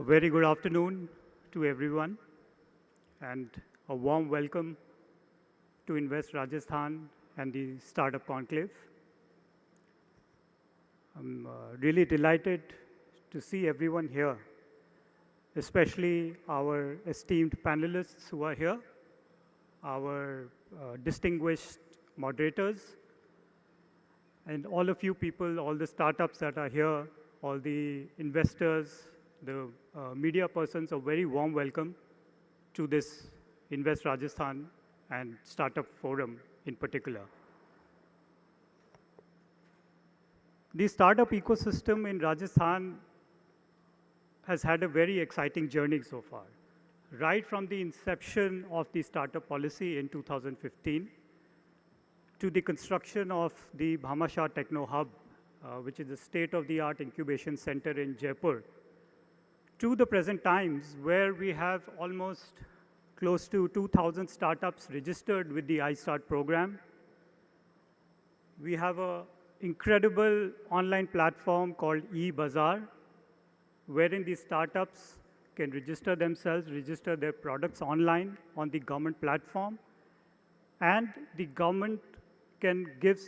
A very good afternoon to everyone, and a warm welcome to Invest Rajasthan and the Startup Conclave. I'm really delighted to see everyone here, especially our esteemed panelists who are here, our distinguished moderators, and all of you people, all the startups that are here, all the investors, the media persons, a very warm welcome to this Invest Rajasthan and Startup Forum in particular. The startup ecosystem in Rajasthan has had a very exciting journey so far. Right from the inception of the startup policy in 2015 to the construction of the Bhamashah Techno Hub, which is a state-of-the-art incubation center in Jaipur, to the present times where we have almost close to 2,000 startups registered with the iStart program. We have an incredible online platform called eBazaar, wherein the startups can register themselves, register their products online on the government platform, and the government can give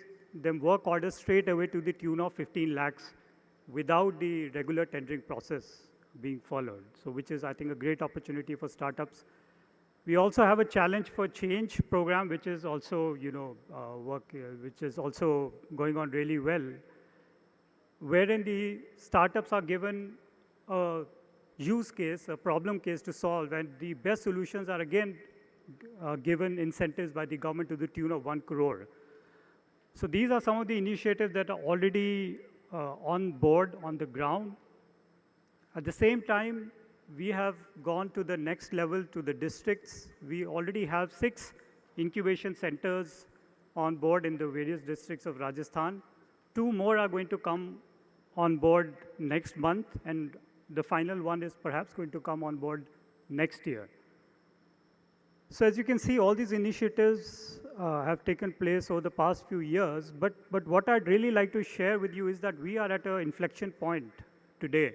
them work orders straight away to the tune of 15 lakhs without the regular tendering process being followed. So which is, I think, a great opportunity for startups. We also have a challenge for change program, which is also, which is also going on really well, wherein the startups are given a use case, a problem case to solve, and the best solutions are again given incentives by the government to the tune of 1 crore. So these are some of the initiatives that are already on board on the ground. At the same time, we have gone to the next level to the districts. We already have 6 incubation centers on board in the various districts of Rajasthan. 2 more are going to come on board next month, and the final one is perhaps going to come on board next year. So as you can see, all these initiatives have taken place over the past few years, but what I'd really like to share with you is that we are at an inflection point today.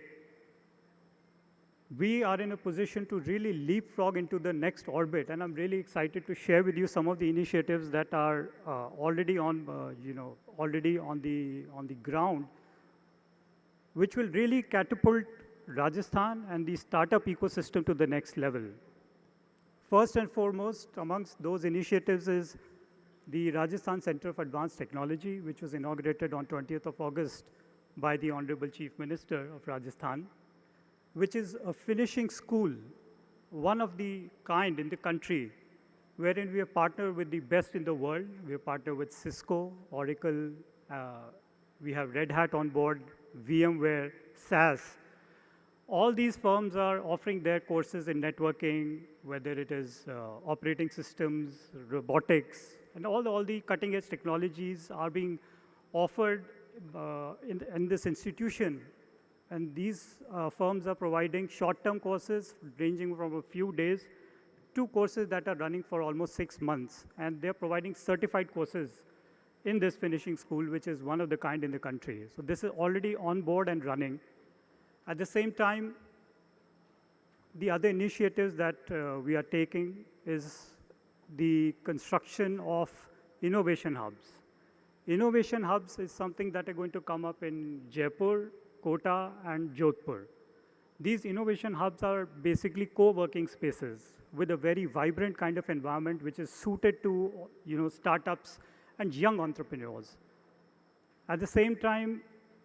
We are in a position to really leapfrog into the next orbit, and I'm really excited to share with you some of the initiatives that are already on, already on the ground, which will really catapult Rajasthan and the startup ecosystem to the next level. First and foremost, amongst those initiatives is the Rajasthan Center for Advanced Technology, which was inaugurated on 20th of August by the Honorable Chief Minister of Rajasthan, which is a finishing school, one of the kind in the country, wherein we have partnered with the best in the world. We have partnered with Cisco, Oracle, we have Red Hat on board, VMware, SAS. All these firms are offering their courses in networking, whether it is operating systems, robotics, and all the cutting-edge technologies are being offered in this institution. And these firms are providing short-term courses ranging from a few days to courses that are running for almost 6 months. And they're providing certified courses in this finishing school, which is one of the kind in the country. So this is already on board and running. At the same time, the other initiatives that we are taking is the construction of innovation hubs. Innovation hubs is something that are going to come up in Jaipur, Kota, and Jodhpur. These innovation hubs are basically co-working spaces with a very vibrant kind of environment which is suited to startups and young entrepreneurs. At the same time,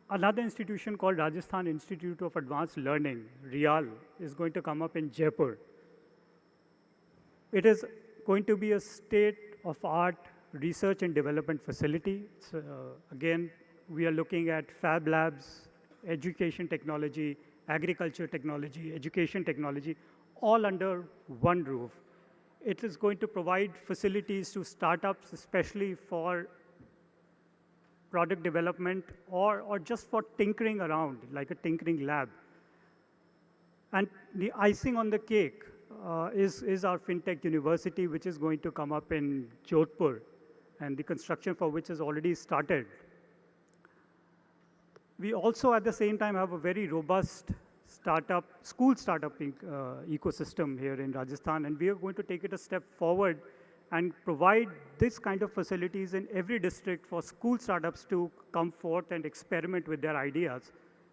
another institution called Rajasthan Institute of Advanced Learning, RIAL, is going to come up in Jaipur. It is going to be a state-of-art research and development facility. So, again, we are looking at fab labs, education technology, agriculture technology, education technology, all under one roof. It is going to provide facilities to startups, especially for product development or just for tinkering around, like a tinkering lab. And the icing on the cake is our FinTech University, which is going to come up in Jodhpur, and the construction for which has already started. We also, at the same time, have a very robust school startup ecosystem here in Rajasthan, and we are going to take it a step forward and provide this kind of facilities in every district for school startups to come forth and experiment with their ideas.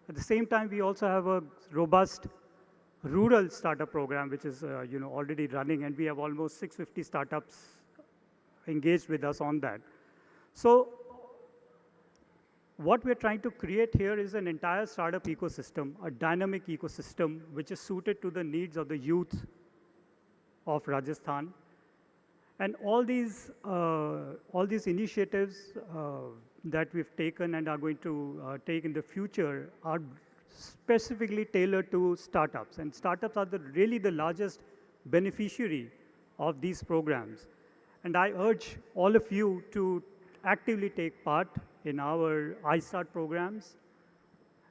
At the same time, we also have a robust rural startup program, which is already running, and we have almost 650 startups engaged with us on that. So what we're trying to create here is an entire startup ecosystem, a dynamic ecosystem, which is suited to the needs of the youth of Rajasthan. And all these initiatives that we've taken and are going to take in the future are specifically tailored to startups. And startups are really the largest beneficiary of these programs. And I urge all of you to actively take part in our iStart programs.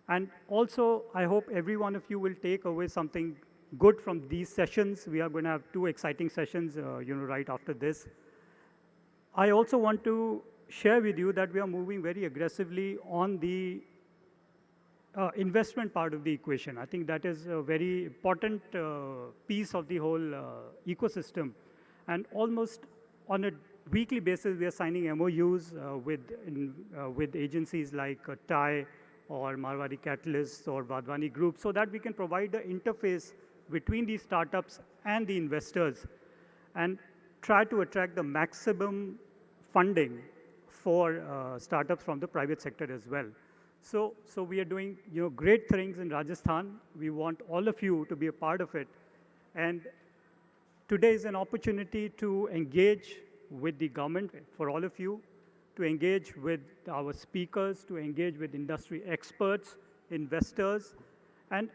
And also, I hope every one of you will take away something good from these sessions. We are going to have 2 exciting sessions, right after this. I also want to share with you that we are moving very aggressively on the investment part of the equation. I think that is a very important piece of the whole ecosystem. And almost on a weekly basis, we are signing MOUs with agencies like TAI or Marwari Catalyst or Vadwani Group, so that we can provide the interface between these startups and the investors and try to attract the maximum funding for startups from the private sector as well. So we are doing great things in Rajasthan. We want all of you to be a part of it. And today is an opportunity to engage with the government for all of you, to engage with our speakers, to engage with industry experts, investors, and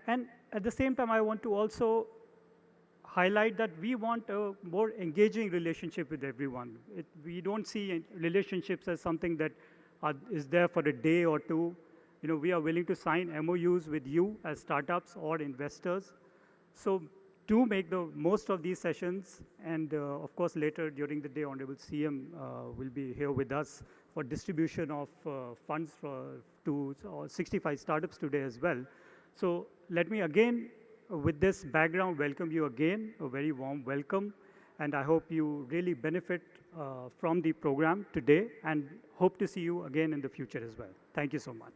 at the same time, I want to also highlight that we want a more engaging relationship with everyone. We don't see relationships as something that is there for a day or two. We are willing to sign MOUs with you as startups or investors. So do make the most of these sessions, and of course later during the day, Honorable CM will be here with us for distribution of funds to 65 startups today as well. So let me again, with this background, welcome you again, a very warm welcome, and I hope you really benefit from the program today, and hope to see you again in the future as well. Thank you so much.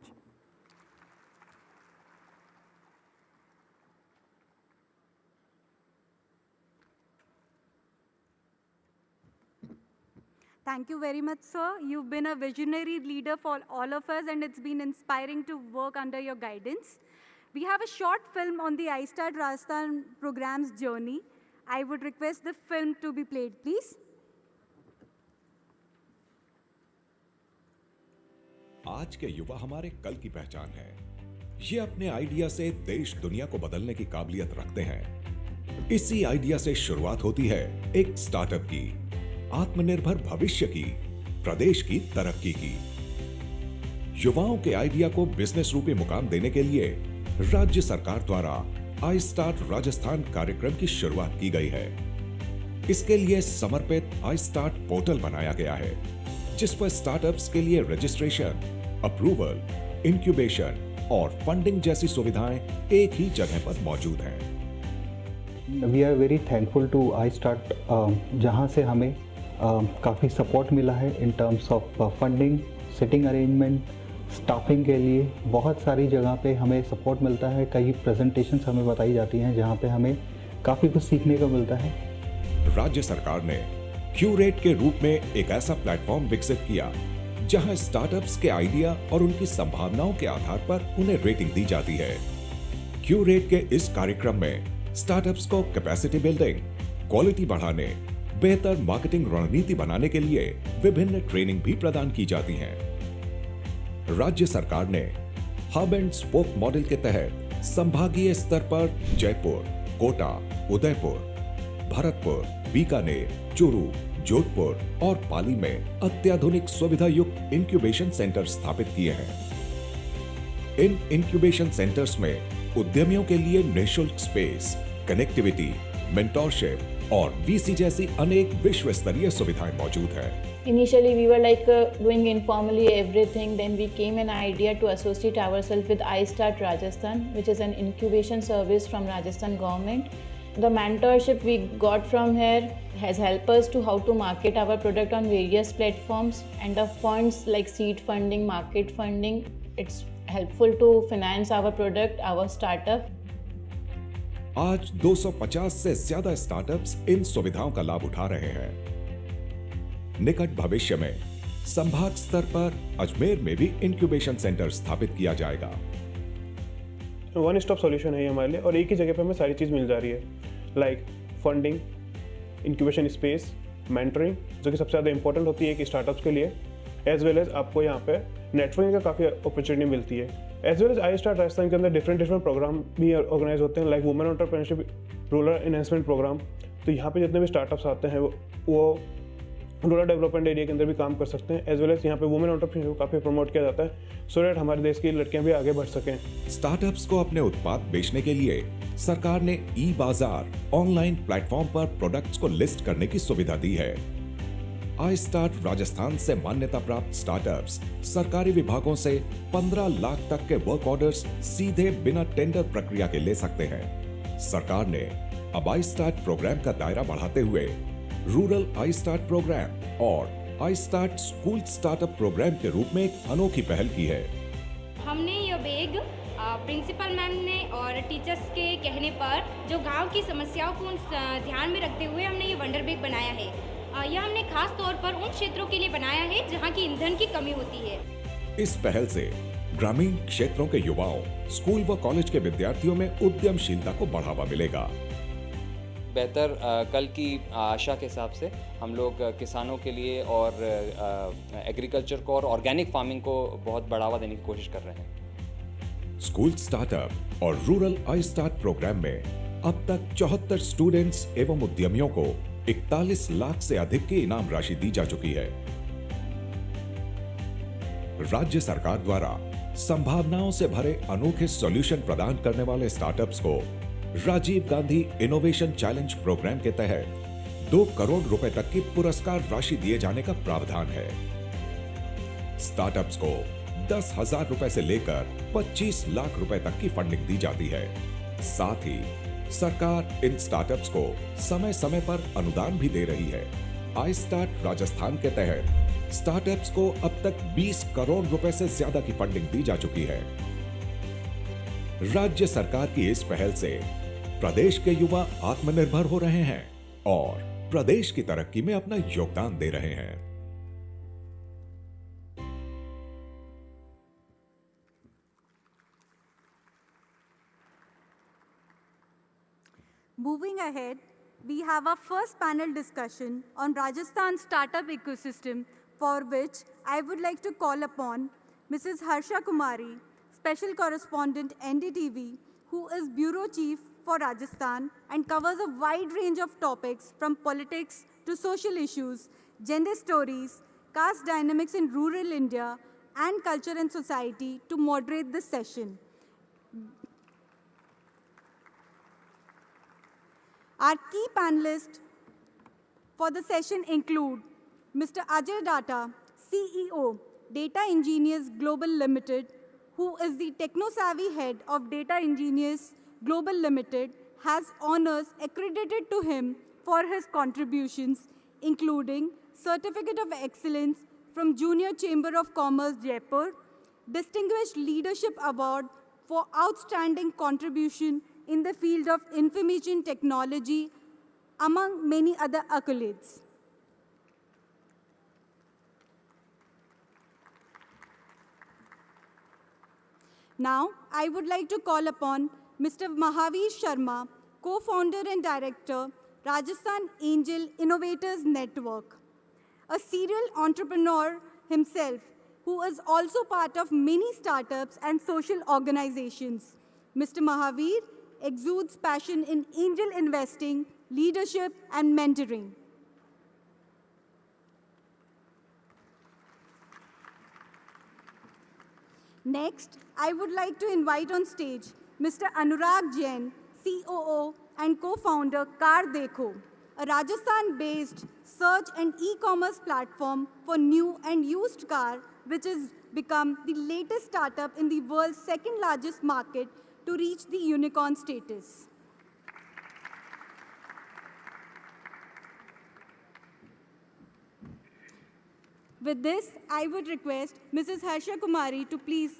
Thank you very much, sir. You've been a visionary leader for all of us, and it's been inspiring to work under your guidance. We have a short film on the iStart Rajasthan program's journey. I would request the film to be played, please. आज के युवा हमारे कल की पहचान है। ये अपने आइडिया से देश दुनिया को बदलने की काबिलियत रखते हैं। इसी आइडिया से शुरुआत होती है एक स्टार्टअप की, आत्मनिर्भर भविष्य की, प्रदेश की तरक्की की। युवाओं के आइडिया को बिजनेस रूपी मुकाम देने के लिए राज्य सरकार द्वारा iStart राजस्थान कार्यक्रम की शुरुआत की गई है। इसके लिए समर्पित iStart पोर्टल बनाया गया है, जिस पर स्टार्टअप्स के लिए रजिस्ट्रेशन, अप्रूवल, इंक्यूबेशन और फंडिंग जैसी सुविधाएं एक ही जगह पर मौजूद हैं। We are very thankful to iStart, जहां से हमें काफ़ी सपोर्ट मिला है in terms of funding, sitting arrangement, staffing के लिए। बहुत सारी जगह पे हमें सपोर्ट मिलता है, कई प्रेजेंटेशंस हमें बताई जाती हैं जहां पे हमें काफ़ी कुछ सीखने को मिलता है। राज्य सरकार ने क्यूरेट के रूप में एक ऐसा प्लेटफॉर्म विकसित किया जहां स्टार्टअप्स के आइडिया और उनकी संभावनाओं के आधार पर उन्हें रेटिंग दी जाती है। क्यूरेट के इस कार्यक्रम में स्टार्टअप्स को कैपेसिटी बिल्डिंग, क्वालिटी बढ़ाने, बेहतर मार्केटिंग रणनीति बनाने के लिए विभिन्न ट्रेनिंग भी प्रदान की जाती हैं। राज्य सरकार ने हब एंड स्पोक मॉडल के तहत संभागीय स्तर पर जयपुर, कोटा, उदयपुर, भरतपुर, बीकानेर, चूरू, जोधपुर और पाली में अत्याधुनिक सुविधा युक्त इंक्यूबेशन सेंटर स्थापित किए हैं। इन इंक्यूबेशन सेंटर्स में उद्यमियों के लिए निःशुल्क स्पेस, कनेक्टिविटी, मेंटोरशिप और वीसी जैसी अनेक विश्व स्तरीय सुविधाएं मौजूद हैं। Initially, we were like doing informally everything. Then we came an idea to associate ourselves with iStart Rajasthan, which is an incubation service from Rajasthan government. The mentorship we got from here has helped us to how to market our product on various platforms, and the funds like seed funding, market funding, it's helpful to finance our product, our startup. आज 250 से ज्यादा startups इन सुविधाओं का लाभ उठा रहे हैं। निकट भविष्य में संभाग स्तर पर अजमेर में भी इंक्यूबेशन सेंटर स्थापित किया जाएगा। वन स्टॉप सॉल्यूशन है ये हमारे लिए, और एक ही जगह पे हमें सारी चीज़ मिल जा रही है, like funding, incubation space, mentoring, जो कि सबसे ज़्यादा इंपॉर्टेंट होती है कि स्टार्टअप्स के लिए, एज वेल एज आपको यहाँ पे नेटवर्किंग का काफ़ी अपॉर्चुनिटी मिलती है। As well as iStart Rajasthan के अंदर डिफरेंट प्रोग्राम भी ऑर्गेनाइज होते हैं, like women entrepreneurship, rural enhancement programme. तो यहाँ पे जितने भी स्टार्टअप्स आते हैं वो रूरल डेवलपमेंट एरिया के अंदर भी काम कर सकते हैं। एज वेल एज यहाँ पे वुमेन एंटरप्रेन्योरशिप काफ़ी प्रमोट किया जाता है, सो दैट हमारे देश की लड़कियाँ भी आगे बढ़ सकें। स्टार्टअप्स को अपने उत्पाद बेचने के लिए सरकार ने ई बाजार ऑनलाइन प्लेटफॉर्म पर प्रोडक्ट्स को लिस्ट करने की सुविधा दी है। आई स्टार्ट राजस्थान से मान्यता प्राप्त स्टार्टअप्स सरकारी विभागों से 15 लाख तक के वर्क ऑर्डर्स सीधे बिना टेंडर प्रक्रिया के ले सकते हैं। सरकार ने अब आई स्टार्ट प्रोग्राम का दायरा बढ़ाते हुए रूरल आई स्टार्ट प्रोग्राम और iStart school startup programme के रूप में एक अनोखी पहल की है। हमने ये बैग प्रिंसिपल मैम ने और टीचर्स के कहने पर जो गांव की समस्याओं को ध्यान में रखते हुए हमने ये वंडर बैग बनाया है। यह हमने खास तौर पर उन क्षेत्रों के लिए बनाया है जहां की ईंधन की कमी होती है। इस पहल से ग्रामीण क्षेत्रों के युवाओं, स्कूल व कॉलेज के विद्यार्थियों में उद्यमशीलता को बढ़ावा मिलेगा। बेहतर कल की आशा के हिसाब से हम लोग किसानों के लिए और एग्रीकल्चर को और ऑर्गेनिक फार्मिंग को बहुत बढ़ावा देने की कोशिश कर रहे हैं। स्कूल स्टार्टअप और रूरल आई स्टार्ट प्रोग्राम में अब तक 74 स्टूडेंट्स एवं उद्यमियों को 41 लाख से अधिक की इनाम राशि दी जा चुकी है। राज्य सरकार द्वारा संभावनाओं से भरे अनोखे सॉल्यूशन प्रदान करने वाले स्टार्टअप्स को Rajiv Gandhi innovation challenge programme के तहत 2 करोड़ रुपए तक की पुरस्कार राशि दिए जाने का प्रावधान है। स्टार्टअप्स को 10,000 रुपए से लेकर 25 लाख रुपए तक की फंडिंग दी जाती है। साथ ही सरकार इन स्टार्टअप्स को समय समय पर अनुदान भी दे रही है। आई स्टार्ट राजस्थान के तहत स्टार्टअप्स को अब तक 20 करोड़ रुपए से ज्यादा की फंडिंग दी जा चुकी है। राज्य सरकार की इस पहल से प्रदेश के युवा आत्मनिर्भर हो रहे हैं और प्रदेश की तरक्की में अपना योगदान दे रहे हैं। Moving ahead, we have our first panel discussion on Rajasthan startup ecosystem, for which I would like to call upon Mrs. Harsha Kumari, Special Correspondent NDTV, who is Bureau Chief for Rajasthan and covers a wide range of topics from politics to social issues, gender stories, caste dynamics in rural India, and culture and society to moderate this session. Our key panelists for the session include Mr. Ajay Data, CEO, Data Engineers Global Limited, who is the techno-savvy head of Data Engineers Global Limited, has honors accredited to him for his contributions, including Certificate of Excellence from Junior Chamber of Commerce, Jaipur, Distinguished Leadership Award for Outstanding Contribution in the field of information technology, among many other accolades. Now, I would like to call upon Mr. Mahavir Sharma, co-founder and director, Rajasthan Angel Innovators Network, a serial entrepreneur himself who is also part of many startups and social organizations. Mr. Mahavir exudes passion in angel investing, leadership, and mentoring. Next, I would like to invite on stage Mr. Anurag Jain, COO and co-founder Car Dekho, a Rajasthan-based search and e-commerce platform for new and used car, which has become the latest startup in the world's second largest market to reach the unicorn status. With this, I would request Mrs. Harsha Kumari to please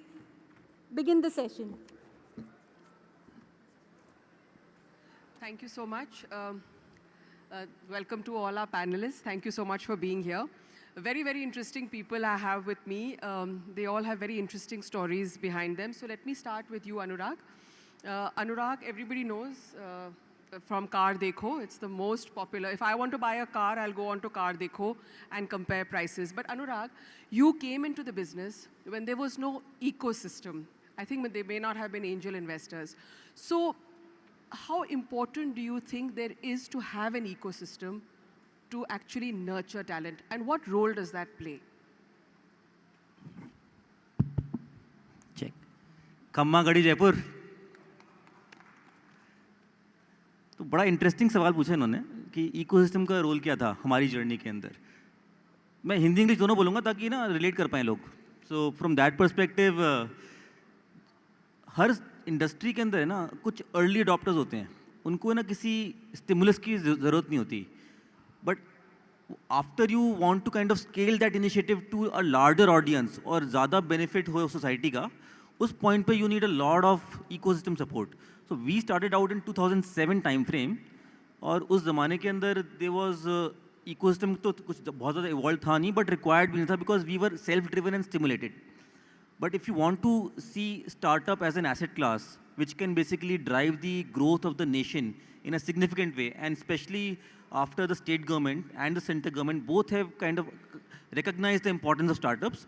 begin the session. Thank you so much. Welcome to all our panelists. Thank you so much for being here. Very, very interesting people I have with me. They all have very interesting stories behind them. So let me start with you, Anurag. Anurag, everybody knows from Car Dekho. It's the most popular. If I want to buy a car, I'll go on to Car Dekho and compare prices. But Anurag, you came into the business when there was no ecosystem. I think they may not have been angel investors. So how important do you think there is to have an ecosystem to actually nurture talent? And what role does that play? Check. खम्मा गढ़ी जयपुर. तो बड़ा interesting सवाल पूछा इन्होंने कि ecosystem का role क्या था हमारी जर्नी के अंदर. मैं हिंदी इंग्लिश दोनों बोलूँगा ताकि ना रिलेट कर पाएँ लोग. So from that perspective her industry के अंदर है ना कुछ अर्ली अडॉप्टर्स होते हैं, उनको ना किसी स्टिमुलस की ज़रूरत नहीं होती. But after you want to kind of scale that initiative to a larger audience और ज़्यादा बेनिफिट हो सोसाइटी का, उस पॉइंट पे you need a lot of ecosystem support. So we started out in 2007 time frame, और उस ज़माने के अंदर दे वॉज इकोसिस्टम तो कुछ बहुत ज़्यादा इवॉल्व था नहीं, बट रिक्वायर्ड भी नहीं था because we were self driven and stimulated. But if you want to see startup as an asset class, which can basically drive the growth of the nation in a significant way, and especially after the state government and the center government both have kind of recognized the importance of startups,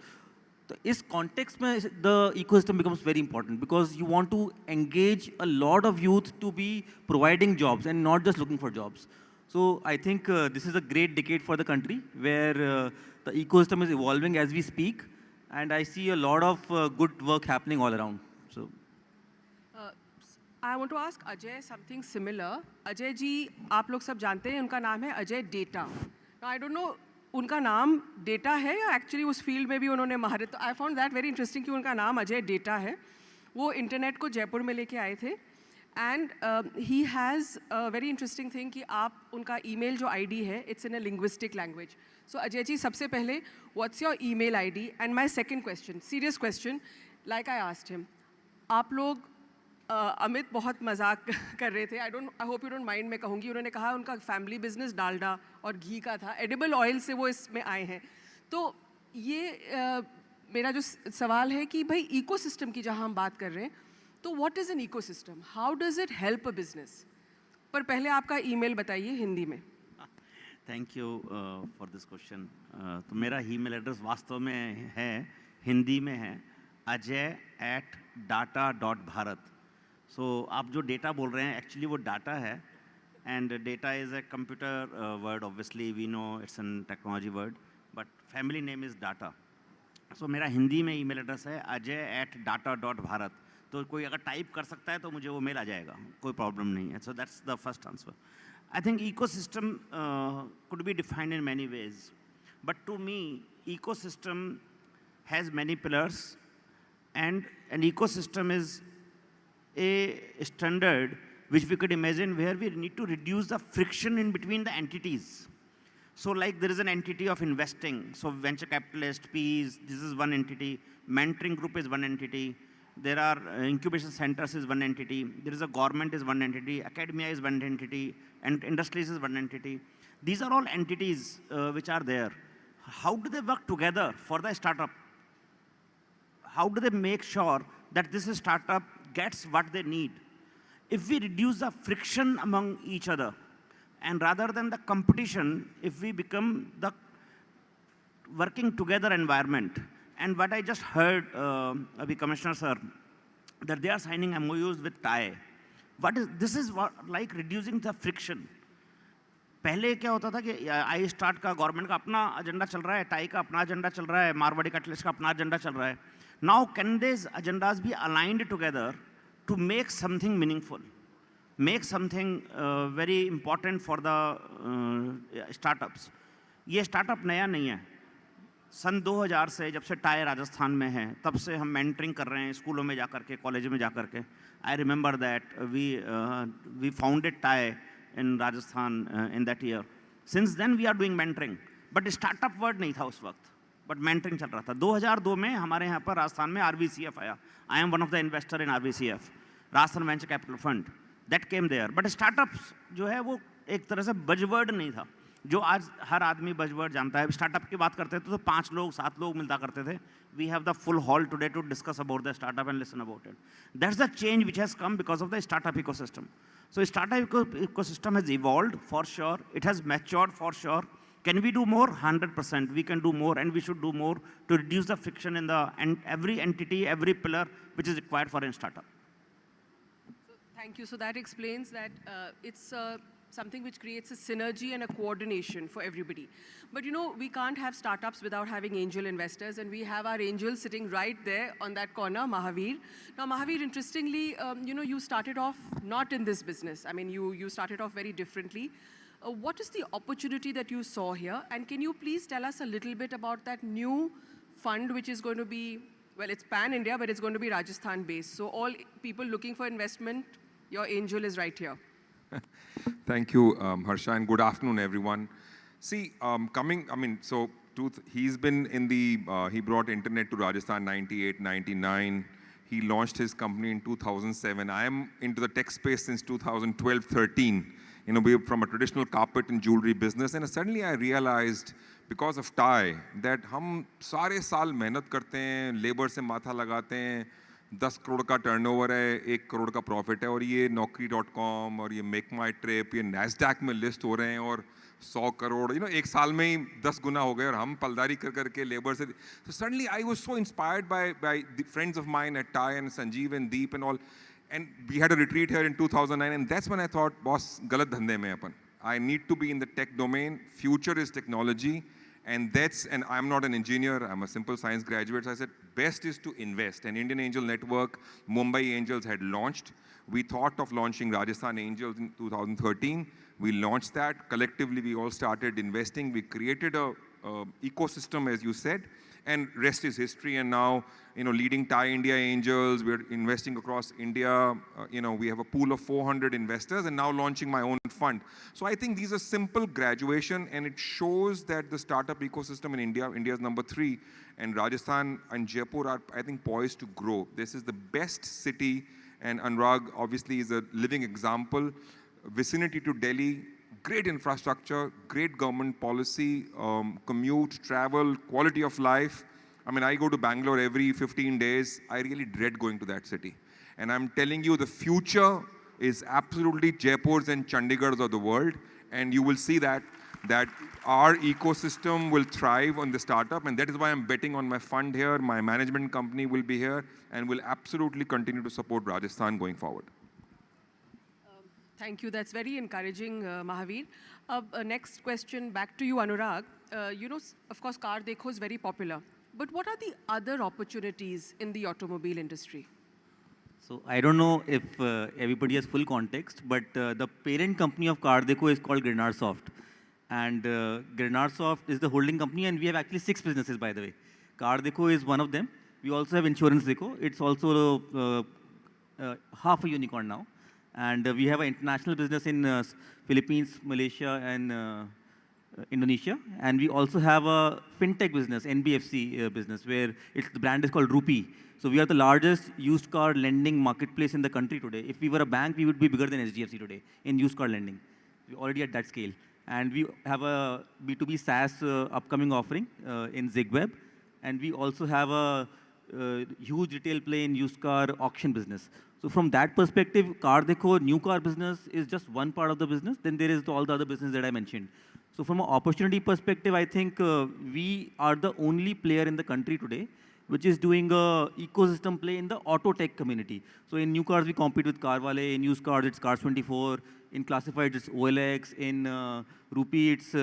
so is context mein the ecosystem becomes very important because you want to engage a lot of youth to be providing jobs and not just looking for jobs. So I think this is a great decade for the country where the ecosystem is evolving as we speak. And I see a lot of good work happening all around. So, I want to ask Ajay something similar. Ajay ji, आप लोग सब जानते हैं उनका नाम है Ajay data. Now I don't know उनका नाम डेटा है या एक्चुअली उस फील्ड में भी उन्होंने महारत. तो I found that very interesting कि उनका नाम अजय डेटा है. वो इंटरनेट को जयपुर में लेके आए थे. And he has a very interesting thing कि आप उनका ईमेल जो आईडी है it's in a linguistic language. So Ajay ji, सबसे पहले what's your email ID? And my second question, serious question, like I asked him, आप लोग अमित बहुत मजाक कर रहे थे, I hope you don't mind, मैं कहूँगी, उन्होंने कहा उनका फैमिली बिजनेस डालडा और घी का था, एडिबल ऑयल से वो इसमें आए हैं. तो ये मेरा जो सवाल है कि भाई इकोसिस्टम की जहाँ हम बात कर रहे हैं, तो what is an ecosystem, how does it help a business? पर पहले आपका ईमेल बताइए हिंदी में. Thank you for this question. तो मेरा ईमेल एड्रेस वास्तव में है, हिंदी में है, ajay@data.bharat. सो आप जो डेटा बोल रहे हैं एक्चुअली वो डाटा है, and data is a computer word, obviously we know it's an technology word, but family name is Data. सो मेरा हिंदी में ईमेल एड्रेस है ajay@data.bharat. तो कोई अगर टाइप कर सकता है तो मुझे वो मेल आ जाएगा, कोई प्रॉब्लम नहीं है. So that's the first answer. I think ecosystem could be defined in many ways, but to me, ecosystem has many pillars, and an ecosystem is a standard which we could imagine where we need to reduce the friction in between the entities. So like there is an entity of investing, so venture capitalist, PEs, this is one entity, mentoring group is one entity, there are incubation centers is one entity, there is a government is one entity, academia is one entity, and industries is one entity. These are all entities which are there. How do they work together for the startup? How do they make sure that this startup gets what they need? If we reduce the friction among each other, and rather than the competition, if we become the working together environment, and what I just heard, Abhi Commissioner sir, that they are signing MOUs with TAI. This is what, like reducing the friction. पहले क्या होता था कि I start का government का अपना agenda चल रहा है, टाई का अपना एजेंडा चल रहा है, मारवाड़ी कैटलिस्ट का अपना एजेंडा चल रहा है. Now can this agendas be aligned together to make something meaningful? make something very important for the startups. ये startup नया नहीं है. सन 2000 से जब से टाई राजस्थान में है तब से हम मेंटरिंग कर रहे हैं स्कूलों में जाकर के कॉलेज में जाकर के. I remember that we founded TiE in Rajasthan in that year. Since then we are doing mentoring, but startup word नहीं था उस वक्त, बट मेंटरिंग चल रहा था. 2002 में हमारे यहाँ पर राजस्थान में RVCF आया. I am one of the investor in RVCF, Rajasthan venture capital fund, that came there. But startups जो है वो एक तरह से बजवर्ड नहीं था जो आज हर आदमी बजवर्ड जानता है. स्टार्टअप की बात करते थे तो 5 लोग 7 लोग मिलता करते थे. We have the full hall today to discuss about the startup and listen about it. That's the change which has come because of the startup ecosystem. So startup ecosystem has evolved for sure. It has matured for sure. Can we do more? 100%. We can do more, and we should do more to reduce the friction in the every entity, every pillar which is required for a startup. Thank you. So that explains that it's something which creates a synergy and a coordination for everybody. But you know, we can't have startups without having angel investors, and we have our angel sitting right there on that corner, Mahavir. Now, Mahavir, interestingly, you know, you started off not in this business. I mean, you started off very differently. What is the opportunity that you saw here? And can you please tell us a little bit about that new fund which is going to be, well, it's pan-India, but it's going to be Rajasthan-based. So all people looking for investment, your angel is right here. Thank you, Harsha, and good afternoon, everyone. See, he's been in the, he brought internet to Rajasthan 98, 99. He launched his company in 2007. I am into the tech space since 2012, 13. You know, we're from a traditional carpet and jewelry business, and suddenly I realized, because of TIE, that हम सारे साल मेहनत करते हैं, labour से माथा लगाते हैं, 10 करोड़ का टर्नओवर है, 1 करोड़ का प्रॉफिट है, और ये Naukri.com और ये मेक माई ट्रिप, ये नैस्डैक में लिस्ट हो रहे हैं, और 100 करोड़, you know, एक साल में ही 10 गुना हो गए, और हम पलदारी कर करके लेबर से. So suddenly I was so inspired by the friends of mine at TIE and Sanjeev and Deep and all, and we had a retreat here in 2009, and that's when I thought, boss, galat dhande mein upon. I need to be in the tech domain. Future is technology. And I'm not an engineer, I'm a simple science graduate. So I said, best is to invest. And Indian Angel Network, Mumbai Angels had launched. We thought of launching Rajasthan Angels in 2013. We launched that. Collectively, we all started investing. We created a ecosystem, as you said, and rest is history. And now, you know, leading Thai India Angels, we're investing across India. You know, we have a pool of 400 investors, and now launching my own fund. So I think these are simple graduation, and it shows that the startup ecosystem in India is number 3, and Rajasthan and Jaipur are, I think, poised to grow. This is the best city, and Anurag obviously is a living example. Vicinity to Delhi, great infrastructure, great government policy, commute, travel, quality of life. I mean, I go to Bangalore every 15 days. I really dread going to that city. And I'm telling you, the future is absolutely Jaipur's and Chandigarh's of the world. And you will see that our ecosystem will thrive on the startup. And that is why I'm betting on my fund here. My management company will be here and will absolutely continue to support Rajasthan going forward. Thank you. That's very encouraging, Mahavir. Next question back to you, Anurag. You know, of course, Car Dekho is very popular. But what are the other opportunities in the automobile industry? So I don't know if everybody has full context, but the parent company of Car Dekho is called Grenarsoft. And Grenarsoft is the holding company, and we have actually 6 businesses, by the way. Car Dekho is one of them. We also have Insurance Dekho. It's also half a unicorn now. And we have an international business in Philippines, Malaysia, and Indonesia. And we also have a fintech business, NBFC business, where the brand is called Rupee. So we are the largest used car lending marketplace in the country today. If we were a bank, we would be bigger than SGFC today in used car lending. We're already at that scale. And we have a B2B SaaS upcoming offering in ZigWeb. And we also have a huge retail play in used car auction business. So from that perspective, Car Dekho, new car business is just one part of the business. Then there is all the other business that I mentioned. So from an opportunity perspective, I think we are the only player in the country today which is doing a ecosystem play in the auto tech community. So in new cars, we compete with Carwale. In used cars, it's Cars24. In classifieds, it's OLX. In Rupee, it's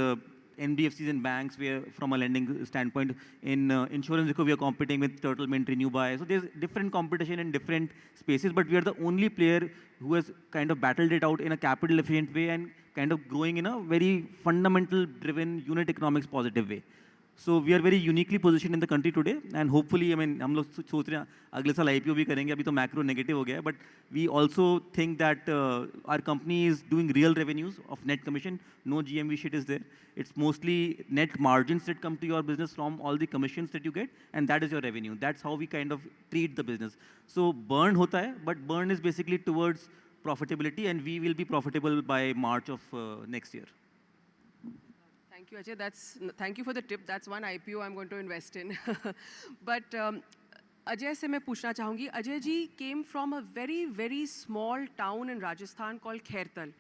NBFCs and banks, where from a lending standpoint, in insurance, we are competing with Turtle Mint, Renew-Buy. So there's different competition in different spaces, but we are the only player who has kind of battled it out in a capital efficient way and kind of growing in a very fundamental driven unit economics positive way. So we are very uniquely positioned in the country today, and hopefully, I mean, हम लोग सोच रहे हैं अगले साल IPO भी करेंगे. अभी तो macro negative हो गया है, but we also think that our company is doing real revenues of net commission. No GMV shit is there. It's mostly net margins that come to your business from all the commissions that you get, and that is your revenue. That's how we kind of treat the business. So burn होता है, but burn is basically towards profitability, and we will be profitable by March of next year. Thank you, Ajay. Thank you for the tip. That's one IPO I'm going to invest in. But Ajay से मैं पूछना चाहूँगी. Ajay ji came from a very, very small town in Rajasthan called Khairtal.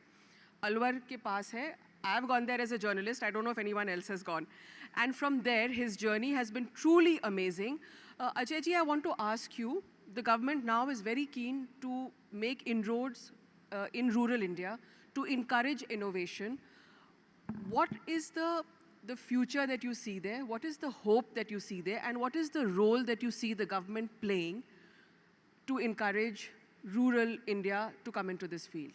Alwar के पास है. I've gone there as a journalist. I don't know if anyone else has gone. And from there, his journey has been truly amazing. Ajay ji, I want to ask you, the government now is very keen to make inroads in rural India to encourage innovation. What is the future that you see there? What is the hope that you see there? And what is the role that you see the government playing to encourage rural India to come into this field?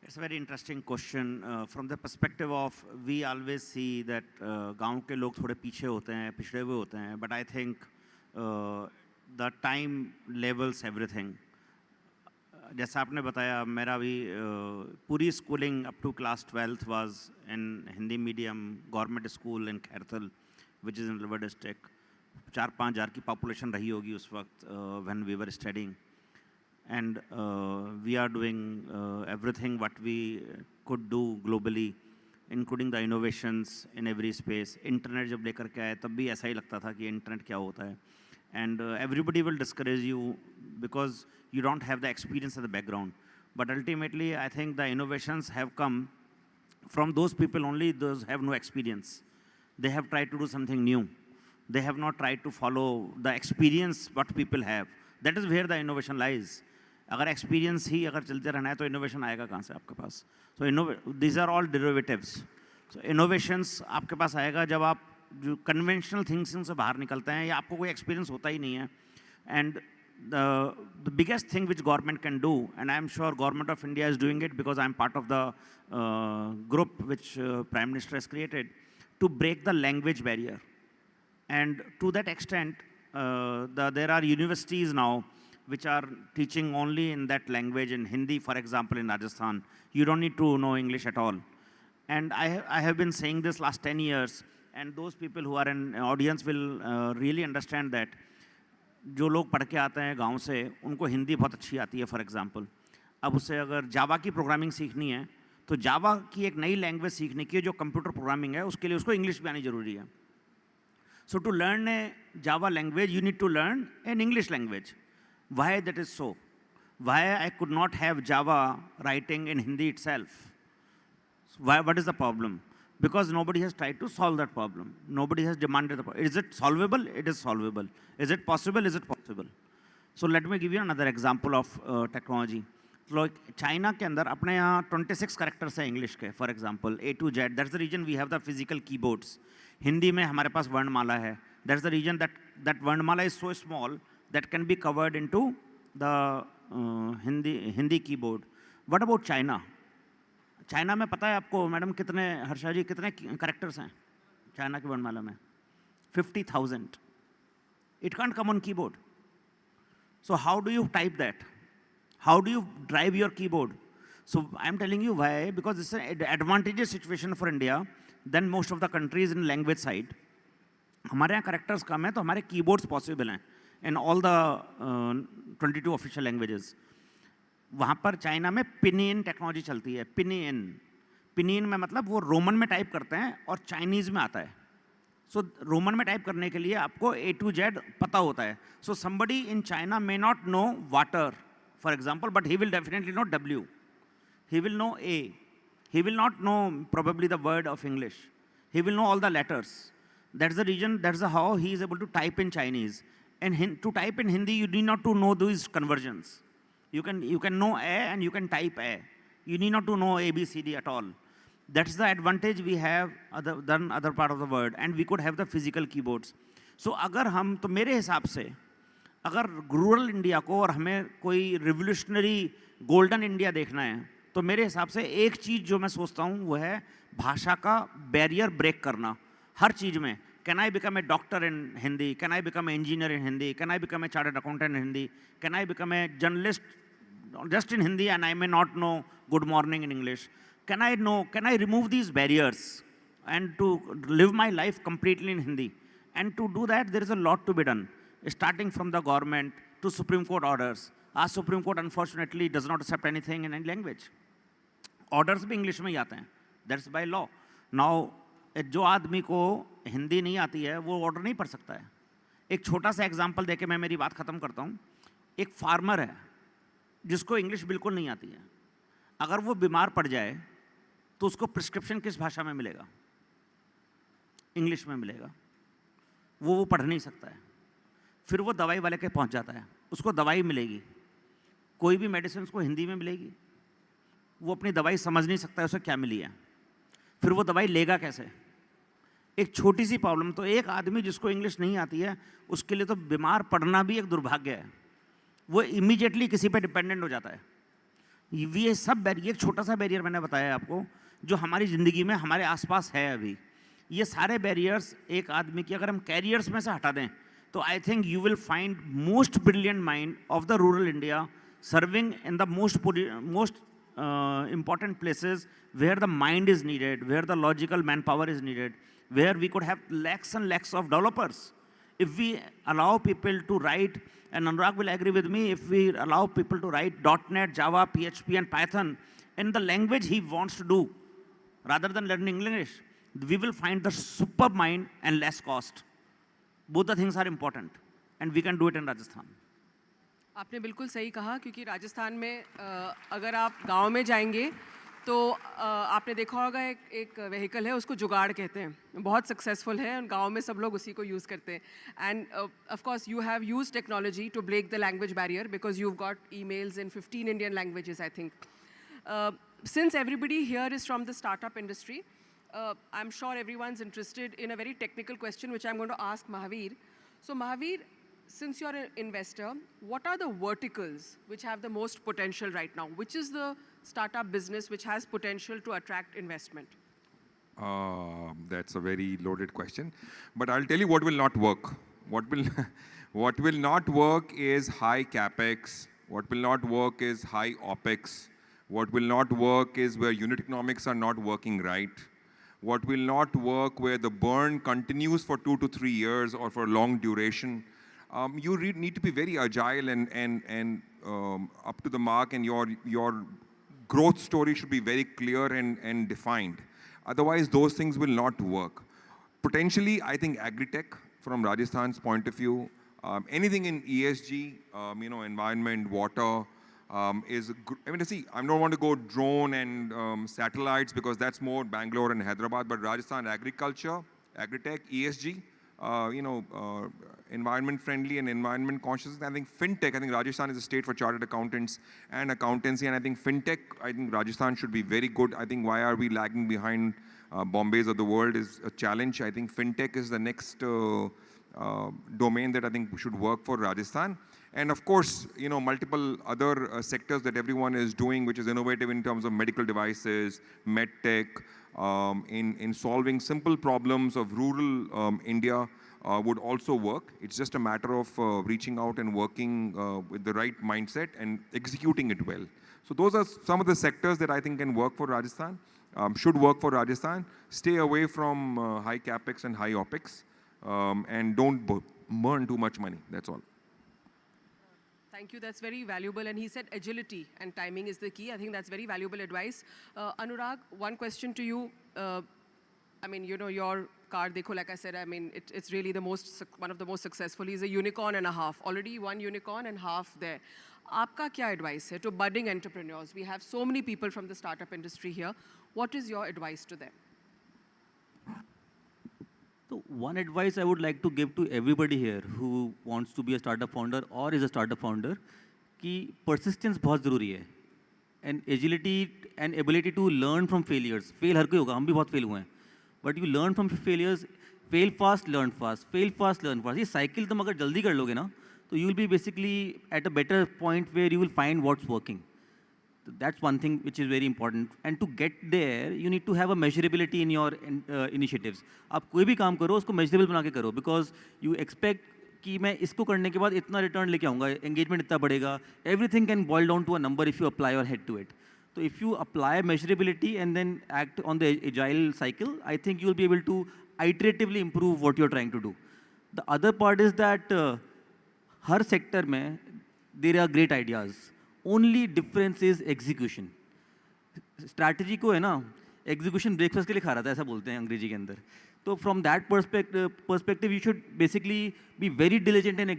It's a very interesting question. From the perspective of, we always see that गाँव के लोग थोड़े पीछे होते हैं, पिछड़े हुए होते हैं. But I think the time levels everything. जैसा आपने बताया, मेरा भी पूरी schooling up to class 12th was in Hindi medium government school in Khairthal which is in Alwar district. 4-5 हज़ार की पॉपुलेशन रही होगी उस वक्त when we were studying. And we are doing everything what we could do globally, including the innovations in every space. Internet जब लेकर के आए तब भी ऐसा ही लगता था कि इंटरनेट क्या होता है. And everybody will discourage you because you don't have the experience in the background. But ultimately, I think the innovations have come from those people only, those have no experience. They have tried to do something new. They have not tried to follow the experience what people have. That is where the innovation lies. अगर experience ही अगर चलते रहना है तो innovation आएगा कहाँ से आपके पास? So these are all derivatives. So innovations आपके पास आएगा जब आप जो कन्वेंशनल थिंकिंग से बाहर निकलते हैं या आपको कोई एक्सपीरियंस होता ही नहीं है. And the biggest thing which government can do, and I am sure government of India is doing it because I am part of the group which prime minister has created to break the language barrier. And to that extent there are universities now which are teaching only in that language, in Hindi, for example, in Rajasthan. You don't need to know English at all. And I have been saying this last 10 years, and those people who are in audience will really understand that. जो लोग पढ़ के आते हैं गांव से, उनको हिंदी बहुत अच्छी आती है फॉर एग्जांपल. अब उससे अगर जावा की प्रोग्रामिंग सीखनी है तो जावा की एक नई लैंग्वेज सीखने की जो कंप्यूटर प्रोग्रामिंग है उसके लिए उसको इंग्लिश भी आनी ज़रूरी है. So to learn a Java language you need to learn an English language. Why that is so? Why I could not have Java writing in Hindi itself? Why? What is the problem? Because nobody has tried to solve that problem. Nobody has demanded the problem. Is it solvable? It is solvable. Is it possible? Is it possible? So let me give you another example of technology. Like China के अंदर अपने यहाँ 26 characters हैं English के, for example A to Z. That's the reason we have the physical keyboards. Hindi में हमारे पास वर्णमाला है. That's the reason that वर्णमाला is so small that can be covered into the Hindi keyboard. What about China? China में पता है आपको madam कितने, हर्षा जी, कितने कैरेक्टर्स हैं चाइना की वर्णमाला में? 50,000. It can't come on keyboard. So how do you type that? How do you drive your keyboard? So I'm telling you why, because it's an advantageous situation for India than most of the countries in language side. हमारे यहाँ characters कम है तो हमारे keyboards possible हैं in all the 22 official languages. वहाँ पर China में pinion technology चलती है. पिनियन में मतलब वो रोमन में टाइप करते हैं और चाइनीज़ में आता है. सो रोमन में टाइप करने के लिए आपको A to Z पता होता है. सो somebody in China may not know water, for example, but he will definitely know W. He will know A. He will not know probably the word of English. He will know all the letters. That's the reason, that's how he is able to type in Chinese. And to type in Hindi, you need not to know those conversions. You can know A and you can type A. You need not to know A, B, C, D at all. That's the advantage we have than other part of the world, and we could have the physical keyboards. So अगर हम, तो मेरे हिसाब से अगर rural India को और हमें कोई रिवोल्यूशनरी गोल्डन इंडिया देखना है, तो मेरे हिसाब से एक चीज़ जो मैं सोचता हूँ वो है भाषा का बैरियर ब्रेक करना हर चीज़ में. Can I become a doctor in Hindi? Can I become an engineer in Hindi? Can I become a chartered accountant in Hindi? Can I become a journalist just in Hindi and I may not know good morning in English? Can I remove these barriers and to live my life completely in Hindi? And to do that, there is a lot to be done, starting from the government to Supreme Court orders. Our Supreme Court, unfortunately, does not accept anything in any language. Orders भी English में ही आते हैं. That's by law. Now, जो आदमी को हिंदी नहीं आती है, वो ऑर्डर नहीं पढ़ सकता है. एक छोटा सा एग्जाम्पल देके मैं मेरी बात ख़त्म करता हूँ. एक फार्मर है जिसको इंग्लिश बिल्कुल नहीं आती है. अगर वो बीमार पड़ जाए तो उसको प्रिस्क्रिप्शन किस भाषा में मिलेगा? इंग्लिश में मिलेगा. वो पढ़ नहीं सकता है. फिर वो दवाई वाले के पहुंच जाता है, उसको दवाई मिलेगी. कोई भी मेडिसिन उसको हिंदी में मिलेगी. वो अपनी दवाई समझ नहीं सकता है उसे क्या मिली है. फिर वो दवाई लेगा कैसे? एक छोटी सी प्रॉब्लम. तो एक आदमी जिसको इंग्लिश नहीं आती है उसके लिए तो बीमार पड़ना भी एक दुर्भाग्य है. वो इमीडिएटली किसी पे डिपेंडेंट हो जाता है. ये सब बैरियर, एक छोटा सा बैरियर मैंने बताया आपको जो हमारी ज़िंदगी में हमारे आसपास है अभी. ये सारे बैरियर्स एक आदमी की अगर हम कैरियर्स में से हटा दें तो I think you will find most brilliant mind of the rural India serving in the most important places where the mind is needed, where the logical manpower is needed, where we could have lakhs and lakhs of developers. If we allow people to write, and Anurag will agree with me, if we allow people to write .NET, Java, PHP and Python in the language he wants to do, rather than learning English, we will find the superb mind and less cost. Both the things are important and we can do it in Rajasthan. आपने बिल्कुल सही कहा, क्योंकि राजस्थान में अगर आप गांव में जाएंगे तो आपने देखा होगा एक व्हीकल है, उसको जुगाड़ कहते हैं. बहुत सक्सेसफुल है और गांव में सब लोग उसी को यूज़ करते हैं. And of course you have used technology to break the language barrier because you have got emails in 15 Indian languages I think. Since everybody here is from the startup industry, I'm sure everyone's interested in a very technical question which I'm going to ask Mahavir. So Mahavir, since you're an investor, what are the verticals which have the most potential right now? Which is the startup business which has potential to attract investment? That's a very loaded question. But I'll tell you what will not work. What will not work is high capex. What will not work is high opex. What will not work is where unit economics are not working right. What will not work where the burn continues for 2 to 3 years or for long duration. You need to be very agile and up to the mark, and your growth story should be very clear and defined. Otherwise, those things will not work. Potentially, I think agri-tech, from Rajasthan's point of view, anything in ESG, environment, water, see, I don't want to go drone and satellites because that's more Bangalore and Hyderabad, but Rajasthan agriculture, agri-tech, ESG, environment friendly and environment conscious. I think fintech, I think Rajasthan is a state for chartered accountants and accountancy, and I think fintech, I think Rajasthan should be very good. I think why are we lagging behind Bombays of the world is a challenge. I think fintech is the next domain that I think should work for Rajasthan. And of course, multiple other sectors that everyone is doing, which is innovative in terms of medical devices, medtech, in solving simple problems of rural India would also work. It's just a matter of reaching out and working with the right mindset and executing it well. So those are some of the sectors that I think can work for Rajasthan, should work for Rajasthan. Stay away from high capex and high opex, and don't burn too much money. That's all. Thank you, that's very valuable. And he said agility and timing is the key. I think that's very valuable advice. Anurag, one question to you. Your card, dekho, like I said, it's really one of the most successful. He's a unicorn and a half. Already one unicorn and half there. Aapka kya advice hai to budding entrepreneurs? We have so many people from the startup industry here. What is your advice to them? So one advice I would like to give to everybody here who wants to be a startup founder or is a startup founder, कि persistence बहुत ज़रूरी है. and agility and ability to learn from failures. Fail हर कोई होगा, हम भी बहुत fail हुए हैं. But you learn from failures, fail fast, learn fast, fail fast, learn fast. ये cycle तुम अगर जल्दी कर लोगे ना, तो you will be basically at a better point where you will find what's working. So that's one thing which is very important. And to get there, you need to have a measurability in your initiatives. आप कोई भी काम करो, उसको measurable बना के करो, because you expect कि मैं इसको करने के बाद इतना return लेके आऊँगा, engagement इतना बढ़ेगा. Everything can boil down to a number if you apply your head to it. So if you apply measurability and then act on the agile cycle, I think you'll be able to iteratively improve what you're trying to do. The other part is that her sector में there are great ideas. Only difference is execution. Strategy को है ना, execution breakfast के लिए खा रहा था, ऐसा बोलते हैं अंग्रेजी के अंदर. So from that perspective, you should basically be very diligent and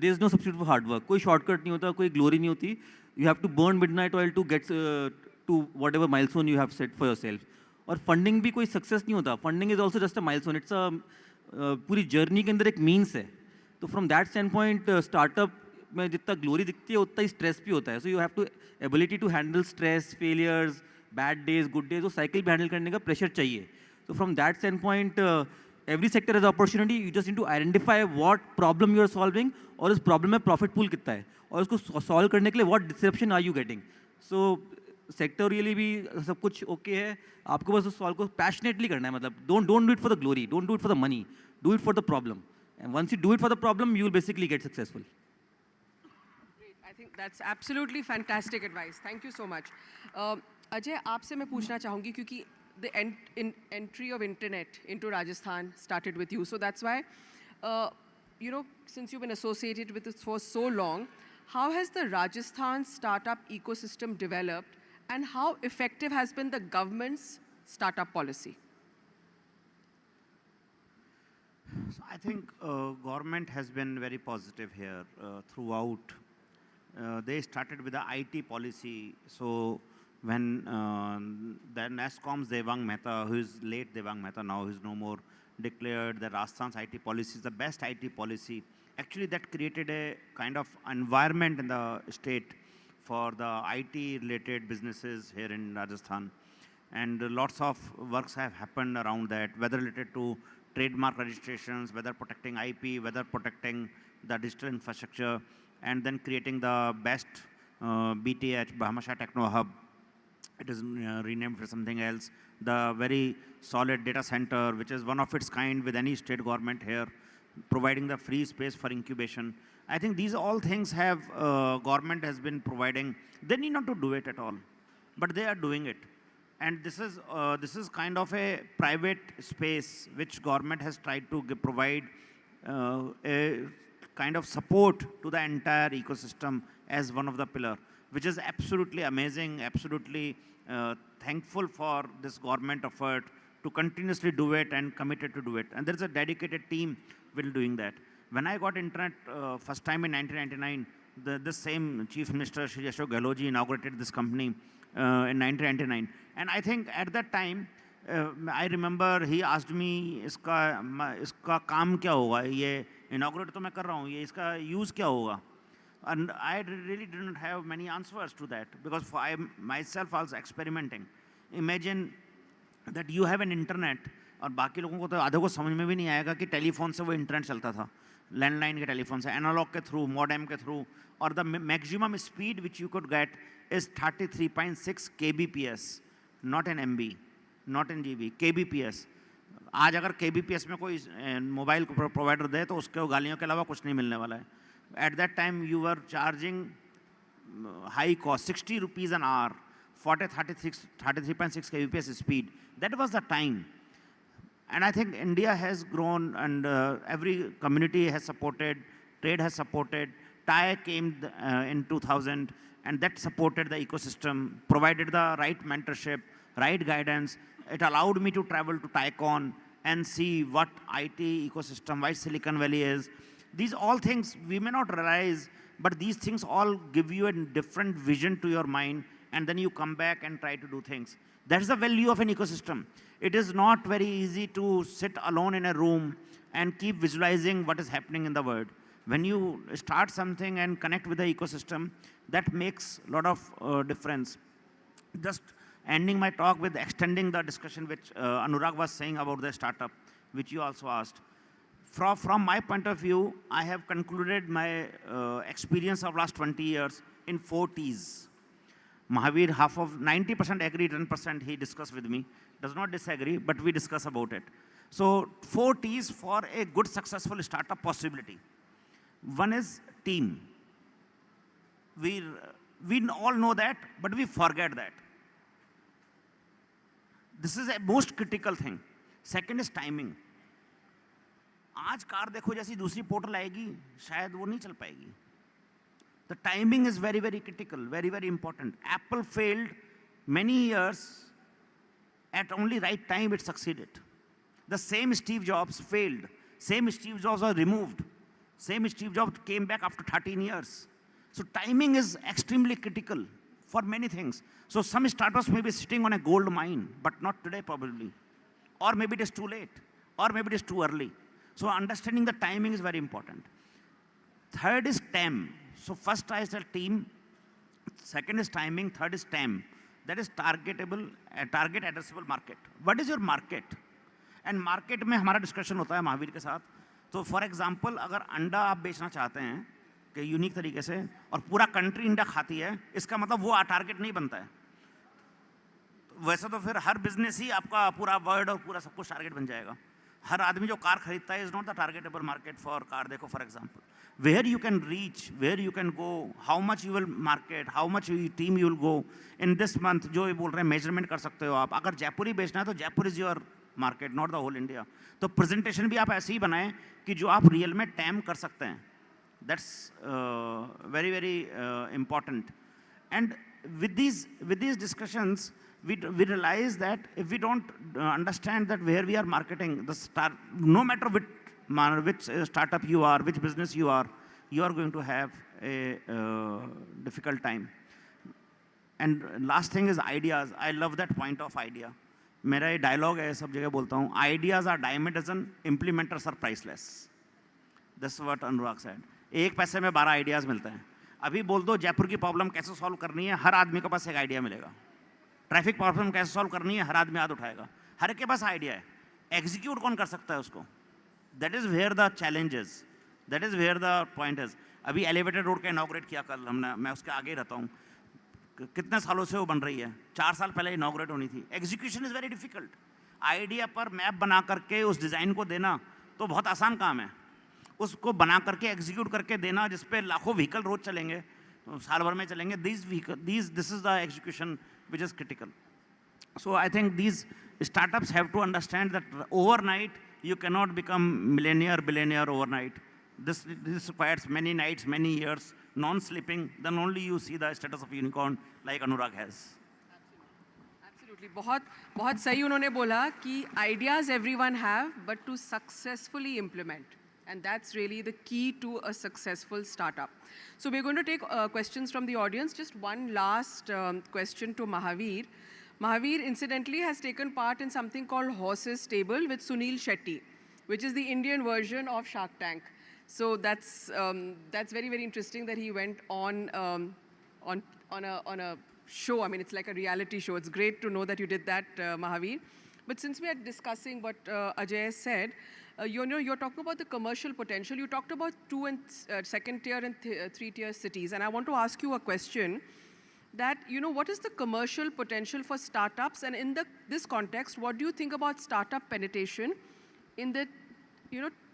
there is no substitute for hard work. कोई shortcut नहीं होता, कोई glory नहीं होती. You have to burn midnight oil to get to whatever milestone you have set for yourself. और funding भी कोई success नहीं होता. Funding is also just a milestone. It's a पूरी journey के अंदर एक means है. तो from that standpoint, startup में जितना glory दिखती है, उतना ही stress भी होता है. So you have to ability to handle stress, failures, bad days, good days. वो cycle भी handle करने का pressure चाहिए. So from that standpoint, every sector has opportunity. You just need to identify what problem you are solving और इस problem में profit pool कितना है और उसको solve करने के लिए what disruption are you getting. So sectorially भी सब कुछ okay है. आपको बस उस solve को passionately करना है. मतलब don't do it for the glory, don't do it for the money, do it for the problem. And once you do it for the problem, you will basically get successful. Great. I think that's absolutely fantastic advice. Thank you so much. Ajay, आपसे मैं पूछना चाहूँगी क्योंकि the entry of internet into Rajasthan started with you. So that's why, since you've been associated with this for so long, how has the Rajasthan startup ecosystem developed and how effective has been the government's startup policy? So I think government has been very positive here throughout. They started with the IT policy. So when the NASSCOM's Devang Mehta, who is late Devang Mehta now, who is no more, declared that Rajasthan's IT policy is the best IT policy. Actually, that created a kind of environment in the state for the IT-related businesses here in Rajasthan. And lots of works have happened around that, whether related to trademark registrations, whether protecting IP, whether protecting the digital infrastructure, and then creating the best BTH, Bahama Techno Hub. It is renamed for something else. The very solid data center, which is one of its kind with any state government here, providing the free space for incubation. I think these all things have government has been providing. They need not to do it at all, but they are doing it. And this is kind of a private space which government has tried to provide a kind of support to the entire ecosystem as one of the pillar, which is absolutely amazing, absolutely thankful for this government effort to continuously do it and committed to do it. And there's a dedicated team will doing that. When I got internet first time in 1999, this same Chief Minister Shri Ashok Gehlot ji inaugurated this company in 1999. And I think at that time, I remember he asked me, इसका काम क्या होगा? ये inaugurate तो मैं कर रहा हूँ, ये इसका use क्या होगा? And I really didn't have many answers to that because I myself was experimenting. Imagine that you have an internet और बाकी लोगों को तो आधे को समझ में भी नहीं आएगा कि टेलीफोन से वो इंटरनेट चलता था, लैंडलाइन के टेलीफोन से, एनालॉग के थ्रू, मॉडेम के थ्रू, और the maximum speed which you could get is 33.6 kbps, not in MB, not in GB, kbps. आज अगर kbps में कोई मोबाइल प्रोवाइडर दे तो उसके गालियों के अलावा कुछ नहीं मिलने वाला है. At that time you were charging high cost, 60 rupees an hour, 33.6 kbps speed. That was the time. And I think India has grown and every community has supported, trade has supported. TIE came in 2000 and that supported the ecosystem, provided the right mentorship, right guidance. It allowed me to travel to TIECon and see what IT ecosystem, why Silicon Valley is. These all things we may not realize, but these things all give you a different vision to your mind, and then you come back and try to do things. That's the value of an ecosystem. It is not very easy to sit alone in a room and keep visualizing what is happening in the world. When you start something and connect with the ecosystem, that makes a lot of difference. just ending my talk with extending the discussion which Anurag was saying about the startup, which you also asked. From my point of view, I have concluded my experience of last 20 years in 4 T's. Mahavir, half of 90% agree, 10% he discussed with me. Does not disagree, but we discuss about it. So 4 T's for a good successful startup possibility. One is team. We all know that, but we forget that. This is a most critical thing. Second is timing. आज car देखो जैसी दूसरी portal आएगी शायद वो नहीं चल पाएगी. The timing is very, very critical, very, very important. Apple failed many years. At only right time it succeeded. The same Steve Jobs failed. Same Steve Jobs was removed. Same Steve Jobs came back after 13 years. So timing is extremely critical for many things. So some startups may be sitting on a gold mine, but not today probably. Or maybe it is too late. Or maybe it is too early. So understanding the timing is very important. Third is TAM. So first I said team. Second is timing. Third is TAM. That is target addressable market. What is your market? And market में हमारा discussion होता है महावीर के साथ. तो for example अगर अंडा आप बेचना चाहते हैं कि यूनिक तरीके से और पूरा कंट्री अंडा खाती है, इसका मतलब वो टारगेट नहीं बनता है. वैसे तो फिर हर बिजनेस ही आपका पूरा वर्ल्ड और पूरा सब कुछ टारगेट बन जाएगा. हर आदमी जो कार खरीदता है is not the targetable market for car. देखो for example where you can reach, where you can go, how much you will market, how much team you will go in this month. जो ये बोल रहे हैं measurement कर सकते हो आप. अगर जयपुर ही बेचना है तो Jaipur is your market, not the whole India. तो प्रेजेंटेशन भी आप ऐसे ही बनाएं कि जो आप रियल में टैम कर सकते हैं. That's very very important. And with these discussions we realize that if we don't understand that where we are marketing no matter which startup you are, which business you are going to have a difficult time. And last thing is ideas. I love that point of idea. मेरा ये dialogue है, सब जगह बोलता हूँ. Ideas are dime a dozen, implementers are priceless. That's what Anurag said. एक पैसे में 12 ideas मिलते हैं. अभी बोल दो जयपुर की प्रॉब्लम कैसे सॉल्व करनी है, हर आदमी के पास एक आइडिया मिलेगा. ट्रैफिक प्रॉब्लम कैसे सॉल्व करनी है, हर आदमी हाथ उठाएगा. हर एक के पास आइडिया है. एग्जीक्यूट कौन कर सकता है उसको? That is where the challenge is, that is where the point is. अभी एलिवेटेड रोड का इनॉग्रेट किया कल हमने, मैं उसके आगे रहता हूँ. कितने सालों से वो बन रही है? 4 साल पहले इनॉग्रेट होनी थी. Execution is very difficult. Idea पर मैप बना करके उस डिज़ाइन को देना तो बहुत आसान काम है. उसको बना करके एग्जीक्यूट करके देना जिस पे लाखों व्हीकल रोज चलेंगे, तो साल भर में चलेंगे, this is the execution which is critical. So I think these startups have to understand that overnight you cannot become millionaire, billionaire overnight. This requires many nights, many years, non-sleeping. Then only you see the status of unicorn like Anurag has. Absolutely. बहुत सही उन्होंने बोला कि ideas everyone have, but to successfully implement. And that's really the key to a successful startup. So we're going to take questions from the audience. Just one last question to Mahavir. Mahavir, incidentally, has taken part in something called Horses Stable with Sunil Shetty, which is the Indian version of Shark Tank. So that's very, very interesting that he went on a show. I mean, it's like a reality show. It's great to know that you did that, Mahavir. But since we are discussing what Ajay said, you're talking about the commercial potential. You talked about 2 and 2nd tier and 3 tier cities. And I want to ask you a question that, what is the commercial potential for startups? And in this context, what do you think about startup penetration in the,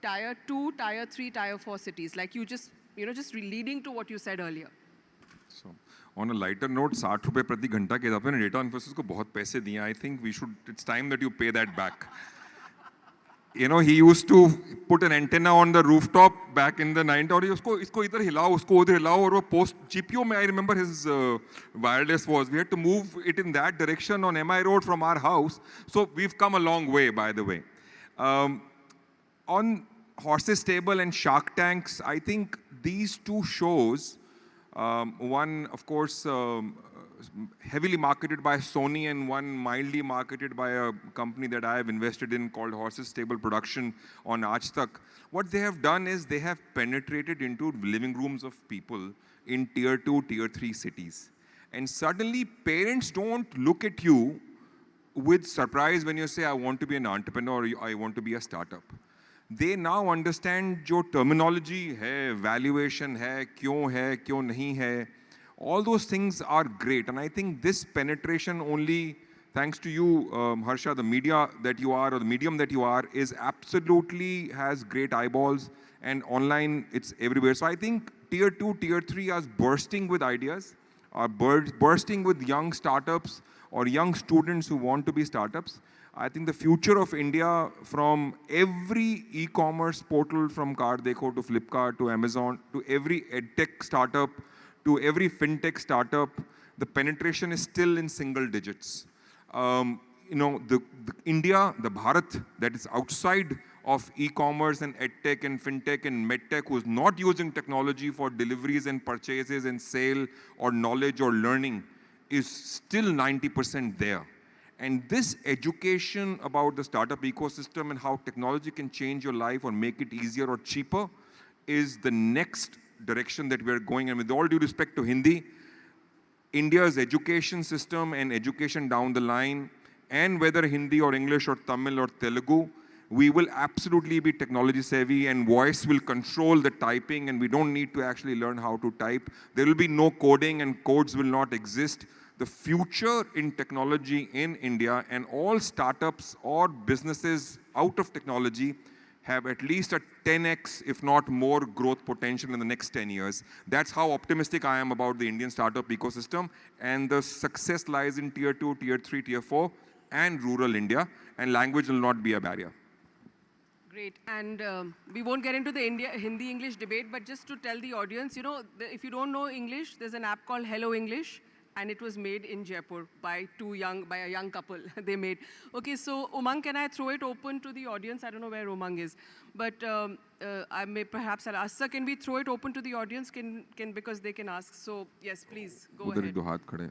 tier 2, tier 3, tier 4 cities? Like just leading to what you said earlier. So, on a lighter note, 60 रुपए प्रति घंटा के हिसाब से data Infosys को बहुत पैसे दिए. I think it's time that you pay that back. He used to put an antenna on the rooftop back in the 90s और इसको इधर हिलाओ, उसको उधर हिलाओ, और वो post GPO में I remember his wireless was. We had to move it in that direction on MI Road from our house. So we've come a long way, by the way. On Horses Stable and Shark Tanks, I think these 2 shows, one of course heavily marketed by Sony and one mildly marketed by a company that I have invested in called Horses Stable Production on Aaj Tak. What they have done is they have penetrated into living rooms of people in tier 2, tier 3 cities. And suddenly parents don't look at you with surprise when you say, I want to be an entrepreneur or I want to be a startup. They now understand जो terminology है, valuation है, क्यों नहीं है. All those things are great. And I think this penetration only, thanks to you, Harsha, the media that you are, or the medium that you are, is absolutely has great eyeballs. And online, it's everywhere. So I think tier 2, tier 3 are bursting with ideas, are bursting with young startups or young students who want to be startups. I think the future of India, from every e-commerce portal, from Cardeko to Flipkart to Amazon, to every edtech startup, to every fintech startup, the penetration is still in single digits. The India, the Bharat, that is outside of e-commerce and edtech and fintech and medtech, who's not using technology for deliveries and purchases and sale or knowledge or learning, is still 90% there. And this education about the startup ecosystem and how technology can change your life or make it easier or cheaper is the next direction that we're going. And with all due respect to Hindi, India's education system and education down the line, and whether Hindi or English or Tamil or Telugu, we will absolutely be technology savvy, and voice will control the typing, and we don't need to actually learn how to type. There will be no coding and codes will not exist. The future in technology in India, and all startups or businesses out of technology have at least a 10x, if not more, growth potential in the next 10 years. That's how optimistic I am about the Indian startup ecosystem, and the success lies in tier 2, tier 3, tier 4, and rural India, and language will not be a barrier. Great, and we won't get into the Hindi-English debate, but just to tell the audience, if you don't know English, there's an app called Hello English, and it was made in Jaipur by a young couple. They made. Okay, so Umang, can I throw it open to the audience? I don't know where Umang is, but I'll ask, sir, can we throw it open to the audience? Because they can ask. So yes, please go ahead.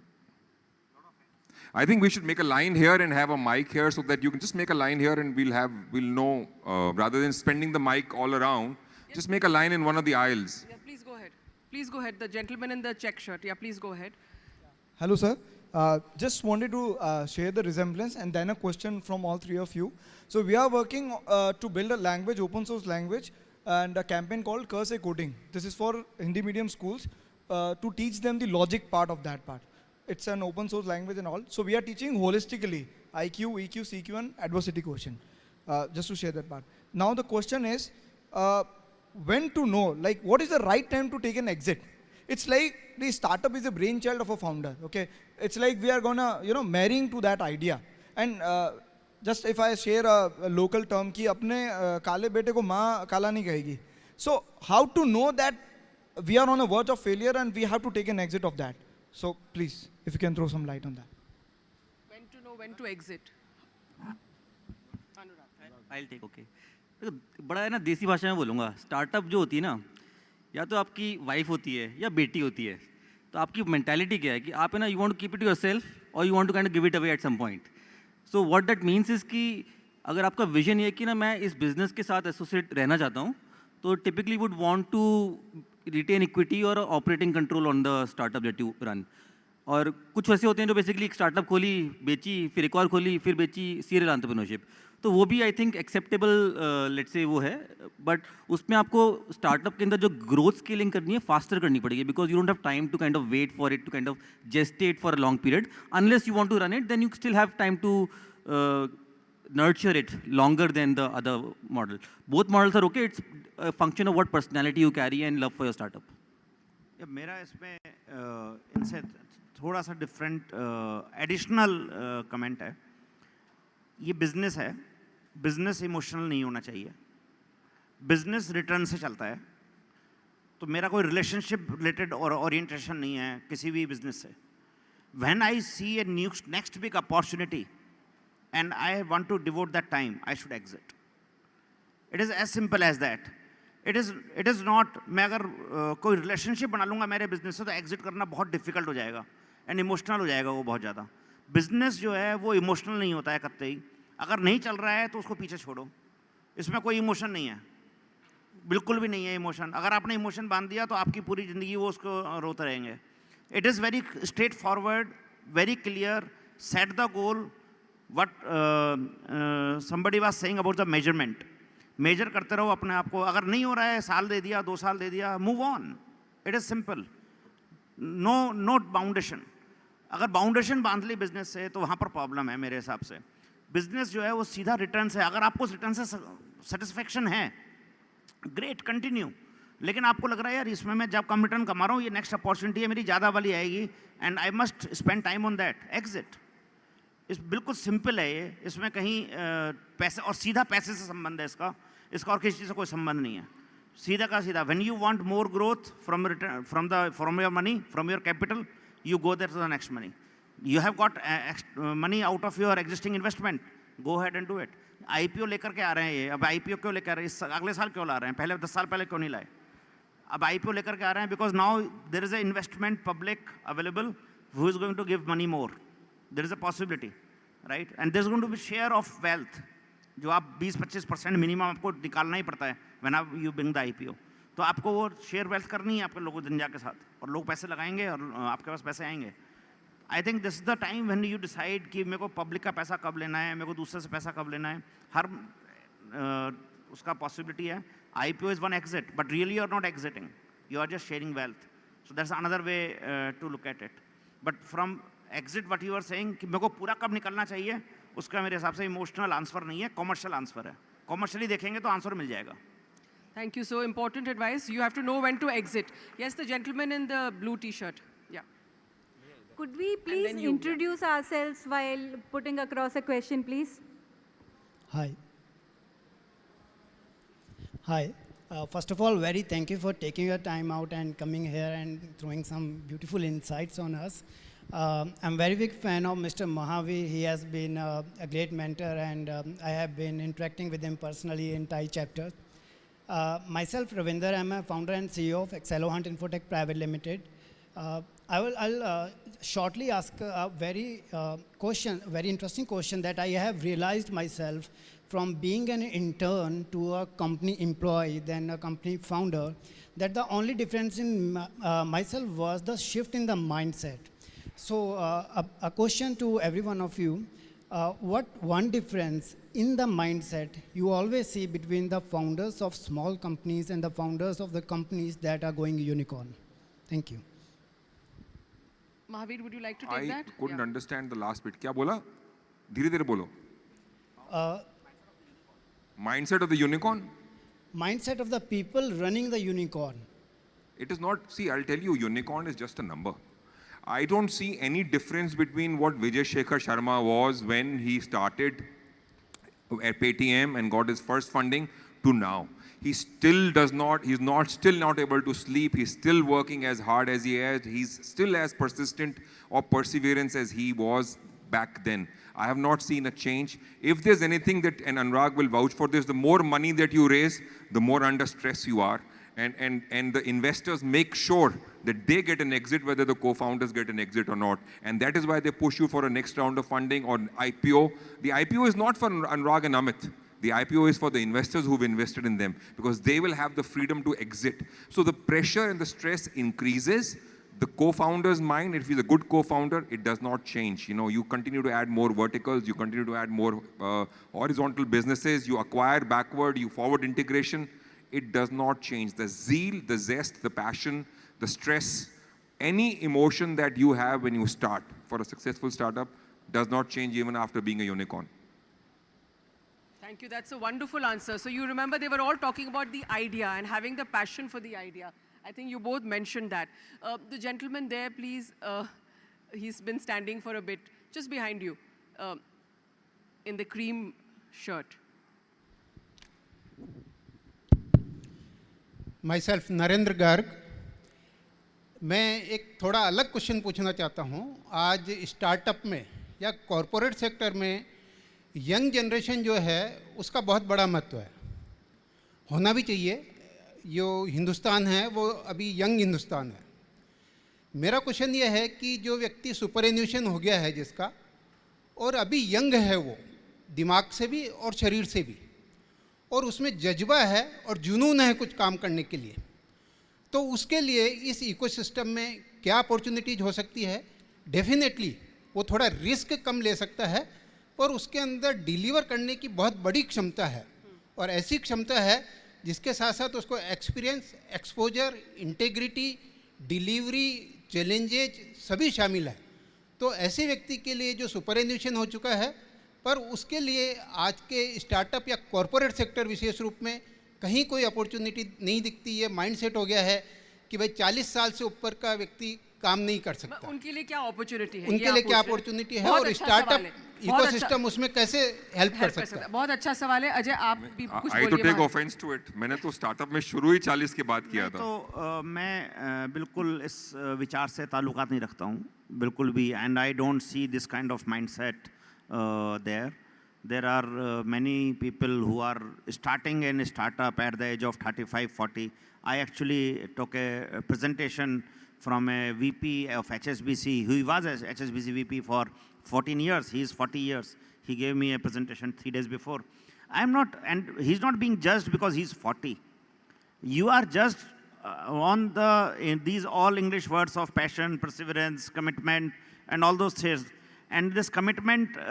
I think we should make a line here and have a mic here so that you can just make a line here and we'll know, rather than spending the mic all around, just make a line in one of the aisles. Yeah, please go ahead. Please go ahead. The gentleman in the check shirt. Yeah, please go ahead. Hello, sir. Just wanted to share the resemblance and then a question from all three of you. So we are working to build a language, open source language, and a campaign called Curse Coding. This is for Hindi medium schools to teach them the logic part of that part. It's an open source language and all. So we are teaching holistically IQ, EQ, CQ, and adversity quotient. Just to share that part. Now the question is, when to know, like what is the right time to take an exit? It's like the startup is a brainchild of a founder, okay? It's like we are gonna, marrying to that idea. And just if I share a local term ki apne kaale bete ko maa kala nahi kahegi. So how to know that we are on a verge of failure and we have to take an exit of that? So please, if you can throw some light on that. When to know when to exit? I'll take, okay. बड़ा है ना, देसी भाषा में बोलूँगा, startup जो होती है ना, या तो आपकी वाइफ होती है या बेटी होती है, तो आपकी मेंटालिटी क्या है कि आप है ना, you want to keep it yourself और you want to kind of give it away at some point. So what that means is कि अगर आपका विजन ये है कि ना मैं इस बिजनेस के साथ एसोसिएट रहना चाहता हूँ, तो typically would want to retain equity और operating control on the startup that you run. और कुछ वैसे होते हैं जो बेसिकली एक स्टार्टअप खोली, बेची, फिर एक और खोली, फिर बेची, सीरियल एंटरप्रेन्योरशिप. तो वो भी I think acceptable let's say वो है, बट उसमें आपको स्टार्टअप के अंदर जो ग्रोथ स्केलिंग करनी है फास्टर करनी पड़ेगी, because you don't have time to kind of wait for it to kind of gestate for a long period. Unless you want to run it, then you still have time to nurture it longer than the other model. Both models are okay. It's a function of what personality you carry and love for your startup. मेरा इसमें इनसे थोड़ा सा different additional comment है. ये business है, business emotional नहीं होना चाहिए. बिजनेस रिटर्न से चलता है, तो मेरा कोई रिलेशनशिप रिलेटेड और ओरिएंटेशन नहीं है किसी भी बिजनेस से. When I see a next big opportunity and I want to devote that time, I should exit. It is as simple as that. It is not, मैं अगर कोई relationship बना लूँगा मेरे business से, तो exit करना बहुत difficult हो जाएगा and emotional हो जाएगा वो बहुत ज़्यादा. Business जो है वो emotional नहीं होता है कतई. अगर नहीं चल रहा है तो उसको पीछे छोड़ो. इसमें कोई emotion नहीं है, बिल्कुल भी नहीं है emotion. अगर आपने emotion बांध दिया तो आपकी पूरी ज़िंदगी वो उसको रोते रहेंगे. It is very straightforward, very clear. Set the goal. What somebody was saying about the measurement. Measure करते रहो अपने आप को. अगर नहीं हो रहा है, साल दे दिया, 2 साल दे दिया, move on. It is simple. No foundation. अगर बाउंडेशन बांध ली बिजनेस से तो वहाँ पर प्रॉब्लम है मेरे हिसाब से. बिजनेस जो है वो सीधा रिटर्न है. अगर आपको रिटर्न से सेटिस्फेक्शन है, ग्रेट, कंटिन्यू. लेकिन आपको लग रहा है यार इसमें मैं जब कम रिटर्न कमा रहा हूँ, ये नेक्स्ट अपॉर्चुनिटी है मेरी, ज़्यादा वाली आएगी, and I must spend time on that, exit. इस बिल्कुल सिंपल है ये. इसमें कहीं पैसे और सीधा पैसे से संबंध है इसका और किसी चीज़ से कोई संबंध नहीं है. सीधा का सीधा. When you want more growth from your money, from your capital, you go there to the next money. You have got money out of your existing investment. Go ahead and do it. IPO लेकर के आ रहे हैं ये. अब IPO क्यों लेकर आ रहे हैं? अगले साल क्यों ला रहे हैं? पहले 10 साल पहले क्यों नहीं लाए? अब IPO लेकर के आ रहे हैं because now there is a investment public available who is going to give money more. There is a possibility, right? And there is going to be share of wealth. जो आप 20-25% मिनिमम आपको निकालना ही पड़ता है when you bring the IPO. तो आपको वो share wealth करनी है आपके लोगों दुनिया के साथ, और लोग पैसे लगाएंगे और आपके पास पैसे आएंगे. I think this is the time when you decide कि मेरे को पब्लिक का पैसा कब लेना है, मेरे को दूसरे से पैसा कब लेना है. हर उसका पॉसिबिलिटी है. IPO is one exit, but really you are not exiting, you are just sharing wealth. So that's another way to look at it. But from exit what you are saying कि मेरे को पूरा कब निकलना चाहिए, उसका मेरे हिसाब से इमोशनल आंसर नहीं है, कॉमर्शियल आंसर है. कॉमर्शियली देखेंगे तो आंसर मिल जाएगा. Thank you. So important advice. You have to know when to exit. Yes, the gentleman in the blue T-shirt. Yeah. Could we please introduce ourselves while putting across a question, please? Hi. Hi. First of all, very thank you for taking your time out and coming here and throwing some beautiful insights on us. I'm very big fan of Mr. Mahavi. He has been a great mentor, and I have been interacting with him personally in Thai chapters. Myself, Ravinder, I'm a founder and CEO of Excello Hunt Infotech Private Limited. I'll shortly ask a very interesting question that I have realized myself from being an intern to a company employee, then a company founder, that the only difference in myself was the shift in the mindset. So a question to every one of you, what one difference in the mindset you always see between the founders of small companies and the founders of the companies that are going unicorn? Thank you. Mahavir, would you like to take that? I couldn't understand the last bit. क्या बोला? धीरे-धीरे बोलो. Mindset of the unicorn? Mindset of the people running the unicorn. It is not, see, I'll tell you, unicorn is just a number. I don't see any difference between what Vijay Shekhar Sharma was when he started at Paytm and got his first funding to now. He still does not, still not able to sleep. He's still working as hard as he has. He's still as persistent or perseverance as he was back then. I have not seen a change. If there's anything that, and Anurag will vouch for this, the more money that you raise, the more under stress you are. And the investors make sure that they get an exit, whether the co-founders get an exit or not. And that is why they push you for a next round of funding or IPO. The IPO is not for Anurag and Amit. The IPO is for the investors who've invested in them, because they will have the freedom to exit. So the pressure and the stress increases. The co-founder's mind, if he's a good co-founder, it does not change. You know, you continue to add more verticals, you continue to add more horizontal businesses, you acquire backward, you forward integration. It does not change. The zeal, the zest, the passion, the stress, any emotion that you have when you start for a successful startup does not change even after being a unicorn. Thank you. That's a wonderful answer. So you remember they were all talking about the idea and having the passion for the idea. I think you both mentioned that. The gentleman there, please, he's been standing for a bit, just behind you, in the cream shirt. Myself, Narendra Garg. मैं एक थोड़ा अलग question पूछना चाहता हूँ. आज startup में या कॉरपोरेट सेक्टर में यंग जनरेशन जो है उसका बहुत बड़ा महत्व है, होना भी चाहिए. जो हिंदुस्तान है वो अभी यंग हिंदुस्तान है. मेरा क्वेश्चन ये है कि जो व्यक्ति सुपर एन्यूशन हो गया है जिसका, और अभी यंग है वो दिमाग से भी और शरीर से भी, और उसमें जज्बा है और जुनून है कुछ काम करने के लिए, तो उसके लिए इस इकोसिस्टम में क्या अपॉर्चुनिटीज हो सकती है, डेफिनेटली वो थोड़ा रिस्क कम ले सकता है, पर उसके अंदर डिलीवर करने की बहुत बड़ी क्षमता है, और ऐसी क्षमता है जिसके साथ साथ उसको experience, exposure, integrity, delivery, challenges सभी शामिल है। तो ऐसे व्यक्ति के लिए जो सुपरएन्यूएशन हो चुका है, पर उसके लिए आज के स्टार्टअप या कॉरपोरेट सेक्टर विशेष रूप में कहीं कोई अपॉर्चुनिटी नहीं दिखती। ये माइंडसेट हो गया है कि भाई 40 साल से ऊपर का व्यक्ति काम नहीं कर सकता। उनके लिए क्या अपॉर्चुनिटी है, उनके लिए क्या अपॉर्चुनिटी है, और स्टार्टअप इकोसिस्टम उसमें कैसे हेल्प कर सकता है। बहुत अच्छा सवाल है। अजय, आप भी कुछ आई तो टेक ऑफेंस टू इट। मैंने तो स्टार्टअप में शुरू ही 40 के बाद किया था। तो मैं बिल्कुल इस विचार से ताल्लुकात नहीं रखता हूँ, बिल्कुल भी, and I don't see this kind of mindset there. There are many people who are starting in a startup at the age of 35, 40. I actually took a presentation from a VP of HSBC, who was a HSBC VP for 14 years. He is 40 years. He gave me a presentation 3 days before. I'm not, and he's not being judged because he's 40. You are judged on in these all English words of passion, perseverance, commitment, and all those things. And this commitment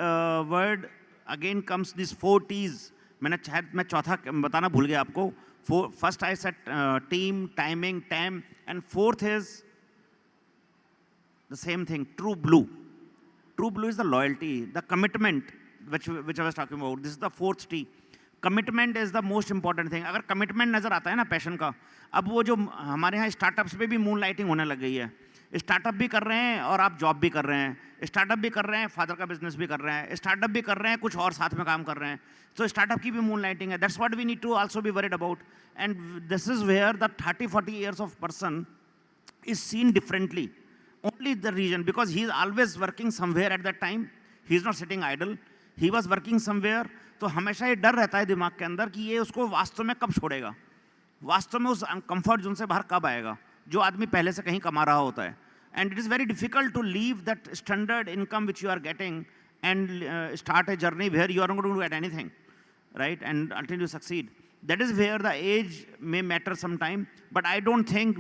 word again comes these 4 T's. मैं चौथा बताना भूल गया आपको. First I said team, timing, time, and fourth is the same thing, true blue. True blue is the loyalty, the commitment, which I was talking about. This is the 4th T. Commitment is the most important thing. अगर commitment नज़र आता है ना passion का, अब वो जो हमारे यहाँ स्टार्टअप्स पे भी मून लाइटिंग होने लग गई है. स्टार्टअप भी कर रहे हैं और आप जॉब भी कर रहे हैं. स्टार्टअप भी कर रहे हैं, फादर का बिजनेस भी कर रहे हैं. स्टार्टअप भी कर रहे हैं, कुछ और साथ में काम कर रहे हैं. तो स्टार्टअप की भी मून लाइटिंग है. That's what we need to also be worried about. And this is where the 30-40 years of person is seen differently. Only the reason, because he is always working somewhere at that time. He is not sitting idle. He was working somewhere. तो हमेशा ये डर रहता है दिमाग के अंदर कि ये उसको वास्तव में कब छोड़ेगा, वास्तव में उस कंफर्ट जोन से बाहर कब आएगा जो आदमी पहले से कहीं कमा रहा होता है. And it is very difficult to leave that standard income which you are getting and start a journey where you are not going to get anything, right? And until you succeed. That is where the age may matter sometime. But I don't think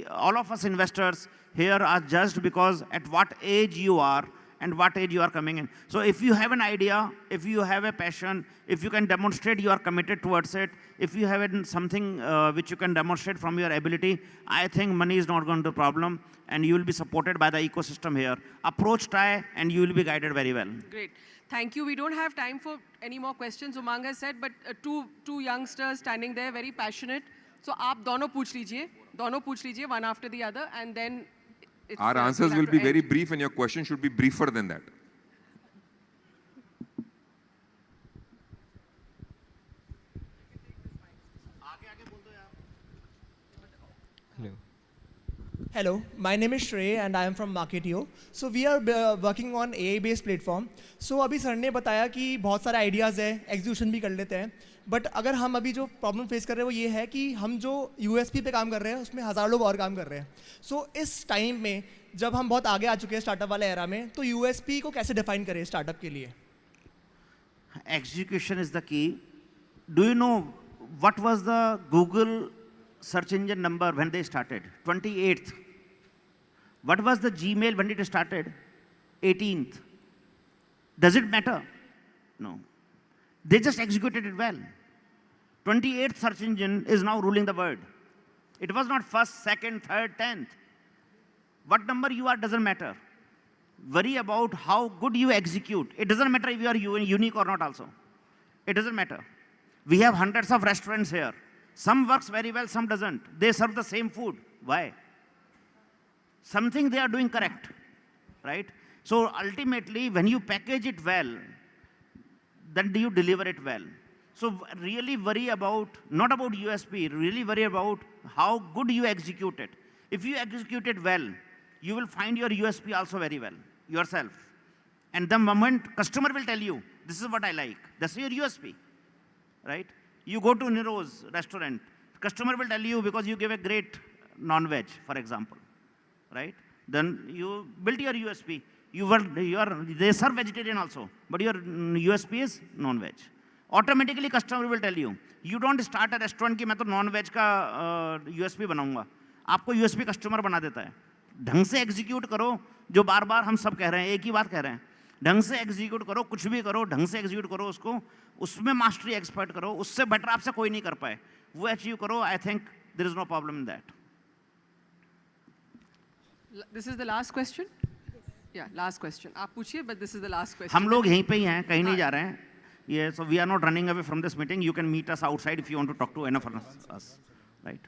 all of us investors here are judged because at what age you are and what age you are coming in. So if you have an idea, if you have a passion, if you can demonstrate you are committed towards it, if you have something which you can demonstrate from your ability, I think money is not going to be a problem, and you will be supported by the ecosystem here. Approach, try, and you will be guided very well. Great. Thank you. We don't have time for any more questions, Umang has said, but two youngsters standing there, very passionate. So आप दोनों पूछ लीजिए, one after the other, and then our answers will be very brief, and your question should be briefer than that. Hello, my name is Shrey and I am from Marketio. So we are working on AI-based platform. So अभी sir ने बताया कि बहुत सारे ideas है, execution भी कर लेते हैं. बट अगर हम अभी जो प्रॉब्लम फेस कर रहे हैं वो ये है कि हम जो यूएसपी पे काम कर रहे हैं उसमें हज़ारों लोग और काम कर रहे हैं. सो इस टाइम में जब हम बहुत आगे आ चुके हैं स्टार्टअप वाले एरा में, तो यूएसपी को कैसे डिफाइन करें स्टार्टअप के लिए? Execution is the key. Do you know what was the Google search engine number when they started? 28th. What was the Gmail when it started? 18th. Does it matter? No. They just executed it well. 28th search engine is now ruling the world. It was not first, second, third, 10th. What number you are doesn't matter. Worry about how good you execute. It doesn't matter if you are unique or not also. It doesn't matter. We have hundreds of restaurants here. Some works very well, some doesn't. They serve the same food. Why? Something they are doing correct, right? So ultimately, when you package it well, then do you deliver it well? So really worry about, not about USP, really worry about how good you execute it. If you execute it well, you will find your USP also very well, yourself. And the moment customer will tell you, this is what I like, that's your USP, right? You go to Nero's restaurant, customer will tell you because you give a great non-veg, for example, right? Then you build your USP. They serve vegetarian also, but your USP is non-veg. Automatically customer will tell you, you don't start a restaurant कि मैं तो non-veg का USP बनाऊंगा. आपको USP customer बना देता है. ढंग से एग्जीक्यूट करो, जो बार बार हम सब कह रहे हैं, एक ही बात कह रहे हैं, ढंग से एग्जीक्यूट करो, कुछ भी करो ढंग से एग्जीक्यूट करो उसको, उसमें मास्टरी एक्सपर्ट करो, उससे बेटर आपसे कोई नहीं कर पाए, वो अचीव करो. I think there is no problem in that. This is the last question? Yeah, last question. आप पूछिए, but this is the last question. हम लोग यहीं पे ही हैं, कहीं नहीं जा रहे हैं. Yeah, so we are not running away from this meeting. You can meet us outside if you want to talk to any of us. Right.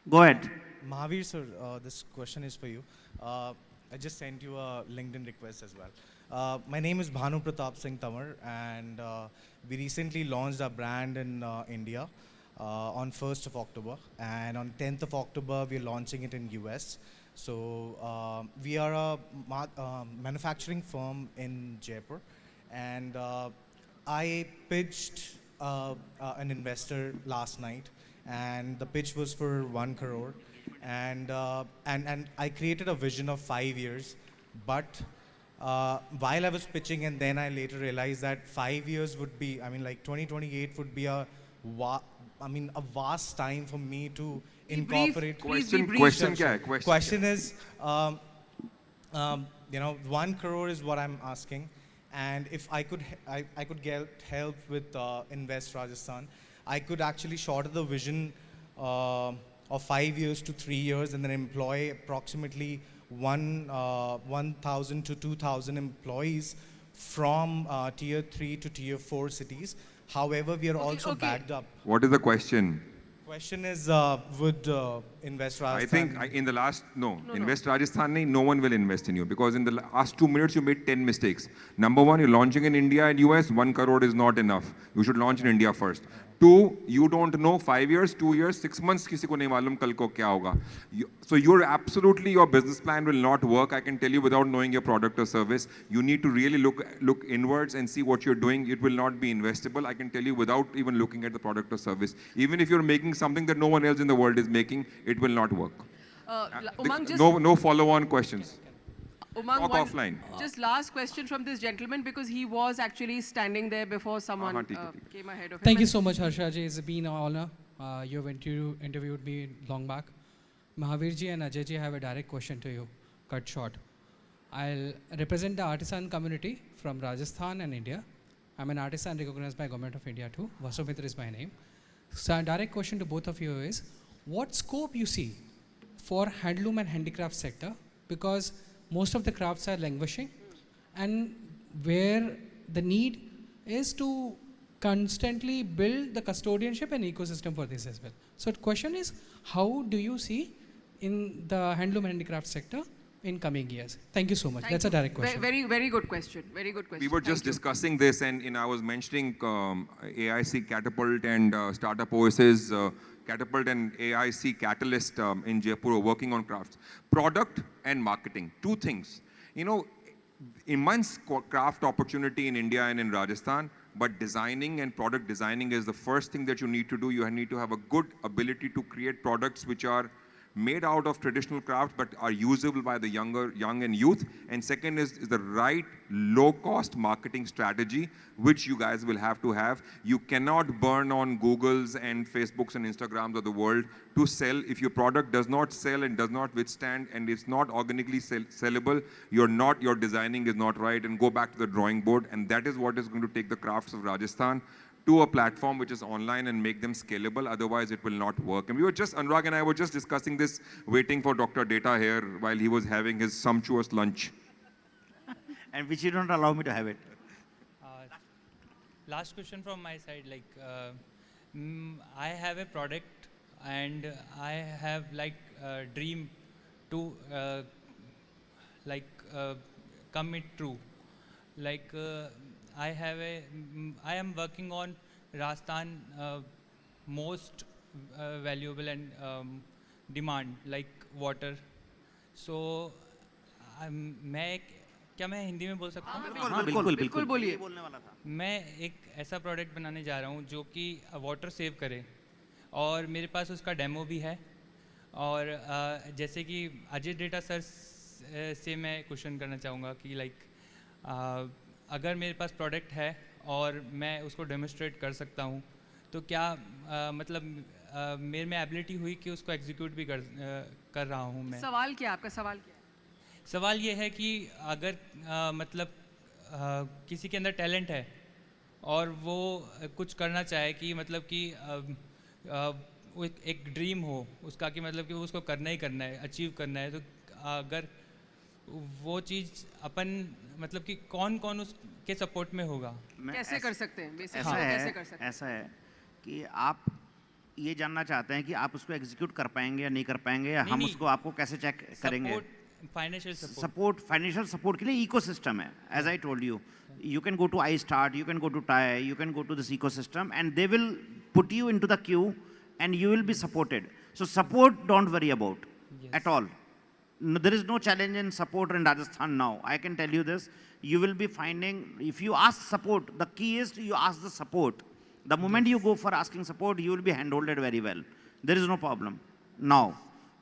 Go ahead. Mahavir sir, this question is for you. I just sent you a LinkedIn request as well. My name is Bhanu Pratap Singh Tamar, and we recently launched our brand in India on 1st of October, and on 10th of October we're launching it in US. So we are a manufacturing firm in Jaipur, and I pitched an investor last night, and the pitch was for 1 crore, and I created a vision of 5 years, but while I was pitching, and then I later realized that 5 years would be, I mean, like 2028 would be a vast time for me to incorporate. Question क्या है? Question is, 1 crore is what I'm asking, and if I could get help with Invest Rajasthan, I could actually shorten the vision of 5 years to 3 years, and then employ approximately 1,000 to 2,000 employees from tier 3 to tier 4 cities. However, we are also backed up. What is the question? Question is, would Invest Rajasthan... I think in the last, Invest Rajasthan, no one will invest in you, because in the last 2 minutes you made 10 mistakes. Number one, you're launching in India and US, 1 crore is not enough. You should launch in India first. 2, you don't know 5 years, 2 years, 6 months, किसी को नहीं मालूम कल को क्या होगा. So your business plan will not work, I can tell you, without knowing your product or service. You need to really look inwards and see what you're doing. It will not be investable, I can tell you, without even looking at the product or service. Even if you're making something that no one else in the world is making, it will not work. Umang, No follow-on questions. Umang, Talk offline. Just last question from this gentleman, because he was actually standing there before someone came ahead of him. Thank you so much, Harsha ji. It's been an honor. You've interviewed me long back. Mahavir ji and Ajay ji, I have a direct question to you, cut short. I'll represent the artisan community from Rajasthan and India. I'm an artisan recognized by Government of India too. Vasumitra is my name. So a direct question to both of you is, what scope you see for handloom and handicraft sector? Because most of the crafts are languishing, and where the need is to constantly build the custodianship and ecosystem for this as well. So the question is, how do you see in the handloom and handicraft sector in coming years? Thank you so much. That's a direct question. Very, very good question. Very good question. We were just discussing this, and I was mentioning AIC Catapult and Startup Oasis, Catapult and AIC Catalyst in Jaipur are working on crafts. Product and marketing, 2 things. Immense craft opportunity in India and in Rajasthan, but designing and product designing is the first thing that you need to do. You need to have a good ability to create products which are made out of traditional craft but are usable by the young and youth. And second is the right low-cost marketing strategy, which you guys will have to have. You cannot burn on Googles and Facebooks and Instagrams of the world to sell. If your product does not sell and does not withstand and it's not organically sellable, your designing is not right, and go back to the drawing board. And that is what is going to take the crafts of Rajasthan to a platform which is online and make them scalable. Otherwise, it will not work. And Anurag and I were just discussing this, waiting for Dr. Data here while he was having his sumptuous lunch. And which you don't allow me to have it. Last question from my side. I have a product and I have a dream to come it true. I am working on Rajasthan most valuable and demand like water. So क्या मैं हिंदी में बोल सकता हूँ? बिल्कुल बोलिए। मैं एक ऐसा प्रोडक्ट बनाने जा रहा हूँ जो कि वाटर सेव करे, और मेरे पास उसका डेमो भी है। और जैसे कि अजय डेटा सर से मैं क्वेश्चन करना चाहूँगा कि अगर मेरे पास प्रोडक्ट है और मैं उसको डेमोस्ट्रेट कर सकता हूँ, तो क्या मेरे में एबिलिटी हुई कि उसको एग्जीक्यूट भी कर रहा हूँ मैं। सवाल क्या, आपका सवाल क्या है? सवाल ये है कि अगर मतलब किसी के अंदर टैलेंट है और वो कुछ करना चाहे कि मतलब कि वो एक ड्रीम हो उसका कि मतलब कि वो उसको करना ही करना है, अचीव करना है, तो अगर वो चीज़ अपन मतलब कि कौन कौन उसके सपोर्ट में होगा? कैसे कर सकते हैं बेसिकली? ऐसा है, कैसे कर सकते हैं? ऐसा है कि आप ये जानना चाहते हैं कि आप उसको एग्जीक्यूट कर पाएंगे या नहीं कर पाएंगे, या हम उसको आपको कैसे चेक करेंगे? फाइनेंशियल सपोर्ट, फाइनेंशियल सपोर्ट के लिए इकोसिस्टम है, as I told you. You can go to iStart, you can go to TIE, you can go to this ecosystem, and they will put you into the queue and you will be supported. So support, don't worry about at all. No, there is no challenge in support in Rajasthan now. I can tell you this. You will be finding, if you ask support, the key is you ask the support. The moment you go for asking support, you will be handholded very well. There is no problem now.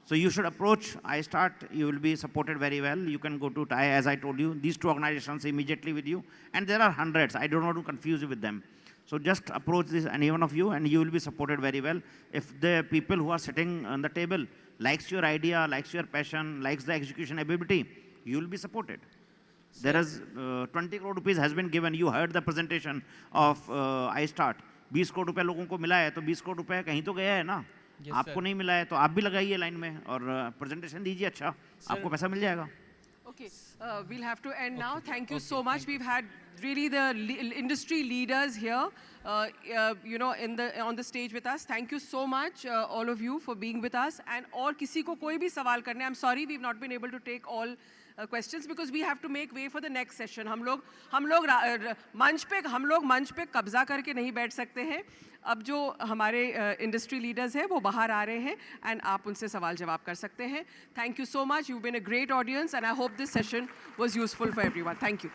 So you should approach iStart, you will be supported very well. You can go to TIE, as I told you, these two organizations immediately with you. And there are hundreds, I don't want to confuse you with them. So just approach this, any one of you, and you will be supported very well. If the people who are sitting on the table likes your idea, likes your passion, likes the execution ability, you will be supported. There is 20 crore rupees has been given. You heard the presentation of iStart. 20 crore रुपए लोगों को मिला है, तो 20 crore रुपए कहीं तो गया है ना? आपको नहीं मिला है तो आप भी लगाइए लाइन में और प्रेजेंटेशन दीजिए, अच्छा आपको पैसा मिल जाएगा। Okay, we'll have to end now. Thank you so much. We've had really the industry leaders here, you know, on the stage with us. Thank you so much, all of you, for being with us. And और किसी को कोई भी सवाल करने, I'm sorry we've not been able to take all questions because we have to make way for the next session. हम लोग मंच पे कब्जा करके नहीं बैठ सकते हैं। अब जो हमारे इंडस्ट्री लीडर्स हैं वो बाहर आ रहे हैं एंड आप उनसे सवाल जवाब कर सकते हैं। Thank you so much, you been a great audience and I hope this session was useful for everyone. Thank you.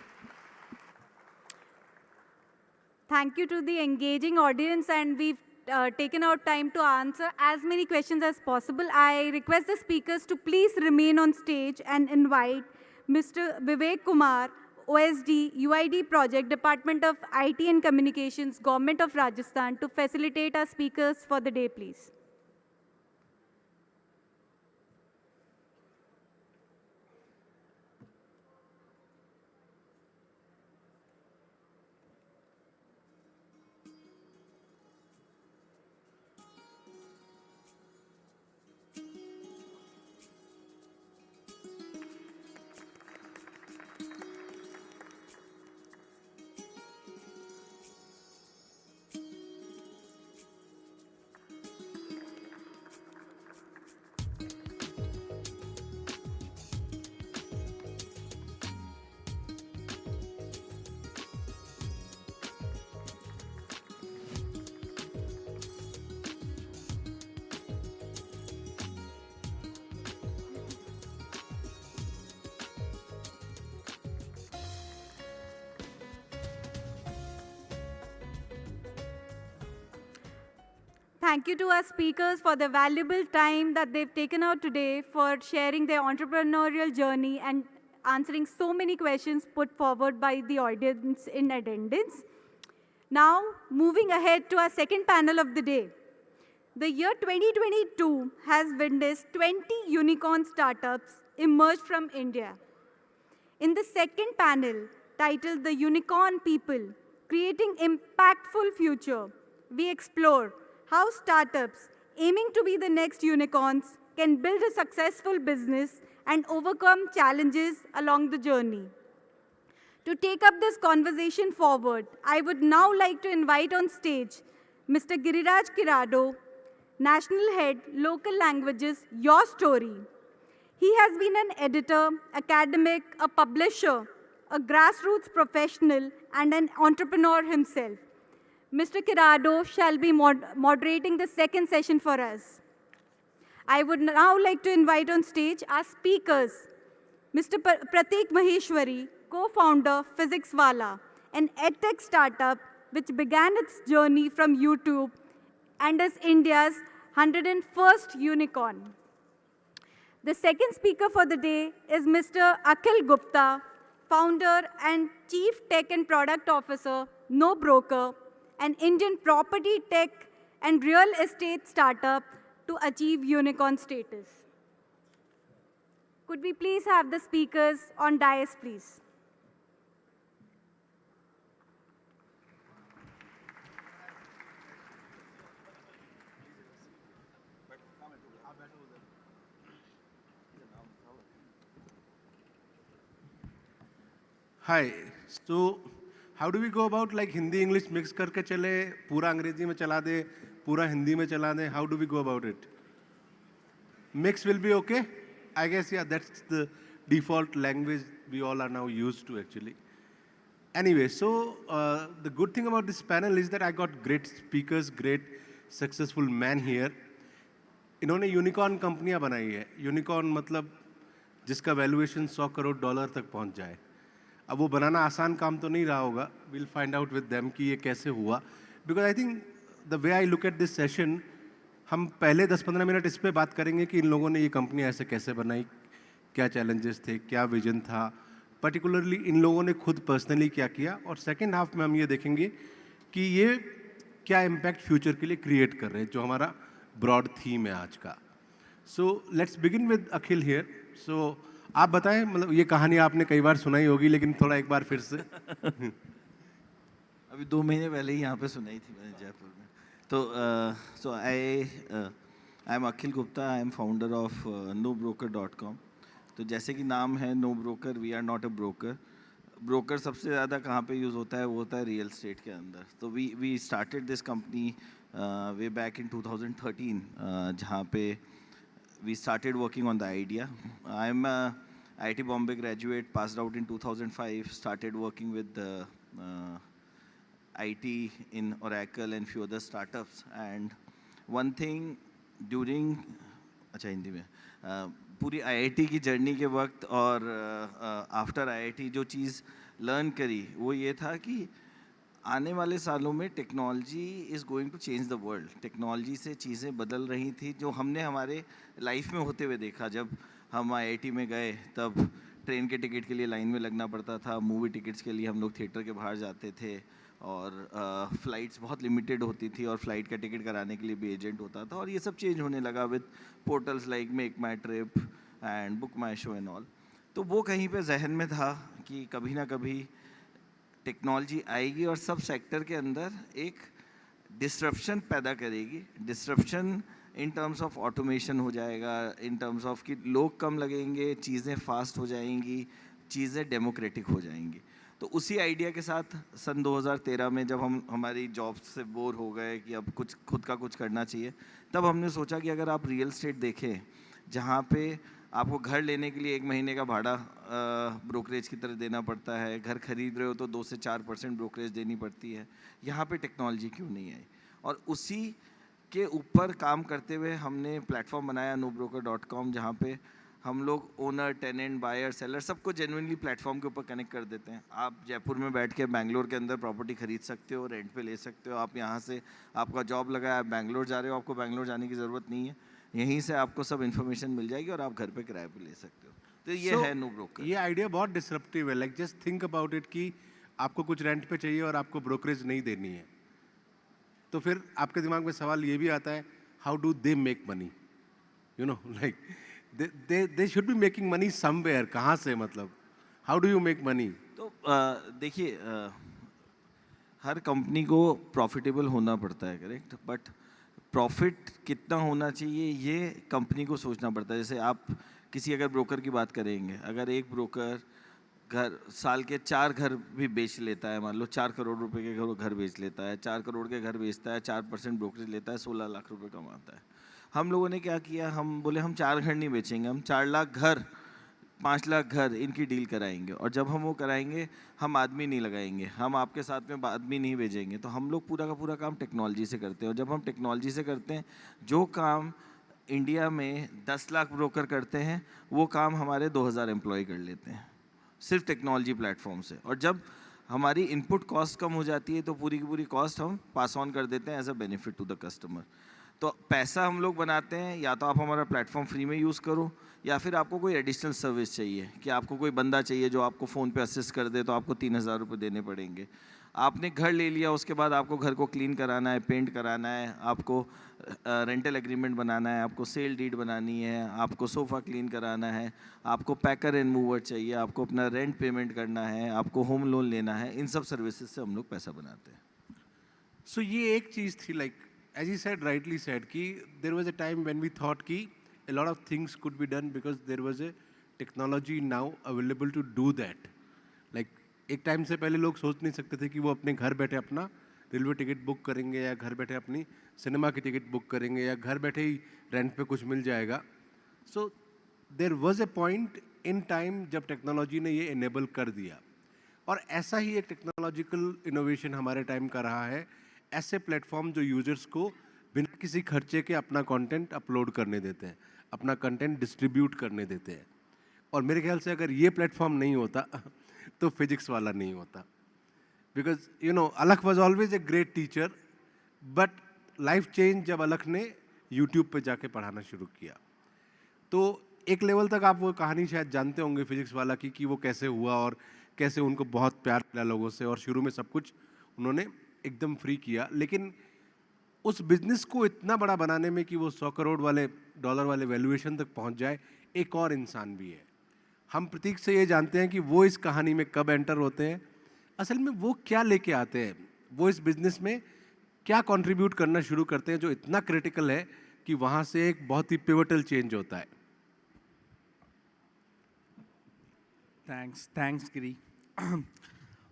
Thank you to the engaging audience, and we've taken out time to answer as many questions as possible. I request the speakers to please remain on stage and invite Mr. Vivek Kumar, OSD, UID Project, Department of IT and Communications, Government of Rajasthan, to facilitate our speakers for the day, please. Thank you to our speakers for the valuable time that they've taken out today for sharing their entrepreneurial journey and answering so many questions put forward by the audience in attendance. Now, moving ahead to our second panel of the day. The year 2022 has witnessed 20 unicorn startups emerge from India. In the second panel, titled The Unicorn People, Creating Impactful Future, we explore how startups aiming to be the next unicorns can build a successful business and overcome challenges along the journey. To take up this conversation forward, I would now like to invite on stage Mr. Giriraj Kirado, National Head, Local Languages, Your Story. He has been an editor, academic, a publisher, a grassroots professional, and an entrepreneur himself. Mr. Kirado shall be moderating the second session for us. I would now like to invite on stage our speakers, Mr. Pratik Maheshwari, co-founder Physics Wala, an edtech startup which began its journey from YouTube and is India's 101st unicorn. The second speaker for the day is Mr. Akhil Gupta, founder and Chief Tech and Product Officer, No Broker, an Indian property tech and real estate startup to achieve unicorn status. Could we please have the speakers on dais, please? Hi. So, how do we go about like Hindi English mix करके चले, पूरा अंग्रेजी में चला दे, पूरा हिंदी में चला दे? How do we go about it? Mix will be okay. I guess yeah, that's the default language we all are now used to actually. Anyway, so the good thing about this panel is that I got great speakers, great successful men here. इन्होंने unicorn कंपनियां बनाई है. Unicorn मतलब जिसका valuation $100 crore तक पहुंच जाए. अब वो बनाना आसान काम तो नहीं रहा होगा. We'll find out with them कि ये कैसे हुआ. Because I think the way I look at this session, हम पहले 10-15 मिनट इस पे बात करेंगे कि इन लोगों ने ये कंपनी ऐसे कैसे बनाई, क्या चैलेंजेस थे, क्या विजन था, पर्टिकुलरली इन लोगों ने खुद पर्सनली क्या किया, और सेकेंड हाफ में हम ये देखेंगे कि ये क्या इम्पैक्ट फ्यूचर के लिए क्रिएट कर रहे हैं, जो हमारा ब्रॉड थीम है आज का. So let's begin with Akhil here. सो आप बताएं, मतलब ये कहानी आपने कई बार सुनाई होगी, लेकिन थोड़ा एक बार फिर से. अभी 2 महीने पहले ही यहाँ पे सुनाई थी मैंने जयपुर में. तो I am Akhil Gupta. I am founder of nobroker.com. तो जैसे कि नाम है NoBroker, we are not a broker. Broker सबसे ज़्यादा कहाँ पे यूज़ होता है, वो होता है रियल एस्टेट के अंदर. तो we started this company way back in 2013, जहाँ पे we started working on the idea. I am IIT Bombay graduate, passed out in 2005, started working with IT in Oracle and few other startups. And one thing during, अच्छा हिंदी में, पूरी IIT की journey के वक्त और after IIT जो चीज़ learn करी वो ये था कि आने वाले सालों में technology is going to change the world. Technology से चीज़ें बदल रही थी जो हमने हमारे लाइफ में होते हुए देखा. जब हम IIT में गए तब ट्रेन के टिकट के लिए लाइन में लगना पड़ता था, मूवी टिकट्स के लिए हम लोग थिएटर के बाहर जाते थे, और फ़्लाइट्स बहुत लिमिटेड होती थी और फ्लाइट का टिकट कराने के लिए भी एजेंट होता था. और ये सब चेंज होने लगा with portals like make my trip and book my show and all. तो वो कहीं पे जहन में था कि कभी ना कभी टेक्नोलॉजी आएगी और सब सेक्टर के अंदर एक डिस्ट्रप्शन पैदा करेगी. Disruption in terms of automation हो जाएगा, इन टर्म्स ऑफ कि लोग कम लगेंगे, चीज़ें फास्ट हो जाएंगी, चीज़ें डेमोक्रेटिक हो जाएंगी. तो उसी आइडिया के साथ सन 2013 में जब हम हमारी जॉब से बोर हो गए कि अब कुछ खुद का कुछ करना चाहिए, तब हमने सोचा कि अगर आप रियल एस्टेट देखें जहाँ पे आपको घर लेने के लिए 1 महीने का भाड़ा ब्रोकरेज की तरह देना पड़ता है, घर खरीद रहे हो तो 2 से 4% ब्रोकरेज देनी पड़ती है, यहाँ पे टेक्नोलॉजी क्यों नहीं आई. और उसी के ऊपर काम करते हुए हमने प्लेटफॉर्म बनाया nobroker.com, जहाँ पे हम लोग ओनर, टेनेंट, बायर, सेलर सबको जेन्युइनली प्लेटफॉर्म के ऊपर कनेक्ट कर देते हैं. आप जयपुर में बैठ के बेंगलोर के अंदर प्रॉपर्टी खरीद सकते हो, रेंट पे ले सकते हो. आप यहाँ से, आपका जॉब लगा है, आप बेंगलोर जा रहे हो, आपको बेंगलोर जाने की ज़रूरत नहीं है, यहीं से आपको सब इन्फॉर्मेशन मिल जाएगी और आप घर पे किराए पे ले सकते हो. तो ये है नो ब्रोकर. ये आइडिया बहुत डिसरप्टिव है. Like just think about it कि आपको कुछ रेंट पे चाहिए और आपको ब्रोकरेज नहीं देनी है, तो फिर आपके दिमाग में सवाल ये भी आता है, how do they make money, you know, like they should be making money somewhere. कहाँ से, मतलब how do you make money? तो देखिए, हर कंपनी को प्रॉफिटेबल होना पड़ता है, करेक्ट, बट प्रॉफिट कितना होना चाहिए ये कंपनी को सोचना पड़ता है. जैसे आप किसी अगर ब्रोकर की बात करेंगे, अगर एक ब्रोकर घर साल के 4 घर भी बेच लेता है, मान लो 4 करोड़ रुपए के घर बेच लेता है, 4 करोड़ के घर बेचता है, 4% ब्रोकरेज लेता है, 16 लाख रुपए कमाता है. हम लोगों ने क्या किया, हम बोले हम 4 घर नहीं बेचेंगे, हम 4 लाख घर, 5 लाख घर इनकी डील कराएंगे. और जब हम वो कराएंगे हम आदमी नहीं लगाएंगे, हम आपके साथ में आदमी नहीं भेजेंगे. तो हम लोग पूरा का पूरा काम टेक्नोलॉजी से करते हैं. और जब हम टेक्नोलॉजी से करते हैं, जो काम इंडिया में 10 लाख ब्रोकर करते हैं वो काम हमारे 2000 एम्प्लॉय कर लेते हैं सिर्फ टेक्नोलॉजी प्लेटफॉर्म से. और जब हमारी इनपुट कॉस्ट कम हो जाती है तो पूरी की पूरी कॉस्ट हम पास ऑन कर देते हैं as a benefit to the customer. तो पैसा हम लोग बनाते हैं, या तो आप हमारा प्लेटफॉर्म फ्री में यूज़ करो, या फिर आपको कोई एडिशनल सर्विस चाहिए कि आपको कोई बंदा चाहिए जो आपको फ़ोन पे असिस्ट कर दे, तो आपको 3000 रुपये देने पड़ेंगे. आपने घर ले लिया, उसके बाद आपको घर को क्लीन कराना है, पेंट कराना है, आपको रेंटल एग्रीमेंट बनाना है, आपको सेल डीड बनानी है, आपको सोफ़ा क्लीन कराना है, आपको पैकर एंड मूवर चाहिए, आपको अपना रेंट पेमेंट करना है, आपको होम लोन लेना है, इन सब सर्विसेज से हम लोग पैसा बनाते हैं। सो ये एक चीज़ थी, like as you said, rightly said, कि there was a time when we thought कि a lot of things could be done because there was a technology now available to do that. Like एक time से पहले लोग सोच नहीं सकते थे कि वो अपने घर बैठे अपना रेलवे टिकट बुक करेंगे, या घर बैठे अपनी सिनेमा की टिकट बुक करेंगे, या घर बैठे ही रेंट पे कुछ मिल जाएगा. So there was a point in time जब टेक्नोलॉजी ने ये इनेबल कर दिया, और ऐसा ही एक टेक्नोलॉजिकल इनोवेशन हमारे टाइम का रहा है. ऐसे प्लेटफॉर्म जो यूजर्स को बिना किसी खर्चे के अपना कंटेंट अपलोड करने देते हैं, अपना कंटेंट डिस्ट्रीब्यूट करने देते हैं. और मेरे ख्याल से अगर ये प्लेटफॉर्म नहीं होता तो फिजिक्स वाला नहीं होता. बिकॉज यू नो, अलख was always a great teacher, but life change जब अलख ने यूट्यूब पे जाके पढ़ाना शुरू किया. तो एक लेवल तक आप वो कहानी शायद जानते होंगे फिजिक्स वाला की, कि वो कैसे हुआ और कैसे उनको बहुत प्यार मिला लोगों से, और शुरू में सब कुछ उन्होंने एकदम फ्री किया. लेकिन उस बिजनेस को इतना बड़ा बनाने में कि वो 100 करोड़ वाले डॉलर वाले वैल्यूएशन तक पहुंच जाए, एक और इंसान भी है. हम प्रतीक से ये जानते हैं कि वो इस कहानी में कब एंटर होते हैं, असल में वो क्या लेके आते हैं, वो इस बिजनेस में क्या कंट्रीब्यूट करना शुरू करते हैं जो इतना क्रिटिकल है कि वहाँ से एक बहुत ही पिवटल चेंज होता है. Thanks Giri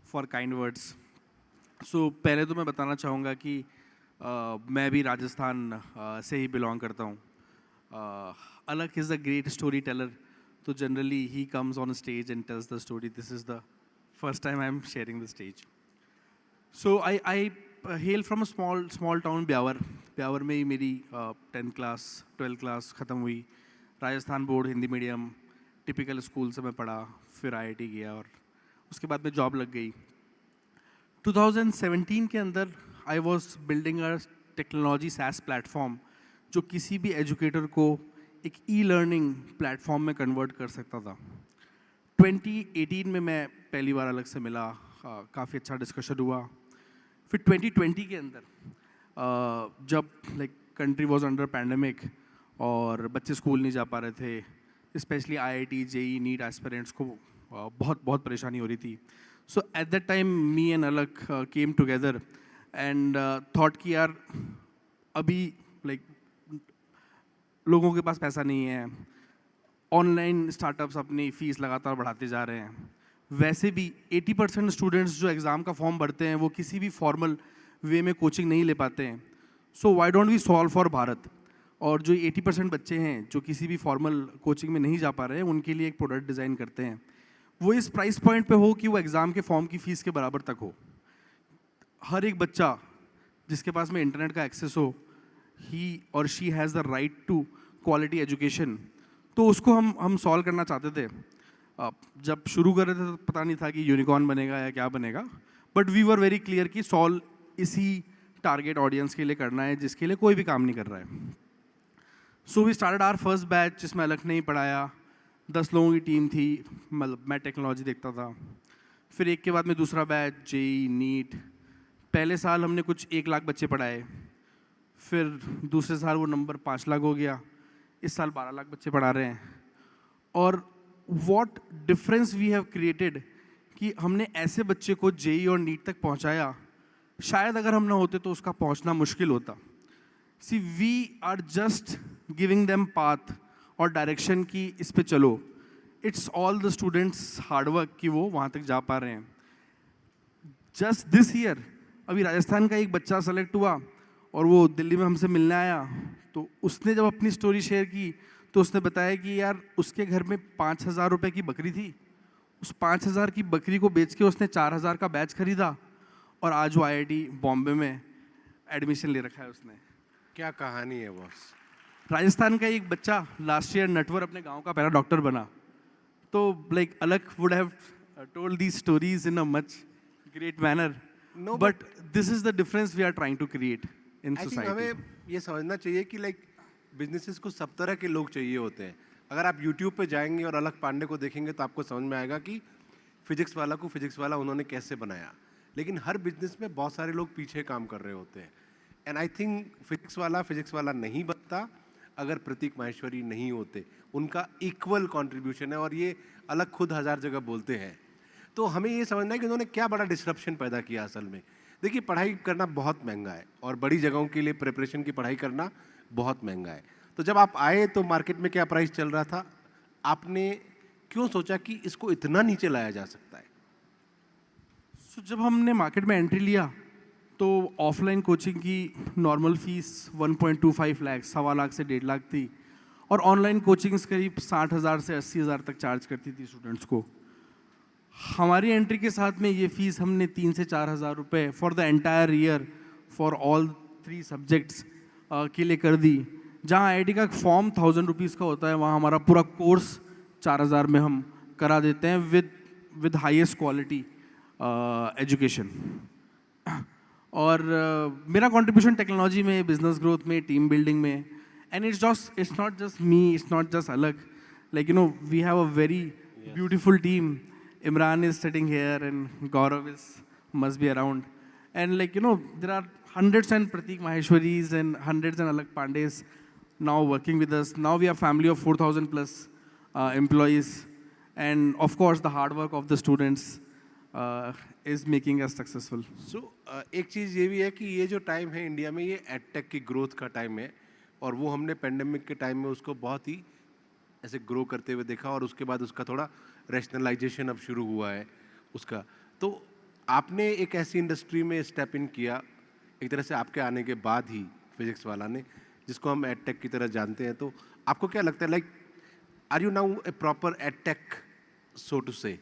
for kind words. सो पहले तो मैं बताना चाहूँगा कि मैं भी राजस्थान से ही बिलोंग करता हूँ. Alakh is a great storyteller, तो generally he comes on stage and tells the story. This is the first time I am sharing the stage. So I hail from a small town Beawar. Beawar में ही मेरी 10th class 12th class ख़त्म हुई. Rajasthan board Hindi medium typical school से मैं पढ़ा, फिर IIT गया और उसके बाद में जॉब लग गई. 2017 के अंदर I was building a technology SaaS platform जो किसी भी एजुकेटर को एक ई-लर्निंग प्लेटफॉर्म में कन्वर्ट कर सकता था. 2018 में मैं पहली बार अलग से मिला, काफ़ी अच्छा डिस्कशन हुआ. फिर 2020 के अंदर जब like country was under pandemic और बच्चे स्कूल नहीं जा पा रहे थे, specially IIT JEE NEET aspirants को बहुत परेशानी हो रही थी. So at that time me and Alakh came together and thought कि यार अभी लाइक लोगों के पास पैसा नहीं है, ऑनलाइन स्टार्टअप्स अपनी फ़ीस लगातार बढ़ाते जा रहे हैं. वैसे भी 80% स्टूडेंट्स जो एग्ज़ाम का फॉर्म भरते हैं वो किसी भी फॉर्मल वे में कोचिंग नहीं ले पाते हैं. So why don't we solve for Bharat. और जो 80% बच्चे हैं जो किसी भी फॉर्मल कोचिंग में नहीं जा पा रहे हैं, उनके लिए एक प्रोडक्ट डिज़ाइन करते हैं. वो इस प्राइस पॉइंट पे हो कि वो एग्ज़ाम के फॉर्म की फ़ीस के बराबर तक हो. हर एक बच्चा जिसके पास में इंटरनेट का एक्सेस हो, ही और she has the right to quality education. तो उसको हम सॉल्व करना चाहते थे. जब शुरू कर रहे थे तो पता नहीं था कि यूनिकॉर्न बनेगा या क्या बनेगा, but we were very clear कि सॉल्व इसी टारगेट ऑडियंस के लिए करना है जिसके लिए कोई भी काम नहीं कर रहा है. So we started our first batch जिसमें अलग नहीं पढ़ाया. 10 लोगों की टीम थी, मतलब मैं टेक्नोलॉजी देखता था. फिर एक के बाद में दूसरा बैच JEE नीट. पहले साल हमने कुछ 1 लाख बच्चे पढ़ाए, फिर दूसरे साल वो नंबर 5 लाख हो गया. इस साल 12 लाख बच्चे पढ़ा रहे हैं. और what difference we have created कि हमने ऐसे बच्चे को JEE और नीट तक पहुंचाया. शायद अगर हम ना होते तो उसका पहुंचना मुश्किल होता. See we are just giving them path और डायरेक्शन की इस पे चलो. It's all the students hard work कि वो वहाँ तक जा पा रहे हैं. जस्ट दिस ईयर अभी राजस्थान का एक बच्चा सेलेक्ट हुआ और वो दिल्ली में हमसे मिलने आया. तो उसने जब अपनी स्टोरी शेयर की तो उसने बताया कि यार उसके घर में 5,000 रुपये की बकरी थी. उस 5,000 की बकरी को बेच के उसने 4,000 का बैच खरीदा और आज वो IIT बॉम्बे में एडमिशन ले रखा है उसने. क्या कहानी है बॉस. राजस्थान का एक बच्चा लास्ट ईयर नटवर अपने गांव का पहला डॉक्टर बना. तो like Alakh would have told these stories in a much great manner, but this is the difference we are trying to create in society. हमें ये समझना चाहिए कि लाइक बिजनेसेस को सब तरह के लोग चाहिए होते हैं. अगर आप यूट्यूब पे जाएंगे और अलख पांडे को देखेंगे तो आपको समझ में आएगा कि फिजिक्स वाला को फिजिक्स वाला उन्होंने कैसे बनाया. लेकिन हर बिजनेस में बहुत सारे लोग पीछे काम कर रहे होते हैं। एंड आई थिंक फिजिक्स वाला नहीं बनता अगर प्रतीक माहेश्वरी नहीं होते। उनका इक्वल कंट्रीब्यूशन है और ये अलग खुद 1000 जगह बोलते हैं। तो हमें ये समझना है कि उन्होंने क्या बड़ा डिस्ट्रप्शन पैदा किया असल में। देखिए, पढ़ाई करना बहुत महंगा है और बड़ी जगहों के लिए प्रिपरेशन की पढ़ाई करना बहुत महंगा है। तो जब आप आए तो मार्केट में क्या प्राइस चल रहा था, आपने क्यों सोचा कि इसको इतना नीचे लाया जा सकता है? जब हमने मार्केट में एंट्री लिया तो ऑफलाइन कोचिंग की नॉर्मल फीस 1.25 लाख, 1.25 लाख से 1.5 लाख थी और ऑनलाइन कोचिंग्स करीब 60,000 से 80,000 तक चार्ज करती थी स्टूडेंट्स को। हमारी एंट्री के साथ में ये फीस हमने 3 से 4,000 रुपये for the entire year for all 3 subjects के लिए कर दी। जहाँ IIT का फॉर्म 1000 रुपीज़ का होता है, वहाँ हमारा पूरा कोर्स 4,000 में हम करा देते हैं विद हाईएस्ट क्वालिटी एजुकेशन। और मेरा कंट्रीब्यूशन टेक्नोलॉजी में, बिजनेस ग्रोथ में, टीम बिल्डिंग में, and it's not just me, it's not just Alakh, like you know we have a very beautiful team. Imran is sitting here and Gaurav must be around, and like you know there are hundreds and Pratik Maheshwaris and hundreds and Alak Pandays now working with us. Now we are family of 4,000 plus employees, and of course the hard work of the students is making us successful. So एक चीज़ ये भी है कि ये जो time है India में, ये एडटेक की ग्रोथ का टाइम है और वो हमने पेंडेमिक के टाइम में उसको बहुत ही ऐसे ग्रो करते हुए देखा और उसके बाद उसका थोड़ा रैशनलाइजेशन अब शुरू हुआ है उसका। तो आपने एक ऐसी इंडस्ट्री में स्टेप इन किया एक तरह से आपके आने के बाद ही फिजिक्स वाला ने, जिसको हम एडटेक की तरह जानते हैं। तो आपको क्या लगता है, like are you now a proper edtech so to say?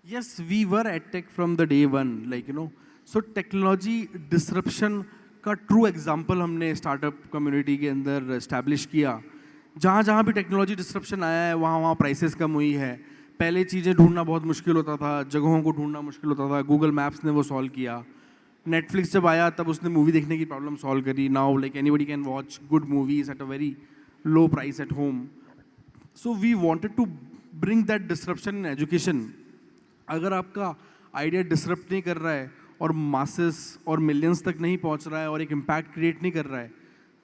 Yes, we were EdTech from the day one, like you know. So technology disruption का true example हमने startup community के अंदर establish किया। जहाँ जहाँ भी टेक्नोलॉजी डिस्ट्रप्शन आया है वहाँ वहाँ प्राइसेस कम हुई है। पहले चीज़ें ढूंढना बहुत मुश्किल होता था, जगहों को ढूंढना मुश्किल होता था, गूगल मैप्स ने वो सॉल्व किया। नेटफ्लिक्स जब आया तब उसने मूवी देखने की प्रॉब्लम सॉल्व करी। Now like anybody can watch good movies at a very low price at home. So we wanted to bring that disruption in education. अगर आपका आइडिया डिस्टर्ब नहीं कर रहा है और मासेस और मिलियंस तक नहीं पहुंच रहा है और एक इम्पैक्ट क्रिएट नहीं कर रहा है,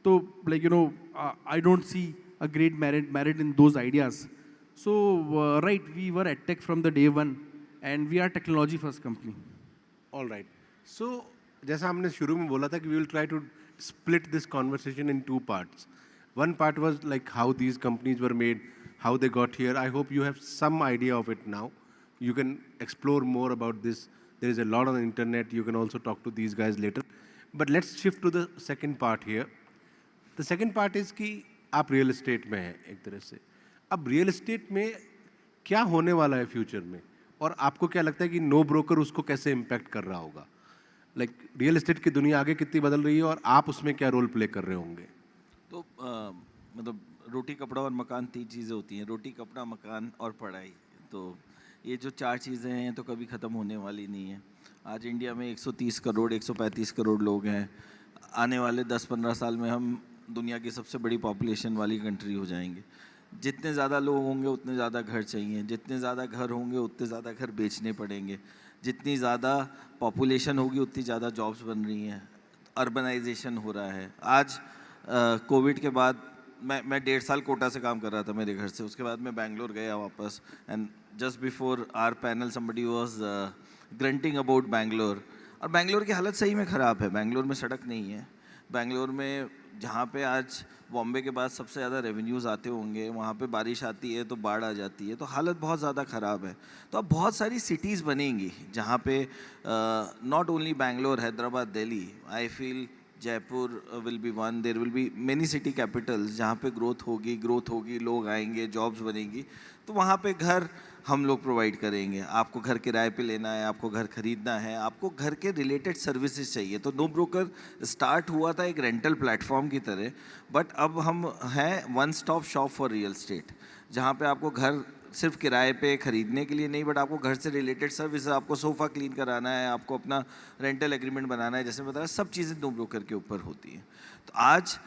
तो like you no I don't C a great merit in those ideas. So right, we were EdTech from the day one and we are technology first company. All right. So जैसा हमने शुरू में बोला था कि we will try to split this conversation in 2 parts. One part was like how these companies were made, how they got here. I hope you have some idea of it now. You can explore more about this. There is a lot on the internet. You can also talk to these guys later. But let's shift to the second part here. The second part is कि आप real estate में हैं एक तरह से। अब real estate में क्या होने वाला है फ्यूचर में, और आपको क्या लगता है कि नो ब्रोकर उसको कैसे इम्पैक्ट कर रहा होगा? लाइक रियल एस्टेट की दुनिया आगे कितनी बदल रही है और आप उसमें क्या रोल प्ले कर रहे होंगे? तो मतलब रोटी कपड़ा और मकान 3 चीज़ें होती हैं, रोटी कपड़ा मकान और पढ़ाई। तो ये जो 4 चीज़ें हैं तो कभी ख़त्म होने वाली नहीं है। आज इंडिया में 130 करोड़ 135 करोड़ लोग हैं। आने वाले 10-15 साल में हम दुनिया की सबसे बड़ी पॉपुलेशन वाली कंट्री हो जाएंगे। जितने ज़्यादा लोग होंगे उतने ज़्यादा घर चाहिए, जितने ज़्यादा घर होंगे उतने ज़्यादा घर बेचने पड़ेंगे, जितनी ज़्यादा पॉपुलेशन होगी उतनी ज़्यादा जॉब्स बन रही हैं, अर्बनाइजेशन हो रहा है। आज कोविड के बाद मैं 1.5 साल कोटा से काम कर रहा था मेरे घर से, उसके बाद मैं बैंगलोर गया वापस, and just before our panel somebody was grunting about Bangalore. और बैंगलोर की हालत सही में ख़राब है। बैंगलोर में सड़क नहीं है। बैंगलोर में जहाँ पे आज बॉम्बे के बाद सबसे ज़्यादा रेवेन्यूज़ आते होंगे, वहाँ पे बारिश आती है तो बाढ़ आ जाती है, तो हालत बहुत ज़्यादा ख़राब है। तो अब बहुत सारी सिटीज़ बनेंगी जहाँ पे not only Bangalore, Hyderabad, Delhi, I feel Jaipur will be one, there will be many city capitals जहाँ पे ग्रोथ होगी, लोग आएंगे, जॉब्स बनेंगी। तो वहाँ पे घर हम लोग प्रोवाइड करेंगे। आपको घर किराए पे लेना है, आपको घर खरीदना है, आपको घर के रिलेटेड सर्विसेज चाहिए। तो नो ब्रोकर स्टार्ट हुआ था एक रेंटल प्लेटफॉर्म की तरह, बट अब हम हैं one stop shop for real estate, जहाँ पे आपको घर सिर्फ किराए पे खरीदने के लिए नहीं, बट आपको घर से रिलेटेड सर्विस, आपको सोफ़ा क्लीन कराना है, आपको अपना रेंटल एग्रीमेंट बनाना है, जैसे बताया सब चीज़ें नो ब्रोकर के ऊपर होती हैं। तो आज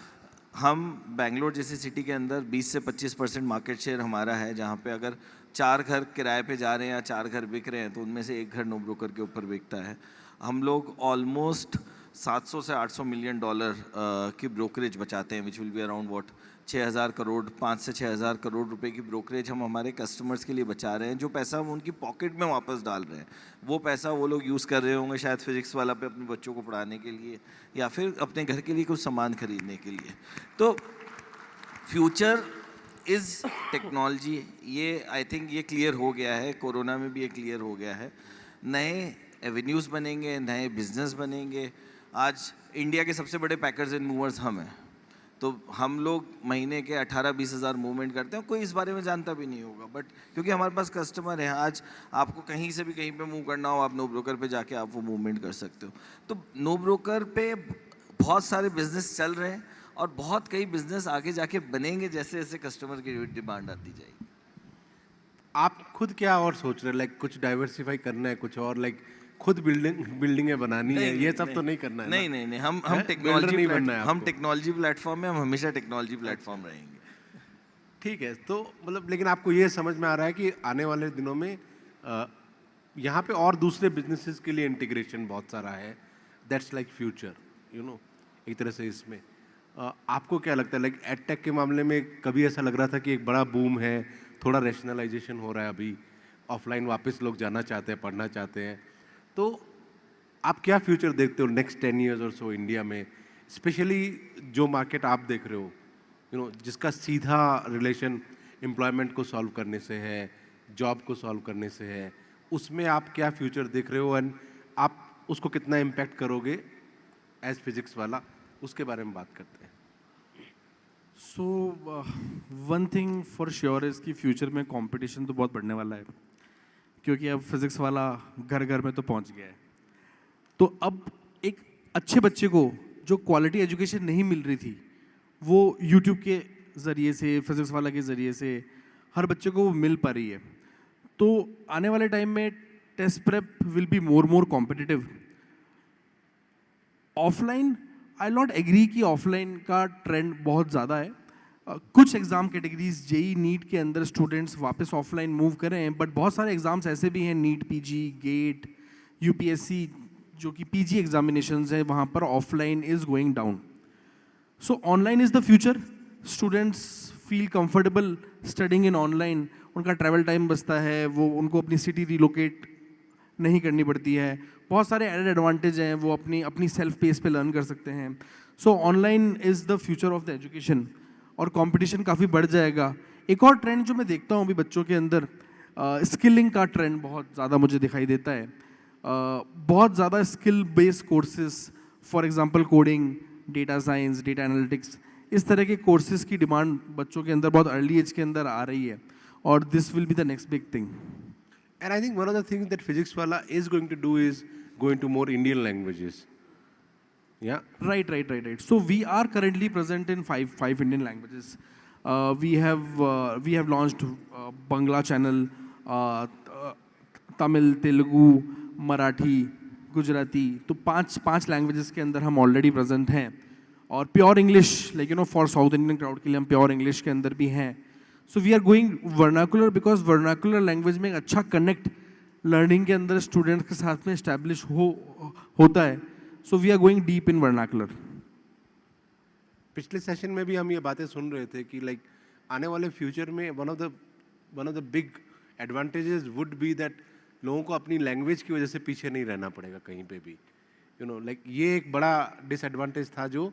हम बेंगलोर जैसी सिटी के अंदर 20 से 25% मार्केट शेयर हमारा है, जहाँ पे अगर 4 घर किराए पे जा रहे हैं या 4 घर बिक रहे हैं तो उनमें से 1 घर नो ब्रोकर के ऊपर बिकता है। हम लोग ऑलमोस्ट 700 से 800 मिलियन डॉलर की ब्रोकरेज बचाते हैं, which will be around what 6,000 crore, 5 से 6,000 करोड़ रुपए की ब्रोकरेज हम हमारे कस्टमर्स के लिए बचा रहे हैं। जो पैसा हम उनकी पॉकेट में वापस डाल रहे हैं, वो पैसा वो लोग यूज़ कर रहे होंगे शायद फिजिक्स वाला पे अपने बच्चों को पढ़ाने के लिए या फिर अपने घर के लिए कुछ सामान खरीदने के लिए। तो फ्यूचर इज़ टेक्नोलॉजी, ये आई थिंक ये क्लियर हो गया है, कोरोना में भी ये क्लियर हो गया है। नए एवेन्यूज़ बनेंगे, नए बिजनेस बनेंगे। आज इंडिया के सबसे बड़े पैकर्स एंड मूवर्स हम हैं, तो हम लोग महीने के 18-20 हज़ार मूवमेंट करते हैं, कोई इस बारे में जानता भी नहीं होगा, बट क्योंकि हमारे पास कस्टमर हैं, आज आपको कहीं से भी कहीं पे मूव करना हो, आप नो ब्रोकर पे जाके आप वो मूवमेंट कर सकते हो। तो नो ब्रोकर पे बहुत सारे बिजनेस चल रहे हैं और बहुत कई बिजनेस आगे जाके बनेंगे जैसे जैसे कस्टमर की डिमांड आती जाएगी। आप खुद क्या और सोच रहे हैं, लाइक कुछ डाइवर्सिफाई करना है, कुछ और लाइक खुद बिल्डिंगें बनानी है, ये सब तो नहीं करना है? नहीं, हम टेक्नोलॉजी प्लेटफॉर्म में, हम हमेशा टेक्नोलॉजी प्लेटफॉर्म रहेंगे। ठीक है, तो मतलब लेकिन आपको ये समझ में आ रहा है कि आने वाले दिनों में यहाँ पे और दूसरे बिजनेसेस के लिए इंटीग्रेशन बहुत सारा है, that's like future, you know, एक तरह से इसमें आपको क्या लगता है, लाइक एडटेक के मामले में कभी ऐसा लग रहा था कि एक बड़ा बूम है, थोड़ा रैशनलाइजेशन हो रहा है, अभी ऑफलाइन वापस लोग जाना चाहते हैं, पढ़ना चाहते हैं, तो आप क्या फ्यूचर देखते हो नेक्स्ट 10 ईयर्स और सो इंडिया में, स्पेशली जो मार्केट आप देख रहे हो, यू नो, जिसका सीधा रिलेशन एम्प्लॉयमेंट को सॉल्व करने से है, जॉब को सॉल्व करने से है, उसमें आप क्या फ्यूचर देख रहे हो एंड आप उसको कितना इम्पैक्ट करोगे एज फिजिक्स वाला, उसके बारे में बात करते हैं। So one thing for sure is कि फ्यूचर में कंपटीशन तो बहुत बढ़ने वाला है, क्योंकि अब फिज़िक्स वाला घर घर में तो पहुंच गया है। तो अब एक अच्छे बच्चे को जो क्वालिटी एजुकेशन नहीं मिल रही थी, वो यूट्यूब के ज़रिए से, फिज़िक्स वाला के ज़रिए से हर बच्चे को वो मिल पा रही है। तो आने वाले टाइम में test prep will be more competitive. Offline I not agree कि ऑफलाइन का ट्रेंड बहुत ज़्यादा है। कुछ एग्ज़ाम कैटेगरीज जेई नीट के अंदर स्टूडेंट्स वापस ऑफलाइन मूव कर रहे हैं, बट बहुत सारे एग्ज़ाम्स ऐसे भी हैं, नीट पीजी, गेट, यूपीएससी, जो कि पीजी एग्जामिनेशंस हैं, वहाँ पर offline is going down. So online is the future. Students feel comfortable studying in online, उनका ट्रैवल टाइम बचता है, वो उनको अपनी सिटी रिलोकेट नहीं करनी पड़ती है, बहुत सारे एडेड एडवांटेज हैं, वो अपनी सेल्फ पेस पे लर्न कर सकते हैं। सो online is the future of the education और कंपटीशन काफ़ी बढ़ जाएगा। एक और ट्रेंड जो मैं देखता हूँ अभी बच्चों के अंदर, स्किलिंग का ट्रेंड बहुत ज़्यादा मुझे दिखाई देता है। बहुत ज़्यादा skill based courses, for example coding, data science, data analytics, इस तरह के कोर्सेज की डिमांड बच्चों के अंदर बहुत अर्ली एज के अंदर आ रही है, और this will be the next big thing. And I think one of the things that physics wala is going to do is go into more Indian languages. Yeah. Right. So we are currently present in five Indian languages. We have launched Bangla channel, Tamil, Telugu, Marathi, Gujarati. तो पांच languages के अंदर हम already present हैं, और pure English, like you know, for South Indian crowd के लिए हम प्योर इंग्लिश के अंदर भी हैं। So we are going vernacular, because vernacular language में एक अच्छा कनेक्ट लर्निंग के अंदर स्टूडेंट्स के साथ में इस्टेब्लिश होता है। So we are going deep in vernacular. पिछले सेशन में भी हम ये बातें सुन रहे थे कि लाइक आने वाले फ्यूचर में one of the big advantages would be that लोगों को अपनी लैंग्वेज की वजह से पीछे नहीं रहना पड़ेगा कहीं पे भी, यू नो, लाइक ये एक बड़ा डिसएडवांटेज था जो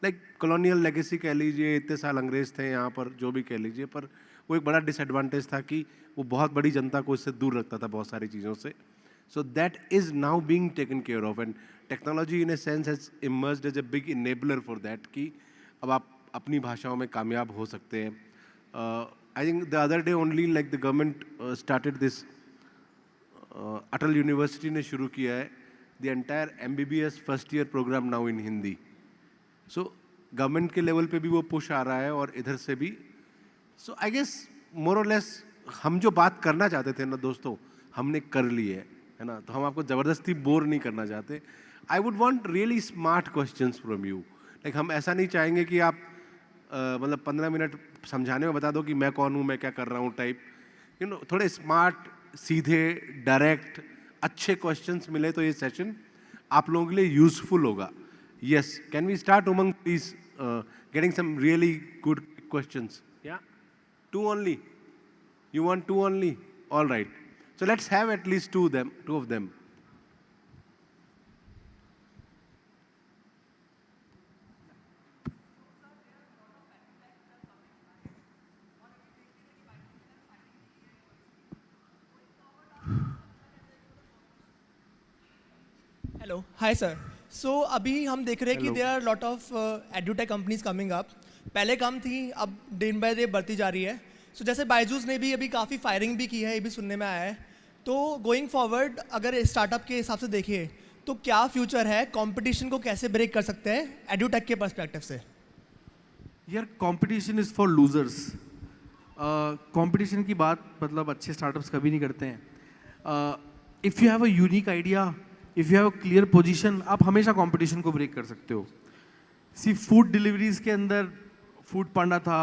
लाइक कॉलोनियल लेगेसी कह लीजिए, इतने साल अंग्रेज थे यहाँ पर, जो भी कह लीजिए, पर वो एक बड़ा डिसएडवांटेज था कि वो बहुत बड़ी जनता को इससे दूर रखता था बहुत सारी चीज़ों से। So that is now being taken care of, and technology in a sense has emerged as a big enabler for that, कि अब आप अपनी भाषाओं में कामयाब हो सकते हैं। I think the other day only like the government started this, Atal university ने शुरू किया है the entire MBBS first year program now in Hindi. So government के लेवल पे भी वो पुश आ रहा है और इधर से भी। सो आई गेस मोर और लेस हम जो बात करना चाहते थे ना दोस्तों, हमने कर ली है ना, तो हम आपको ज़बरदस्ती बोर नहीं करना चाहते। I would want really smart questions from you, like हम ऐसा नहीं चाहेंगे कि आप मतलब 15 मिनट समझाने में बता दो कि मैं कौन हूँ, मैं क्या कर रहा हूँ टाइप, थोड़े स्मार्ट, सीधे, डायरेक्ट, अच्छे क्वेश्चंस मिले तो ये सेशन आप लोगों के लिए यूजफुल होगा. Yes, can we start Umang please getting some really good questions. Yeah, 2 only. You want 2 only? All right. So let's have at least 2 of them. Hello, hi sir. So अभी हम देख रहे हैं कि there are lot of edtech companies coming up. पहले कम थी, अब दिन बाय डे बढ़ती जा रही है. सो जैसे बायजूस ने भी अभी काफ़ी फायरिंग भी की है, ये भी सुनने में आया है. तो गोइंग फॉरवर्ड अगर स्टार्टअप के हिसाब से देखें तो क्या फ्यूचर है, कंपटीशन को कैसे ब्रेक कर सकते हैं एडुटेक के पर्सपेक्टिव से? यार, competition is for losers. Competition की बात मतलब अच्छे स्टार्टअप्स कभी नहीं करते हैं. If you have a unique idea, if you have a clear position, आप हमेशा कंपटीशन को ब्रेक कर सकते हो. सी फूड डिलीवरीज के अंदर फूड पांडा था,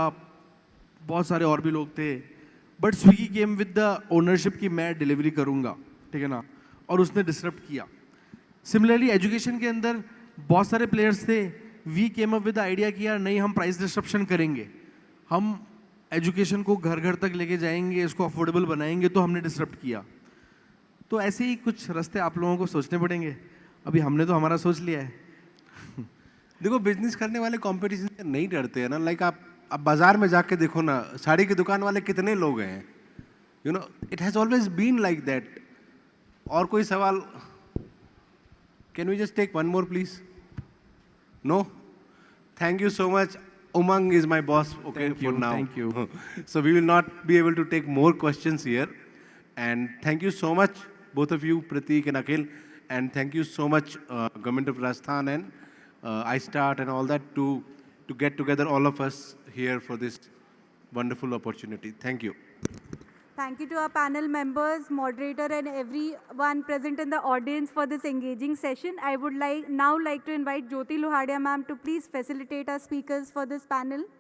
बहुत सारे और भी लोग थे, but Swiggy came with the ownership कि मैं डिलीवरी करूँगा, ठीक है ना, और उसने डिसरप्ट किया. सिमिलरली एजुकेशन के अंदर बहुत सारे प्लेयर्स थे, we came up with the idea कि यार नहीं, हम प्राइस डिस्ट्रप्शन करेंगे, हम एजुकेशन को घर घर तक लेके जाएंगे, इसको अफोर्डेबल बनाएंगे, तो हमने डिसरप्ट किया. तो ऐसे ही कुछ रास्ते आप लोगों को सोचने पड़ेंगे. अभी हमने तो हमारा सोच लिया है. देखो, बिजनेस करने वाले कंपटीशन से नहीं डरते हैं ना. लाइक आप बाजार में जाके देखो ना, साड़ी की दुकान वाले कितने लोग हैं. It has always been like that. और कोई सवाल? Can we just take one more please? No? Thank you so much. Umang is my boss, okay, for now. Thank you. So we will not be able to take more questions here. And thank you so much, both of you, Prateek and Akhil. And thank you so much, Government of Rajasthan and iStart and all that to get together all of us here for this wonderful opportunity. Thank you. Thank you to our panel members, moderator, and everyone present in the audience for this engaging session. I would now like to invite Jyoti Luhadia ma'am to please facilitate our speakers for this panel.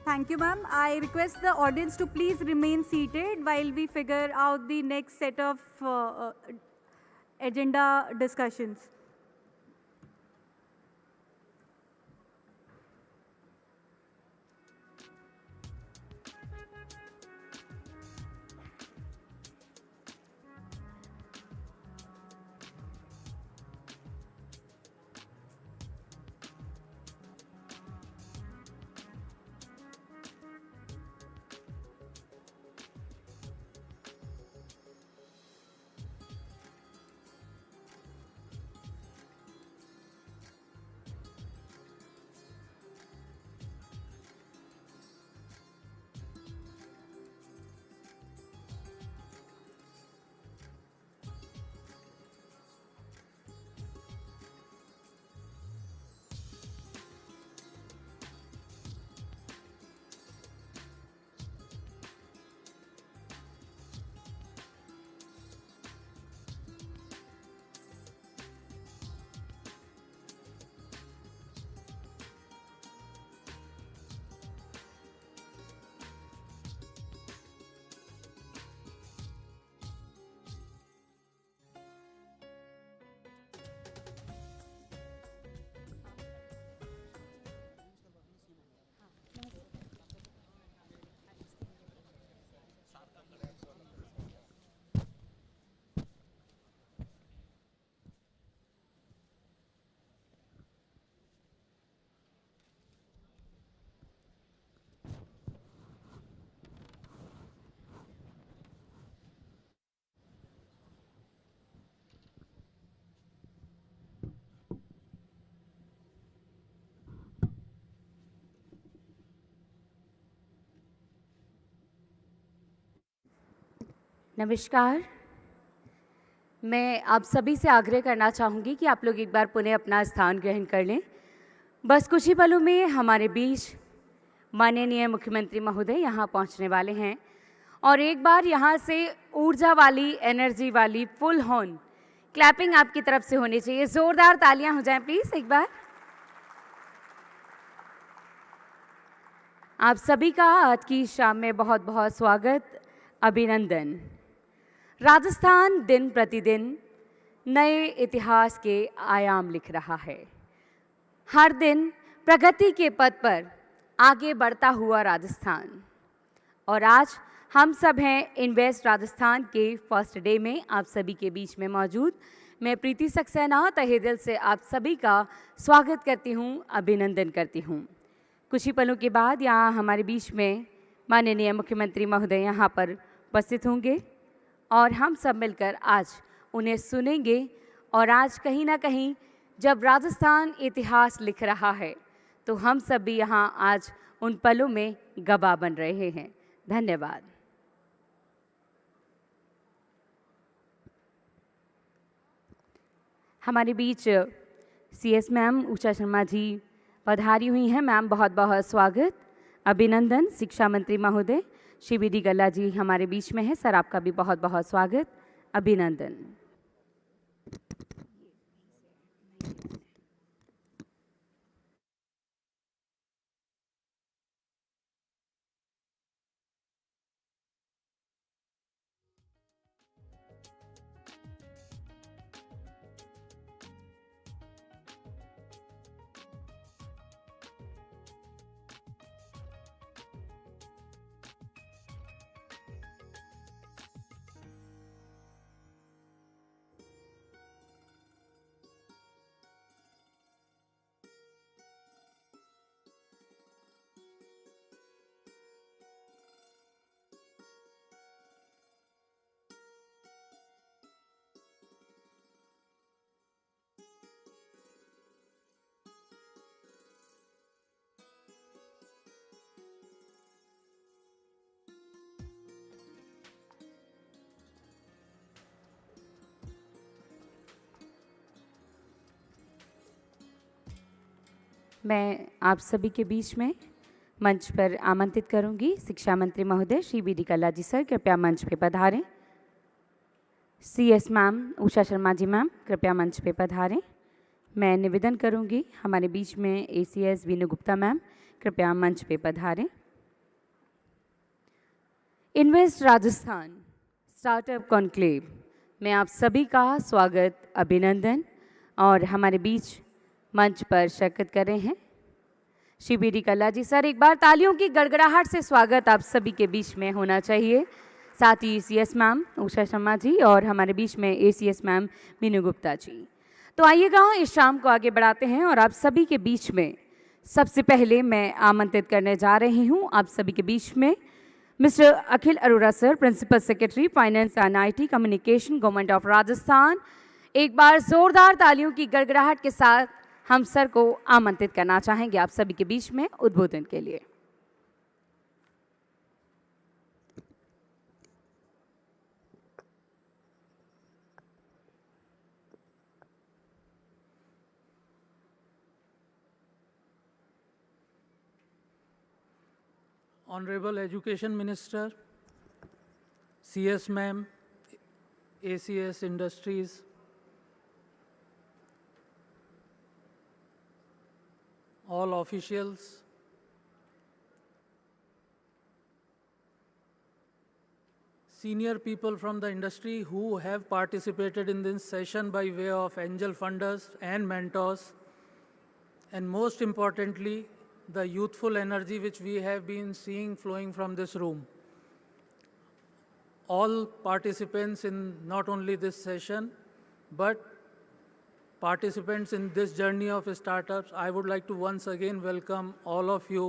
Thank you, ma'am. I request the audience to please remain seated while we figure out the next set of agenda discussions. नमस्कार। मैं आप सभी से आग्रह करना चाहूँगी कि आप लोग एक बार पुनः अपना स्थान ग्रहण कर लें। बस कुछ ही पलों में हमारे बीच माननीय मुख्यमंत्री महोदय यहाँ पहुँचने वाले हैं और एक बार यहाँ से ऊर्जा वाली, एनर्जी वाली फुल हॉर्न क्लैपिंग आपकी तरफ से होनी चाहिए। ज़ोरदार तालियां हो जाएं प्लीज़ एक बार। आप सभी का आज की शाम में बहुत बहुत स्वागत, अभिनंदन। राजस्थान दिन प्रतिदिन नए इतिहास के आयाम लिख रहा है। हर दिन प्रगति के पथ पर आगे बढ़ता हुआ राजस्थान। और आज हम सब हैं इन्वेस्ट राजस्थान के फर्स्ट डे में आप सभी के बीच में मौजूद। मैं प्रीति सक्सेना तहे दिल से आप सभी का स्वागत करती हूँ, अभिनंदन करती हूँ। कुछ ही पलों के बाद यहाँ हमारे बीच में माननीय मुख्यमंत्री महोदय यहाँ पर उपस्थित होंगे और हम सब मिलकर आज उन्हें सुनेंगे। और आज कहीं ना कहीं जब राजस्थान इतिहास लिख रहा है तो हम सब भी यहाँ आज उन पलों में गवाह बन रहे हैं। धन्यवाद। हमारे बीच CS मैम उषा शर्मा जी पधारी हुई हैं। मैम बहुत बहुत स्वागत, अभिनंदन। शिक्षा मंत्री महोदय श्री BD गल्ला जी हमारे बीच में हैं। सर आपका भी बहुत बहुत स्वागत, अभिनंदन। मैं आप सभी के बीच में मंच पर आमंत्रित करूंगी शिक्षा मंत्री महोदय श्री BD गल्ला जी। सर कृपया मंच पे पधारें। CS ma'am Usha Sharma ji ma'am कृपया मंच पे पधारें। मैं निवेदन करूंगी हमारे बीच में ACS वीनू गुप्ता मैम कृपया मंच पे पधारें। इन्वेस्ट राजस्थान स्टार्टअप कॉन्क्लेव में आप सभी का स्वागत, अभिनंदन। और हमारे बीच मंच पर शिरकत कर रहे हैं श्री BD गल्ला जी। सर एक बार तालियों की गड़गड़ाहट से स्वागत आप सभी के बीच में होना चाहिए। साथ ही CS मैम उषा शर्मा जी और हमारे बीच में ACS मैम मीनू गुप्ता जी। तो आइएगा इस शाम को आगे बढ़ाते हैं और आप सभी के बीच में सबसे पहले मैं आमंत्रित करने जा रही हूँ आप सभी के बीच में mister Akhil Arora sir, principal secretary finance and IT communication, government of Rajasthan. एक बार जोरदार तालियों की गड़गड़ाहट के साथ हम सर को आमंत्रित करना चाहेंगे आप सभी के बीच में उद्बोधन के लिए। Honorable Education Minister, CS Ma'am, ACS Industries, all officials, senior people from the industry who have participated in this session by way of angel funders and mentors, and most importantly, the youthful energy which we have been seeing flowing from this room. All participants in not only this session, but participants in this journey of startups, I would like to once again welcome all of you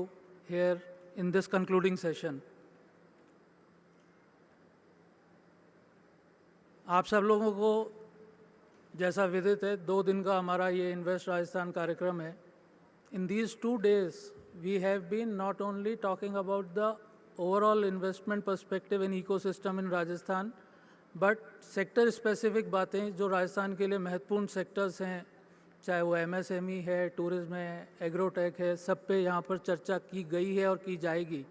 here in this concluding session. आप सब लोगों को जैसा विदित है 2 दिन का हमारा ये इन्वेस्ट राजस्थान कार्यक्रम है. In these 2 days, we have been not only talking about the overall investment perspective and ecosystem in Rajasthan, but sector specific बातें जो राजस्थान के लिए महत्वपूर्ण सेक्टर्स हैं, चाहे वो MSME है, टूरिज्म है, एग्रोटेक है, सब पे यहाँ पर चर्चा की गई है और की जाएगी।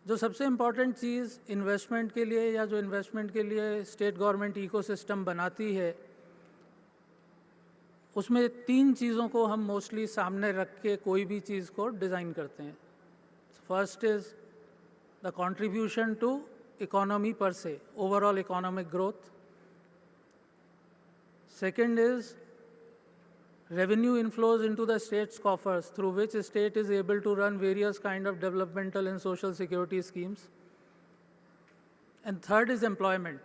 जो सबसे इम्पॉर्टेंट चीज़ इन्वेस्टमेंट के लिए या जो इन्वेस्टमेंट के लिए स्टेट गवर्नमेंट इकोसिस्टम बनाती है, उसमें 3 चीज़ों को हम मोस्टली सामने रख के कोई भी चीज़ को डिज़ाइन करते हैं। First is the contribution to economy per se, overall economic growth. Second is revenue inflows into the state's coffers through which a state is able to run various kind of developmental and social security schemes. And third is employment.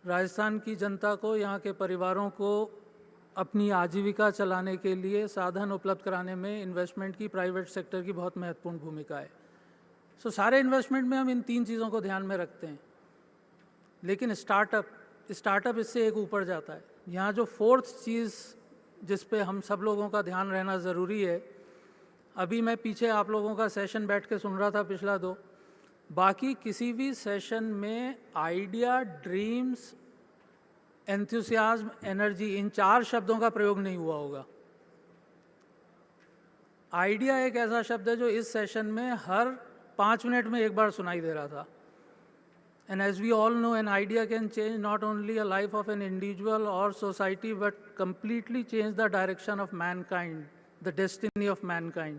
Rajasthan की जनता को, यहाँ के परिवारों को अपनी आजीविका चलाने के लिए साधन उपलब्ध कराने में इन्वेस्टमेंट की प्राइवेट सेक्टर की बहुत महत्वपूर्ण भूमिका है। सो सारे इन्वेस्टमेंट में हम इन 3 चीज़ों को ध्यान में रखते हैं, लेकिन स्टार्टअप इससे एक ऊपर जाता है। यहाँ जो 4th चीज़ जिस पे हम सब लोगों का ध्यान रहना ज़रूरी है, अभी मैं पीछे आप लोगों का सेशन बैठ के सुन रहा था पिछला 2, बाकी किसी भी सेशन में आइडिया, ड्रीम्स, एंथुसियाज्म, एनर्जी, इन 4 शब्दों का प्रयोग नहीं हुआ होगा। आइडिया एक ऐसा शब्द है जो इस सेशन में हर 5 मिनट में एक बार सुनाई दे रहा था। And as we all know, an idea can change not only a life of an individual or society, but completely change the direction of mankind, the destiny of mankind.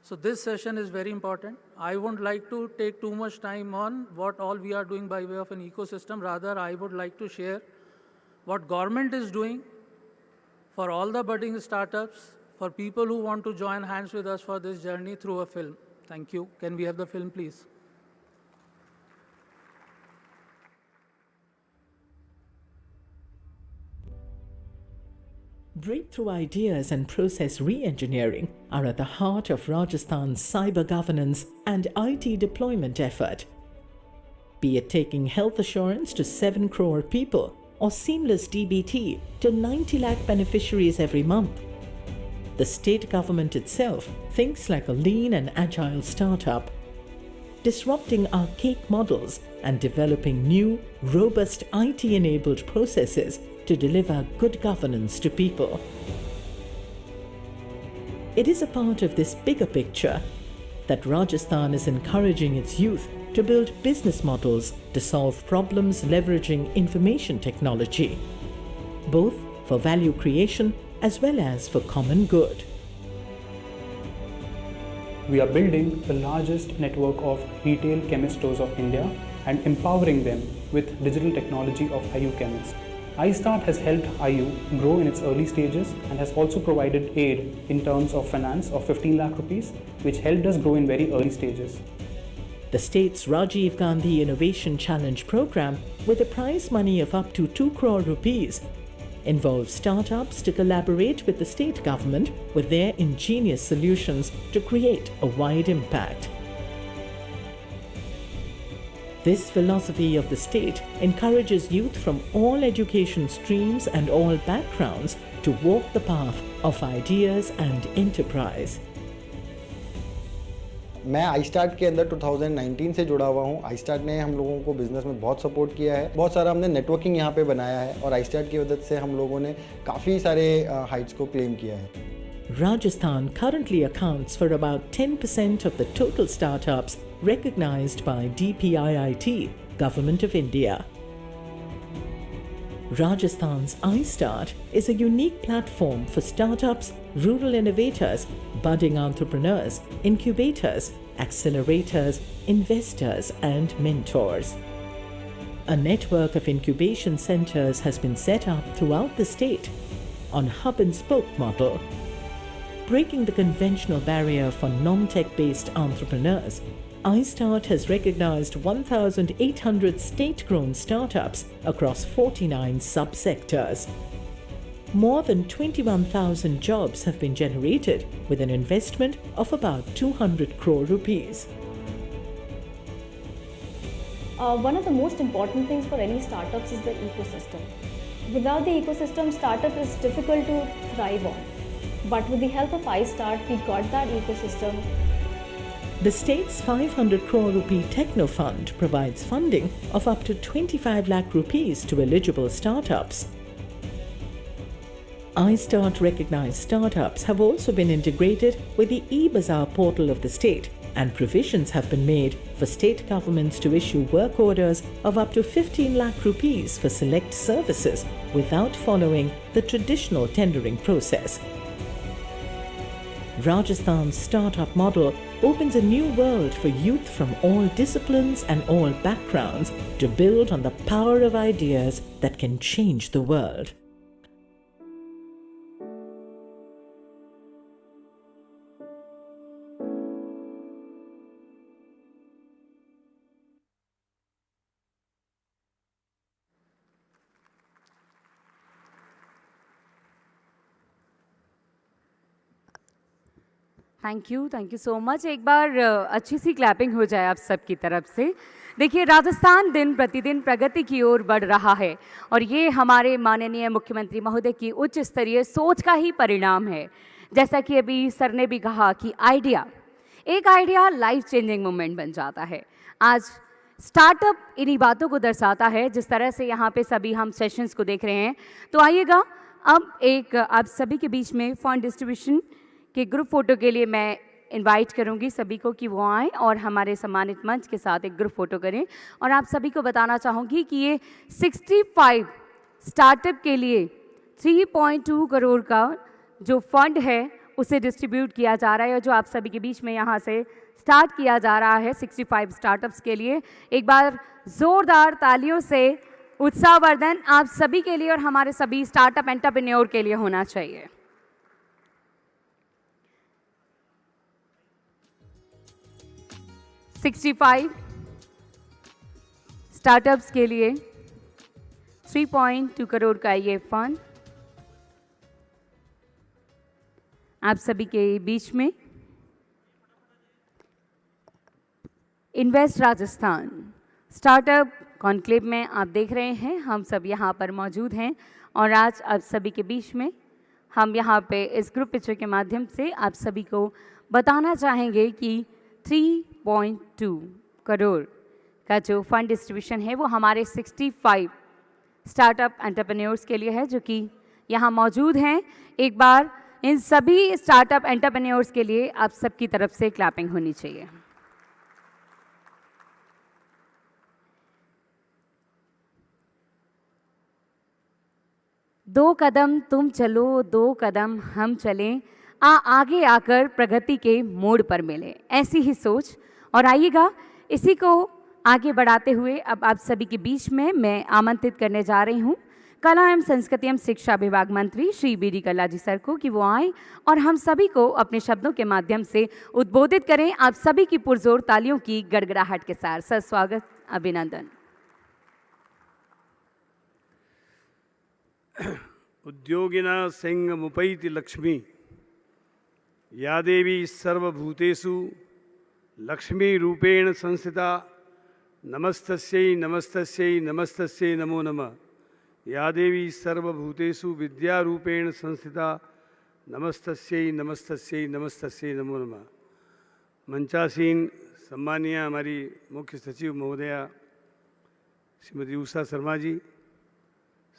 So this session is very important. I won't like to take too much time on what all we are doing by way of an ecosystem. Rather, I would like to share what government is doing for all the budding startups, for people who want to join hands with us for this journey through a film. Thank you. Can we have the film, please? Breakthrough ideas and process re-engineering are at the heart of Rajasthan's cyber governance and IT deployment effort. Be it taking health assurance to 7 crore people or seamless DBT to 90 lakh beneficiaries every month, the state government itself thinks like a lean and agile startup, disrupting archaic models and developing new, robust IT-enabled processes to deliver good governance to people. It is a part of this bigger picture that Rajasthan is encouraging its youth to build business models to solve problems leveraging information technology, both for value creation as well as for common good. We are building the largest network of retail chemist stores of India and empowering them with digital technology of IU Chemist. iStart has helped IU grow in its early stages and has also provided aid in terms of finance of 15 lakh rupees, which helped us grow in very early stages. The state's Rajiv Gandhi Innovation Challenge program, with a prize money of up to 2 crore rupees, involves startups to collaborate with the state government with their ingenious solutions to create a wide impact. This philosophy of the state encourages youth from all education streams and all backgrounds to walk the path of ideas and enterprise. मैं iStart के अंदर 2019 से जुड़ा हुआ हूँ। iStart ने हम लोगों को बिजनेस में बहुत सपोर्ट किया है, बहुत सारा हमने नेटवर्किंग यहाँ पे बनाया है और iStart की मदद से हम लोगों ने काफ़ी सारे हाइट्स को क्लेम किया है। Rajasthan currently accounts for about 10% of the total startups recognized by DPIIT, Government of India. Rajasthan's iStart is a unique platform for startups, rural innovators, budding entrepreneurs, incubators, accelerators, investors, and mentors. A network of incubation centers has been set up throughout the state on hub-and-spoke model. Breaking the conventional barrier for non-tech-based entrepreneurs, iStart has recognized 1,800 state-grown startups across 49 sub-sectors. More than 21,000 jobs have been generated with an investment of about 200 crore rupees. One of the most important things for any startups is the ecosystem. Without the ecosystem, startup is difficult to thrive on. But with the help of iStart, we got that ecosystem. The state's 500 crore rupee Techno Fund provides funding of up to 25 lakh rupees to eligible startups. iStart recognized startups have also been integrated with the e-Bazaar portal of the state, and provisions have been made for state governments to issue work orders of up to 15 lakh rupees for select services without following the traditional tendering process. Rajasthan's startup model opens a new world for youth from all disciplines and all backgrounds to build on the power of ideas that can change the world. Thank you so much. एक बार अच्छी सी clapping हो जाए आप सबकी तरफ से। देखिए, राजस्थान दिन प्रतिदिन प्रगति की ओर बढ़ रहा है और ये हमारे माननीय मुख्यमंत्री महोदय की उच्च स्तरीय सोच का ही परिणाम है। जैसा कि अभी सर ने भी कहा कि एक आइडिया लाइफ चेंजिंग मूवमेंट बन जाता है। आज स्टार्टअप इन्हीं बातों को दर्शाता है। जिस तरह से यहाँ पे सभी हम सेशंस को देख रहे हैं, तो आइएगा अब एक आप सभी के बीच में फंड डिस्ट्रीब्यूशन के ग्रुप फोटो के लिए मैं इनवाइट करूंगी सभी को कि वो आएँ और हमारे सम्मानित मंच के साथ एक ग्रुप फोटो करें। और आप सभी को बताना चाहूँगी कि ये 65 स्टार्टअप के लिए 3.2 करोड़ का जो फंड है उसे डिस्ट्रीब्यूट किया जा रहा है, और जो आप सभी के बीच में यहाँ से स्टार्ट किया जा रहा है 65 स्टार्टअप्स के लिए। एक बार ज़ोरदार तालियों से उत्साहवर्धन आप सभी के लिए और हमारे सभी स्टार्टअप एंटरप्रेन्योर के लिए होना चाहिए। $65 स्टार्टअप्स के लिए 3.2 करोड़ का ये फंड आप सभी के बीच में। इन्वेस्ट राजस्थान स्टार्टअप कॉन्क्लेव में आप देख रहे हैं, हम सब यहाँ पर मौजूद हैं और आज आप सभी के बीच में हम यहाँ पे इस ग्रुप पिक्चर के माध्यम से आप सभी को बताना चाहेंगे कि 3.2 करोड़ का जो फंड डिस्ट्रीब्यूशन है वो हमारे 65 स्टार्टअप एंटरप्रेन्योर्स के लिए है जो कि यहाँ मौजूद हैं। एक बार इन सभी स्टार्टअप एंटरप्रेन्योर्स के लिए आप सबकी तरफ से क्लैपिंग होनी चाहिए। दो कदम तुम चलो, दो कदम हम चलें, आगे आकर प्रगति के मोड़ पर मिले, ऐसी ही सोच। और आइएगा इसी को आगे बढ़ाते हुए अब आप सभी के बीच में मैं आमंत्रित करने जा रही हूँ कला एवं संस्कृति एवं शिक्षा विभाग मंत्री श्री बी.डी. कल्ला जी सर को कि वो आए और हम सभी को अपने शब्दों के माध्यम से उद्बोधित करें। आप सभी की पुरजोर तालियों की गड़गड़ाहट के साथ सर स्वागत, अभिनंदन। उद्योगिना सिंह मुपैति लक्ष्मी, या देवी सर्वभूतेषु लक्ष्मी रूपेण संस्थिता, नमस्तस्यै नमस्तस्यै नमस्तस्यै नमो नमः। या देवी सर्वभूतेषु विद्या रूपेण संस्थिता, नमस्तस्यै नमस्तस्यै नमस्तस्यै नमो नमः। मंचासीन सम्मानीय हमारी मुख्य सचिव महोदया श्रीमती उषा शर्मा जी,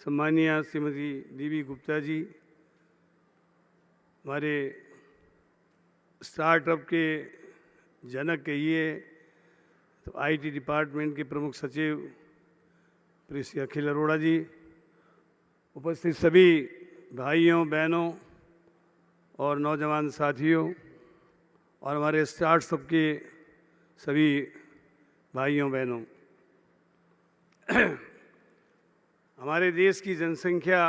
सम्मानीय श्रीमती डी.वी. गुप्ता जी, हमारे स्टार्टअप के जनक कहिए तो आईटी डिपार्टमेंट के प्रमुख सचिव श्री अखिल अरोड़ा जी, उपस्थित सभी भाइयों बहनों और नौजवान साथियों और हमारे स्टार्टअप के सभी भाइयों बहनों, हमारे देश की जनसंख्या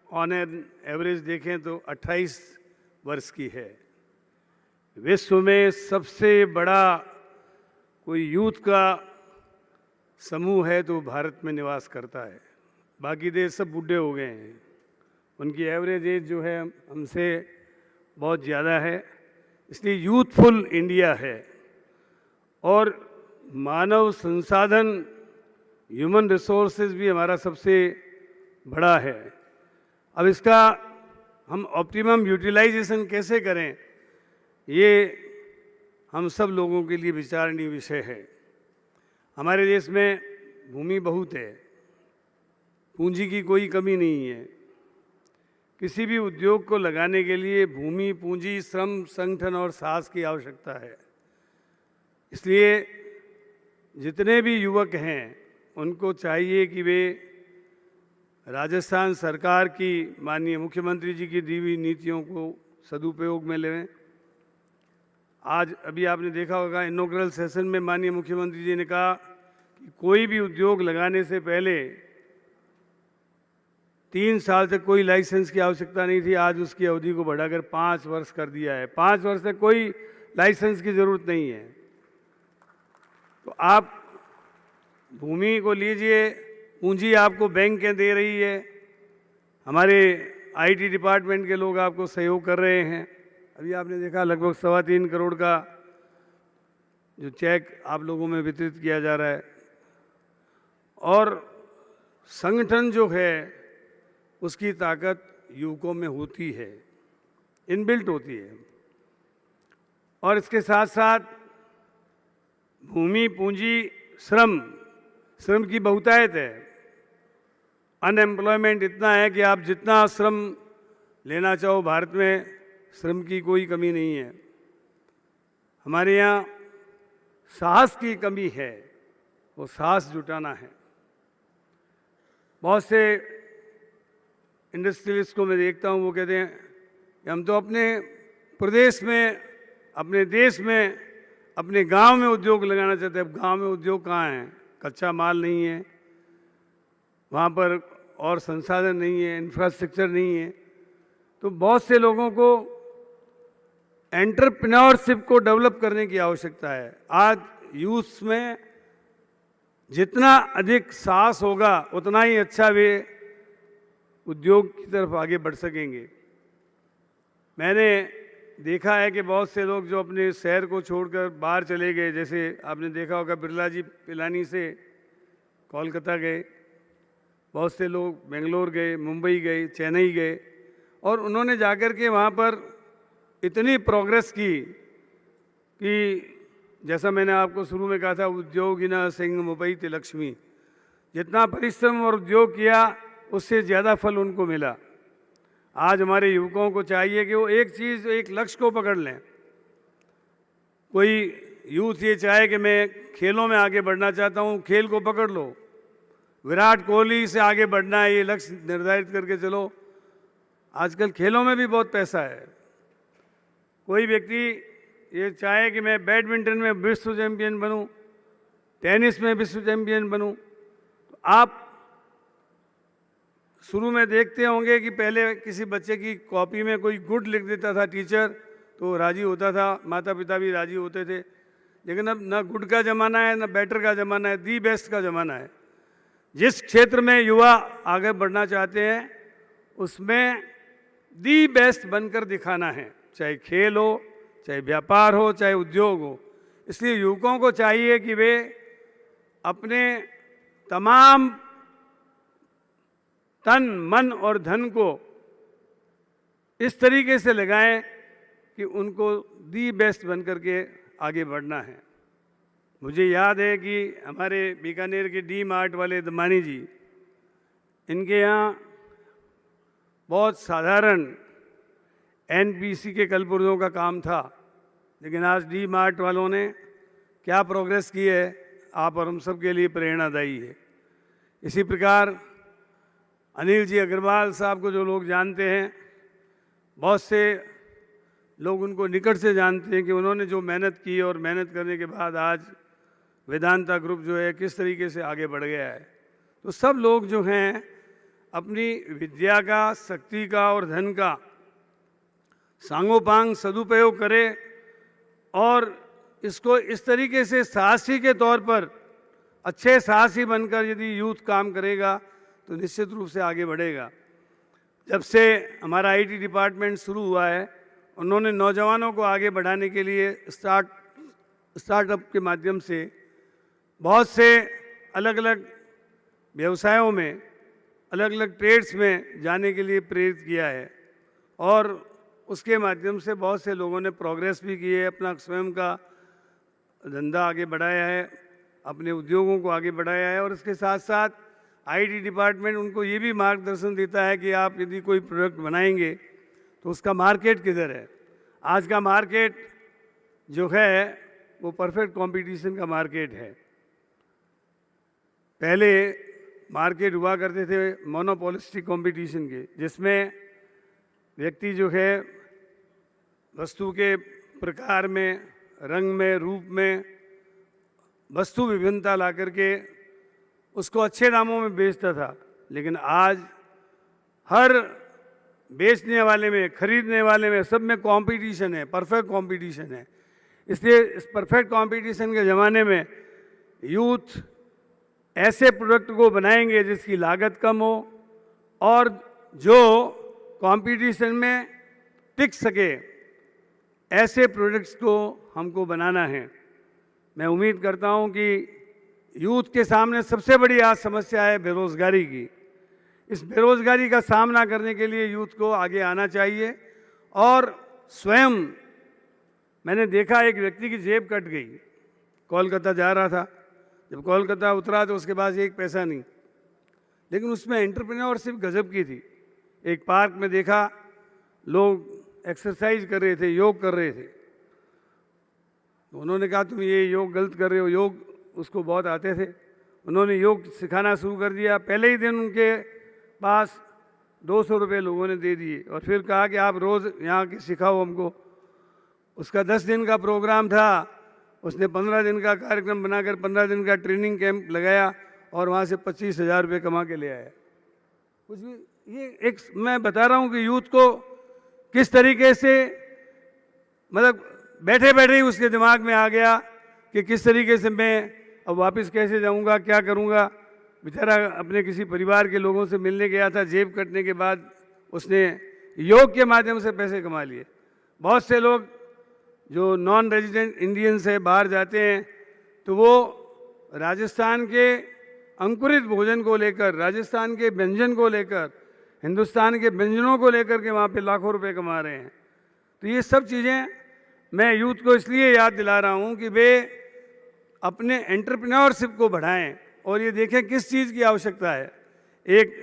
ऑन एन एवरेज देखें तो 28 वर्ष की है। विश्व में सबसे बड़ा कोई यूथ का समूह है तो भारत में निवास करता है। बाकी देश सब बूढ़े हो गए हैं, उनकी एवरेज एज जो है हमसे बहुत ज़्यादा है, इसलिए यूथफुल इंडिया है। और मानव संसाधन ह्यूमन रिसोर्सेज भी हमारा सबसे बड़ा है। अब इसका हम ऑप्टिमम यूटिलाइजेशन कैसे करें, ये हम सब लोगों के लिए विचारणीय विषय है। हमारे देश में भूमि बहुत है, पूंजी की कोई कमी नहीं है। किसी भी उद्योग को लगाने के लिए भूमि, पूंजी, श्रम, संगठन और साहस की आवश्यकता है। इसलिए जितने भी युवक हैं उनको चाहिए कि वे राजस्थान सरकार की, माननीय मुख्यमंत्री जी की दी हुई नीतियों को सदुपयोग में लें। आज अभी आपने देखा होगा इनॉग्रल सेशन में माननीय मुख्यमंत्री जी ने कहा कि कोई भी उद्योग लगाने से पहले 3 साल तक कोई लाइसेंस की आवश्यकता नहीं थी। आज उसकी अवधि को बढ़ाकर 5 वर्ष कर दिया है। 5 वर्ष तक कोई लाइसेंस की ज़रूरत नहीं है। तो आप भूमि को लीजिए, पूंजी आपको बैंकें दे रही है, हमारे आईटी डिपार्टमेंट के लोग आपको सहयोग कर रहे हैं। अभी आपने देखा लगभग 3.25 करोड़ का जो चेक आप लोगों में वितरित किया जा रहा है। और संगठन जो है उसकी ताकत युवकों में होती है, इनबिल्ट होती है। और इसके साथ साथ भूमि, पूंजी, श्रम की बहुतायत है। अनएम्प्लॉयमेंट इतना है कि आप जितना श्रम लेना चाहो, भारत में श्रम की कोई कमी नहीं है। हमारे यहाँ साहस की कमी है, वो साहस जुटाना है। बहुत से इंडस्ट्रियलिस्ट को मैं देखता हूँ, वो कहते हैं कि हम तो अपने प्रदेश में, अपने देश में, अपने गांव में उद्योग लगाना चाहते हैं। अब गांव में उद्योग कहाँ हैं? कच्चा माल नहीं है, वहाँ पर और संसाधन नहीं है, इंफ्रास्ट्रक्चर नहीं है। तो बहुत से लोगों को एंटरप्रेन्योरशिप को डेवलप करने की आवश्यकता है। आज यूथ में जितना अधिक साहस होगा उतना ही अच्छा वे उद्योग की तरफ आगे बढ़ सकेंगे। मैंने देखा है कि बहुत से लोग जो अपने शहर को छोड़कर बाहर चले गए, जैसे आपने देखा होगा बिरला जी पिलानी से कोलकाता गए, बहुत से लोग बेंगलोर गए, मुंबई गए, चेन्नई गए, और उन्होंने जाकर के वहाँ पर इतनी प्रोग्रेस की कि जैसा मैंने आपको शुरू में कहा था, उद्योगिना सिंह मुपैत लक्ष्मी, जितना परिश्रम और उद्योग किया उससे ज़्यादा फल उनको मिला। आज हमारे युवकों को चाहिए कि वो एक चीज़, एक लक्ष्य को पकड़ लें। कोई यूथ ये चाहे कि मैं खेलों में आगे बढ़ना चाहता हूँ, खेल को पकड़ लो। विराट कोहली से आगे बढ़ना है, ये लक्ष्य निर्धारित करके चलो। आजकल खेलों में भी बहुत पैसा है। कोई व्यक्ति ये चाहे कि मैं बैडमिंटन में विश्व चैंपियन बनूं, टेनिस में विश्व चैंपियन बनूं, तो आप शुरू में देखते होंगे कि पहले किसी बच्चे की कॉपी में कोई गुड लिख देता था टीचर, तो राजी होता था, माता पिता भी राजी होते थे। लेकिन अब ना गुड का ज़माना है, ना बेटर का ज़माना है, दी बेस्ट का ज़माना है। जिस क्षेत्र में युवा आगे बढ़ना चाहते हैं उसमें दी बेस्ट बनकर दिखाना है, चाहे खेल हो, चाहे व्यापार हो, चाहे उद्योग हो। इसलिए युवकों को चाहिए कि वे अपने तमाम तन, मन और धन को इस तरीके से लगाएं कि उनको दी बेस्ट बनकर के आगे बढ़ना है। मुझे याद है कि हमारे बीकानेर के डी मार्ट वाले दमानी जी, इनके यहाँ बहुत साधारण एनपीसी के कलपुर्जों का काम था, लेकिन आज डी मार्ट वालों ने क्या प्रोग्रेस की है, आप और हम सब के लिए प्रेरणादायी है। इसी प्रकार अनिल जी अग्रवाल साहब को जो लोग जानते हैं, बहुत से लोग उनको निकट से जानते हैं कि उन्होंने जो मेहनत की और मेहनत करने के बाद आज वेदांता ग्रुप जो है किस तरीके से आगे बढ़ गया है। तो सब लोग जो हैं अपनी विद्या का, शक्ति का और धन का सांगोपांग सदुपयोग करें और इसको इस तरीके से साहसी के तौर पर, अच्छे साहसी बनकर यदि यूथ काम करेगा तो निश्चित रूप से आगे बढ़ेगा। जब से हमारा आईटी डिपार्टमेंट शुरू हुआ है, उन्होंने नौजवानों को आगे बढ़ाने के लिए स्टार्टअप के माध्यम से बहुत से अलग अलग व्यवसायों में, अलग अलग ट्रेड्स में जाने के लिए प्रेरित किया है और उसके माध्यम से बहुत से लोगों ने प्रोग्रेस भी की है, अपना स्वयं का धंधा आगे बढ़ाया है, अपने उद्योगों को आगे बढ़ाया है, और इसके साथ साथ आईटी डिपार्टमेंट उनको ये भी मार्गदर्शन देता है कि आप यदि कोई प्रोडक्ट बनाएंगे तो उसका मार्केट किधर है। आज का मार्केट जो है वो परफेक्ट कंपटीशन का मार्केट है। पहले मार्केट हुआ करते थे मोनोपोलिस्टिक कंपटीशन के, जिसमें व्यक्ति जो है वस्तु के प्रकार में, रंग में, रूप में वस्तु विभिन्नता ला करके उसको अच्छे दामों में बेचता था। लेकिन आज हर बेचने वाले में, खरीदने वाले में, सब में कंपटीशन है, परफेक्ट कंपटीशन है। इसलिए इस परफेक्ट कंपटीशन के ज़माने में यूथ ऐसे प्रोडक्ट को बनाएंगे जिसकी लागत कम हो और जो कंपटीशन में टिक सके, ऐसे प्रोडक्ट्स को हमको बनाना है। मैं उम्मीद करता हूं कि यूथ के सामने सबसे बड़ी आज समस्या है बेरोज़गारी की। इस बेरोज़गारी का सामना करने के लिए यूथ को आगे आना चाहिए। और स्वयं मैंने देखा एक व्यक्ति की जेब कट गई, कोलकाता जा रहा था, जब कोलकाता उतरा तो उसके पास एक पैसा नहीं, लेकिन उसमें एंटरप्रेन्योरशिप गजब की थी। एक पार्क में देखा लोग एक्सरसाइज कर रहे थे, योग कर रहे थे, तो उन्होंने कहा तुम ये योग गलत कर रहे हो। योग उसको बहुत आते थे, उन्होंने योग सिखाना शुरू कर दिया। पहले ही दिन उनके पास 200 रुपये लोगों ने दे दिए और फिर कहा कि आप रोज़ यहाँ के सिखाओ हमको। उसका 10 दिन का प्रोग्राम था, उसने 15 दिन का कार्यक्रम बनाकर 15 दिन का ट्रेनिंग कैंप लगाया और वहाँ से 25,000 रुपये कमा के ले आया। कुछ भी ये एक मैं बता रहा हूँ कि यूथ को किस तरीके से, मतलब बैठे बैठे ही उसके दिमाग में आ गया कि किस तरीके से मैं अब वापस कैसे जाऊंगा, क्या करूंगा। बेचारा अपने किसी परिवार के लोगों से मिलने गया था, जेब कटने के बाद उसने योग के माध्यम से पैसे कमा लिए। बहुत से लोग जो नॉन रेजिडेंट इंडियंस है बाहर जाते हैं तो वो राजस्थान के अंकुरित भोजन को लेकर, राजस्थान के व्यंजन को लेकर, हिंदुस्तान के व्यंजनों को लेकर के वहाँ पे लाखों रुपए कमा रहे हैं। तो ये सब चीज़ें मैं यूथ को इसलिए याद दिला रहा हूँ कि वे अपने एंटरप्रेन्योरशिप को बढ़ाएं और ये देखें किस चीज़ की आवश्यकता है। एक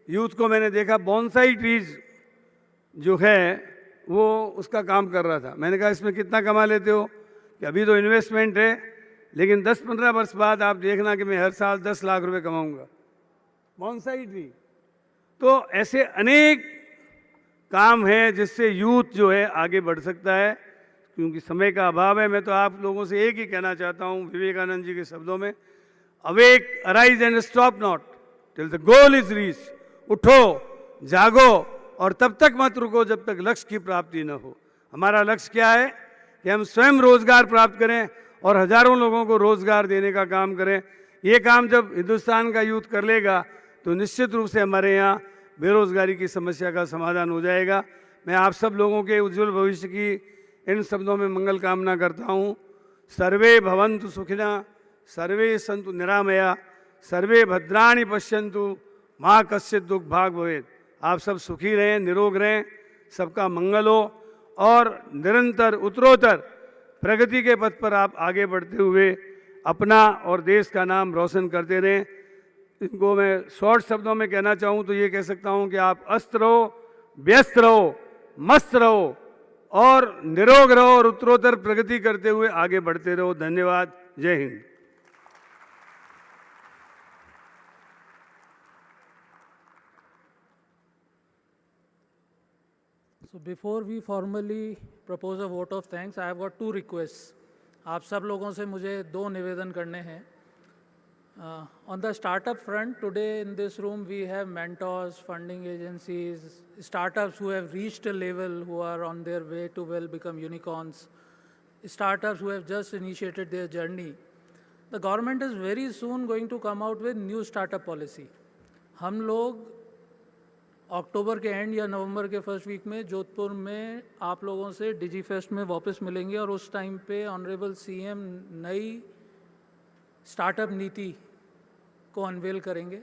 यूथ को मैंने देखा बॉन्साई ट्रीज जो है वो उसका काम कर रहा था। मैंने कहा इसमें कितना कमा लेते हो? कि अभी तो इन्वेस्टमेंट है, लेकिन 10-15 वर्ष बाद आप देखना कि मैं हर साल 10 लाख रुपए कमाऊंगा। Bonsai tree. तो ऐसे अनेक काम हैं जिससे यूथ जो है आगे बढ़ सकता है। क्योंकि समय का अभाव है, मैं तो आप लोगों से एक ही कहना चाहता हूँ विवेकानंद जी के शब्दों में, awake, arise and stop not till the goal is reach. उठो, जागो और तब तक मत रुको जब तक लक्ष्य की प्राप्ति न हो। हमारा लक्ष्य क्या है कि हम स्वयं रोजगार प्राप्त करें और हजारों लोगों को रोजगार देने का काम करें। ये काम जब हिंदुस्तान का यूथ कर लेगा तो निश्चित रूप से हमारे यहाँ बेरोजगारी की समस्या का समाधान हो जाएगा। मैं आप सब लोगों के उज्जवल भविष्य की इन शब्दों में मंगल कामना करता हूँ। सर्वे भवन्तु सुखिनः, सर्वे सन्तु निरामया, सर्वे भद्राणि पश्यन्तु, माँ कश्चित् दुःख भाग् भवेत्। आप सब सुखी रहें, निरोग रहें, सबका मंगल हो और निरंतर उत्तरोत्तर प्रगति के पथ पर आप आगे बढ़ते हुए अपना और देश का नाम रोशन करते रहें। इनको मैं शॉर्ट शब्दों में कहना चाहूँ तो ये कह सकता हूँ कि आप अस्त रहो, व्यस्त रहो, मस्त रहो और निरोग रहो और उत्तरोत्तर प्रगति करते हुए आगे बढ़ते रहो। धन्यवाद। जय Hind. So before we formally propose a vote of thanks, I have got 2 requests. आप सब लोगों से मुझे 2 निवेदन करने हैं। On the startup front, today in this room we have mentors, funding agencies, startups who have reached a level, who are on their way to well become unicorns, startups who have just initiated their journey. The government is very soon going to come out with new startup policy. हम लोग अक्टूबर के and या नवंबर के first week में जोधपुर में आप लोगों से डिजी फेस्ट में वापस मिलेंगे और उस टाइम पे ऑनरेबल सीएम नई स्टार्टअप नीति को अनवेल करेंगे।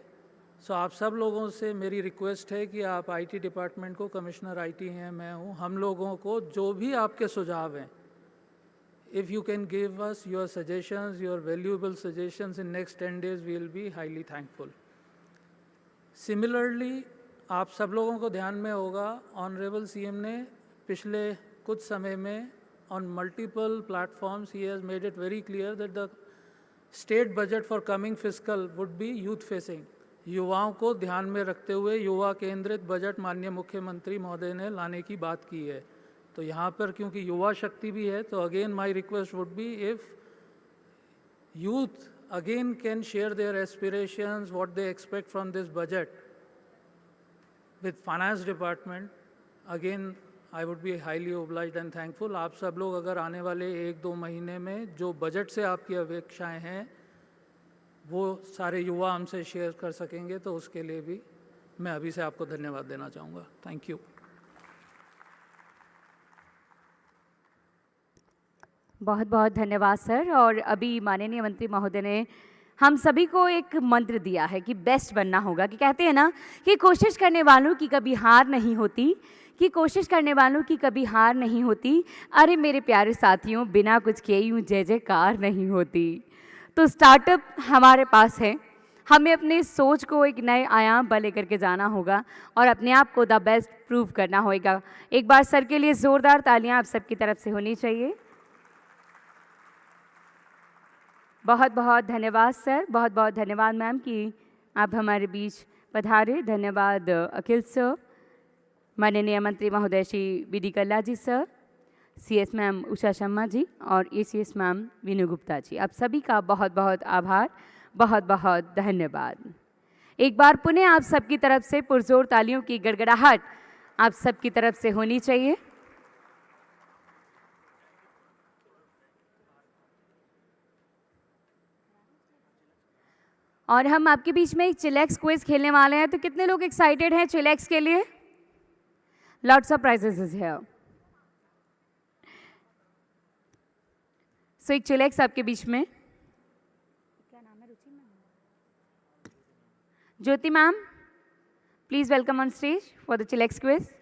सो आप सब लोगों से मेरी रिक्वेस्ट है कि आप आईटी डिपार्टमेंट को, कमिश्नर आईटी हैं, मैं हूँ, हम लोगों को जो भी आपके सुझाव हैं If you can give us your suggestions, your valuable suggestions in next 10 days, we will be highly thankful. Similarly, आप सब लोगों को ध्यान में होगा, ऑनरेबल सीएम ने पिछले कुछ समय में on multiple platforms he has made it very clear that the state budget for coming fiscal would be youth facing. युवाओं को ध्यान में रखते हुए युवा केंद्रित बजट माननीय मुख्यमंत्री महोदय ने लाने की बात की है. तो यहाँ पर क्योंकि युवा शक्ति भी है, तो again my request would be if youth again can share their aspirations, what they expect from this budget with finance department, again I would be highly obliged and thankful. आप सब लोग अगर आने वाले 1-2 महीने में जो बजट से आपकी अपेक्षाएं हैं वो सारे युवा हमसे शेयर कर सकेंगे, तो उसके लिए भी मैं अभी से आपको धन्यवाद देना चाहूँगा. Thank you. बहुत बहुत धन्यवाद सर. और अभी माननीय मंत्री महोदय ने हम सभी को एक मंत्र दिया है कि बेस्ट बनना होगा, कि कहते हैं ना कि कोशिश करने वालों की कभी हार नहीं होती, कि कोशिश करने वालों की कभी हार नहीं होती. अरे मेरे प्यारे साथियों, बिना कुछ किए यूँ जय जयकार नहीं होती. तो स्टार्टअप हमारे पास है, हमें अपने सोच को एक नए आयाम पर लेकर के जाना होगा और अपने आप को द बेस्ट प्रूव करना होगा. एक बार सर के लिए ज़ोरदार तालियां आप सबकी तरफ से होनी चाहिए. बहुत बहुत धन्यवाद सर, बहुत बहुत धन्यवाद मैम कि आप हमारे बीच पधारे. धन्यवाद अखिल सर, माननीय मंत्री महोदय श्री बी.डी. कल्ला जी sir, CS ma'am Usha Sharma ji और ACS मैम वीनू गुप्ता जी. आप सभी का बहुत बहुत आभार, बहुत बहुत धन्यवाद. एक बार पुनः आप सबकी तरफ से पुरजोर तालियों की गड़गड़ाहट आप सबकी तरफ से होनी चाहिए. और हम आपके बीच में एक चिलेक्स क्विज खेलने वाले हैं. तो कितने लोग एक्साइटेड हैं चिलेक्स के लिए? Lots of prizes is here. So एक चिलेक्स आपके बीच में. क्या नाम है? Ruchi ma'am. Jyoti ma'am, please welcome on stage for the chillax quiz.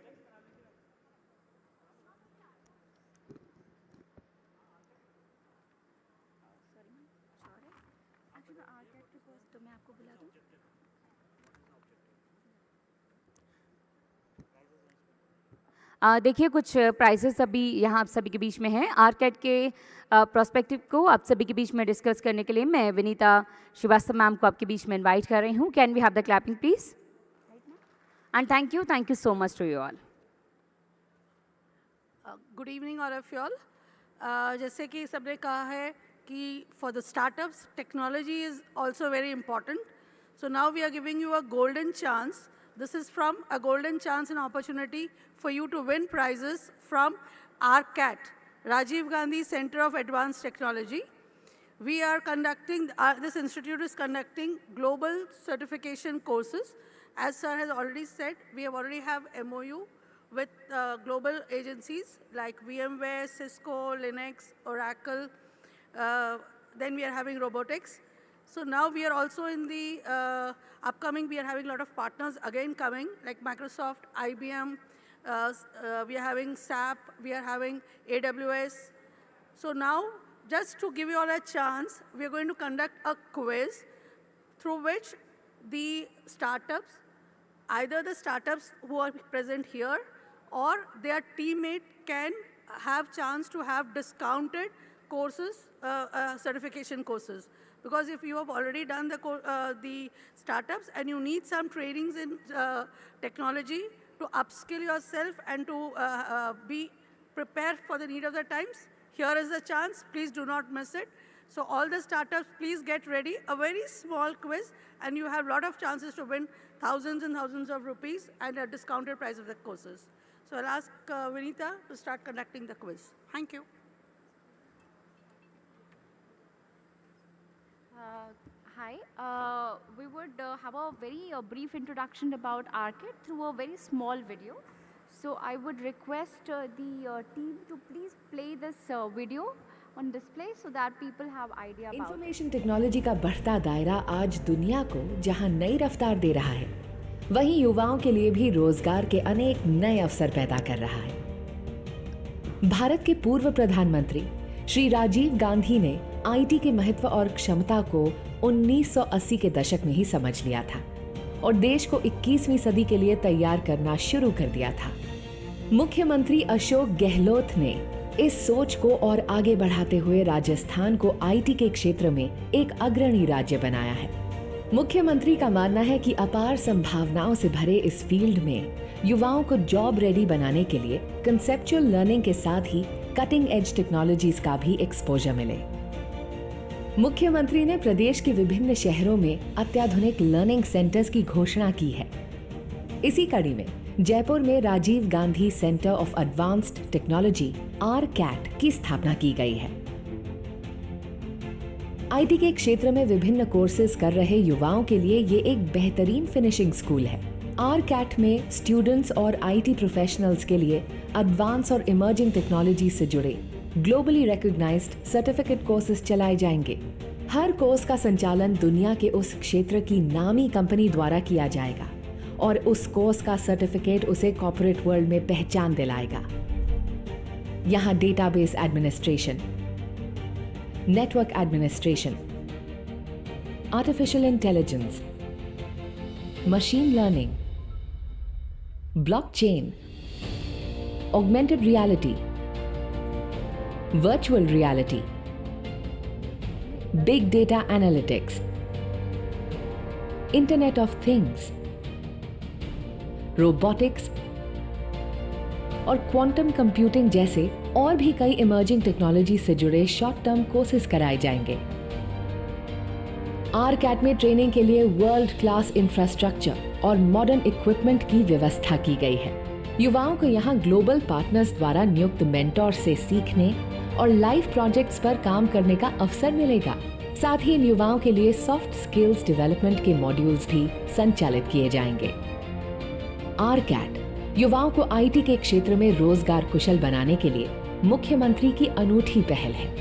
देखिए कुछ प्राइजेस अभी यहाँ आप सभी के बीच में हैं. आरकेड के प्रोस्पेक्टिव को आप सभी के बीच में डिस्कस करने के लिए मैं विनीता श्रीवास्तव मैम को आपके बीच में इनवाइट कर रही हूँ. Can we have the clapping please? And thank you so much to you all. Good evening all of you all. जैसे कि सबने कहा है कि for the startups technology is also very important. So now we are giving you a golden chance. This is from a golden chance and opportunity for you to win prizes from RCAT, Rajiv Gandhi Center of Advanced Technology. We are conducting, this institute is conducting global certification courses. As sir has already said, we already have MOU with global agencies like VMware, Cisco, Linux, Oracle. Then we are having robotics. So now we are also in the upcoming, we are having a lot of partners again coming, like Microsoft, IBM, we are having SAP, we are having AWS. So now, just to give you all a chance, we are going to conduct a quiz through which the startups, either the startups who are present here or their teammate can have chance to have discounted courses, certification courses. Because if you have already done the startups and you need some trainings in technology to upskill yourself and to be prepared for the need of the times, here is the chance. Please do not miss it. So all the startups, please get ready. A very small quiz and you have a lot of chances to win thousands and thousands of rupees and a discounted price of the courses. So I'll ask Vinita to start conducting the quiz. Thank you. Hi, we would have a very brief introduction about ARCAD through a very small video. So I would request the team to please play this video on display so that people have idea about information technology का बढ़ता दायरा आज दुनिया को जहां नई रफ्तार दे रहा है, वहीं युवाओं के लिए भी रोजगार के अनेक नए अवसर पैदा कर रहा है. भारत के पूर्व प्रधानमंत्री श्री राजीव गांधी ने आईटी के महत्व और क्षमता को 1980 के दशक में ही समझ लिया था और देश को 21वीं सदी के लिए तैयार करना शुरू कर दिया था। मुख्यमंत्री अशोक गहलोत ने इस सोच को और आगे बढ़ाते हुए राजस्थान को आईटी के क्षेत्र में एक अग्रणी राज्य बनाया है। मुख्यमंत्री का मानना है कि अपार संभावनाओं से भरे इस फील्ड में युवाओं को जॉब रेडी बनाने के लिए कंसेप्चुअल लर्निंग के साथ ही कटिंग एज टेक्नोलॉजीज का भी एक्सपोजर मिले। मुख्यमंत्री ने प्रदेश के विभिन्न शहरों में अत्याधुनिक लर्निंग सेंटर्स की घोषणा की है। इसी कड़ी में जयपुर में Rajiv Gandhi centre of advanced technology (RCAT) की स्थापना की गई है। आईटी के क्षेत्र में विभिन्न कोर्सेज कर रहे युवाओं के लिए ये एक बेहतरीन फिनिशिंग स्कूल है। RCAT में स्टूडेंट्स और आईटी प्रोफेशनल्स के लिए एडवांस और इमर्जिंग टेक्नोलॉजी से जुड़े ग्लोबली रिकॉग्नाइज्ड सर्टिफिकेट कोर्सेज चलाए जाएंगे। हर कोर्स का संचालन दुनिया के उस क्षेत्र की नामी कंपनी द्वारा किया जाएगा और उस कोर्स का सर्टिफिकेट उसे कॉर्पोरेट वर्ल्ड में पहचान दिलाएगा। यहाँ database administration, network administration, artificial intelligence, machine learning, blockchain, augmented reality, virtual reality, big data analytics, internet of things, robotics और क्वांटम कंप्यूटिंग जैसे और भी कई इमर्जिंग टेक्नोलॉजी से जुड़े शॉर्ट टर्म कोर्सेज कराए जाएंगे। RCAT में ट्रेनिंग के लिए वर्ल्ड क्लास इंफ्रास्ट्रक्चर और मॉडर्न इक्विपमेंट की व्यवस्था की गई है। युवाओं को यहाँ ग्लोबल पार्टनर्स द्वारा नियुक्त मेंटोर से सीखने और लाइव प्रोजेक्ट्स पर काम करने का अवसर मिलेगा। साथ ही इन युवाओं के लिए सॉफ्ट स्किल्स डेवलपमेंट के मॉड्यूल्स भी संचालित किए जाएंगे। RCAT युवाओं को आईटी के क्षेत्र में रोजगार कुशल बनाने के लिए मुख्यमंत्री की अनूठी पहल है,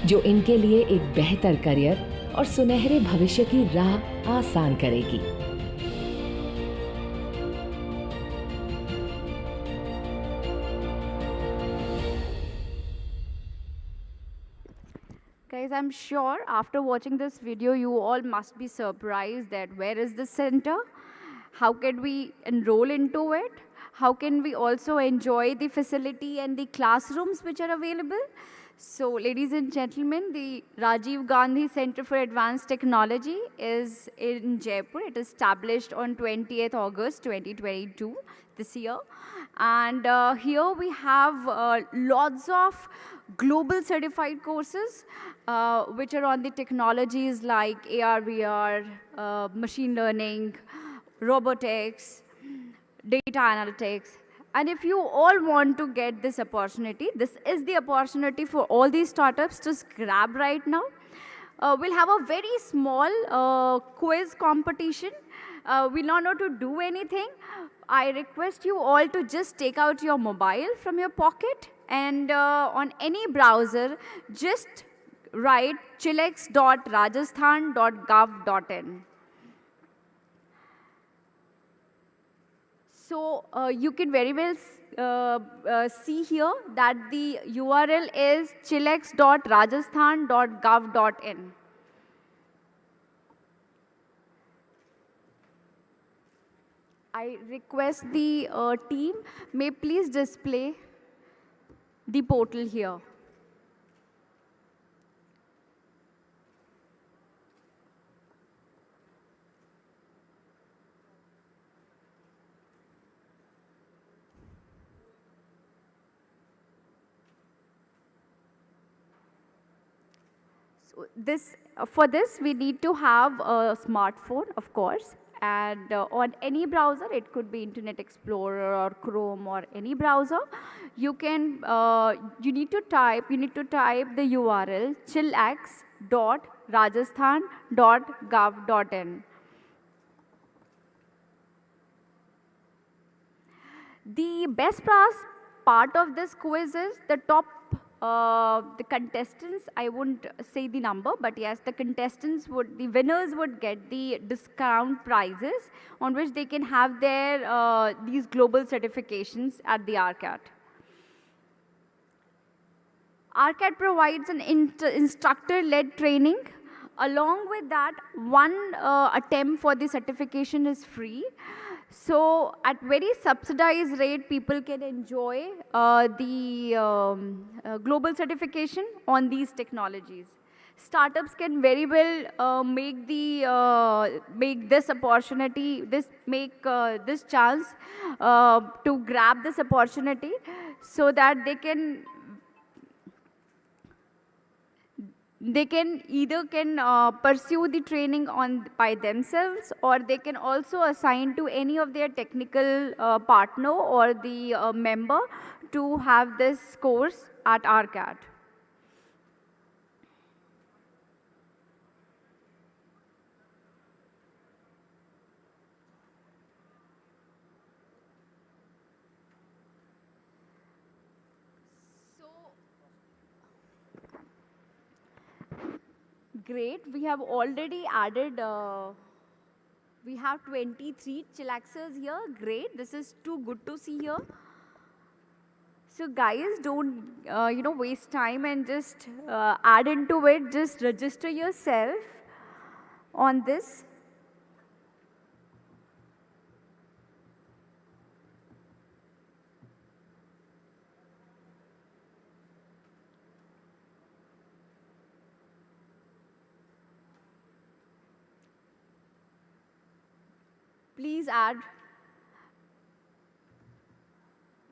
जो इनके लिए एक बेहतर करियर और सुनहरे भविष्य की राह आसान करेगी। Guys, I'm sure after watching this video, you all must be surprised that where is this center? How can we enroll into it? How can we also enjoy the facility and the classrooms which are available? So, ladies and gentlemen, the Rajiv Gandhi Center for Advanced Technology is in Jaipur. It is established on 20th August 2022, this year. And here we have lots of global certified courses which are on the technologies like AR, VR, machine learning, robotics, data analytics. And if you all want to get this opportunity, this is the opportunity for all these startups to grab right now. We'll have a very small quiz competition. We'll not know to do anything. I request you all to just take out your mobile from your pocket and on any browser, just write chilex.rajasthan.gov.in. So you can very well see here that the URL is chilex.rajasthan.gov.in. I request the team may please display the portal here. For this, we need to have a smartphone, of course, and on any browser, it could be Internet Explorer or Chrome or any browser. You need to type the URL chilex.rajasthan.gov.in. The best part of this quiz is the contestants, I won't say the number, but yes, the winners would get the discount prizes on which they can have their these global certifications at the RCAT. ARCAT provides an instructor-led training. Along with that, one attempt for the certification is free. So at very subsidized rate, people can enjoy the global certification on these technologies. Startups can very well make this opportunity, this chance to grab this opportunity, so that they can either pursue the training by themselves, or they can also assign to any of their technical partner or the member to have this course at ARCAT. Great, we have already added, we have 23 chillaxers here. Great, this is too good to see here. So guys, don't waste time and just add into it. Just register yourself on this. Please add.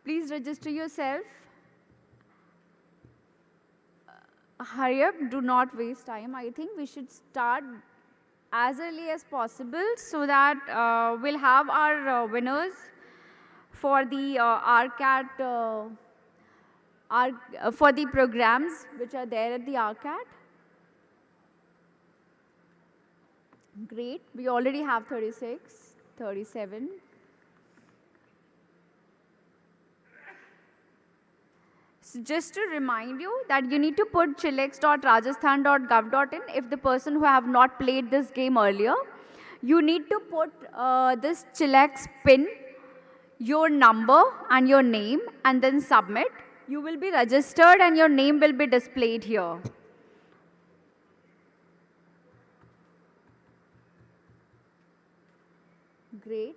Please register yourself. Hurry up, do not waste time. I think we should start as early as possible, so that we'll have our winners for the ARCAT, for the programs which are there at the ARCAT. Great, we already have 36. 37. So just to remind you that you need to put chillax.rajasthan.gov.in if the person who have not played this game earlier. You need to put this chillax pin, your number and your name, and then submit. You will be registered and your name will be displayed here. Great.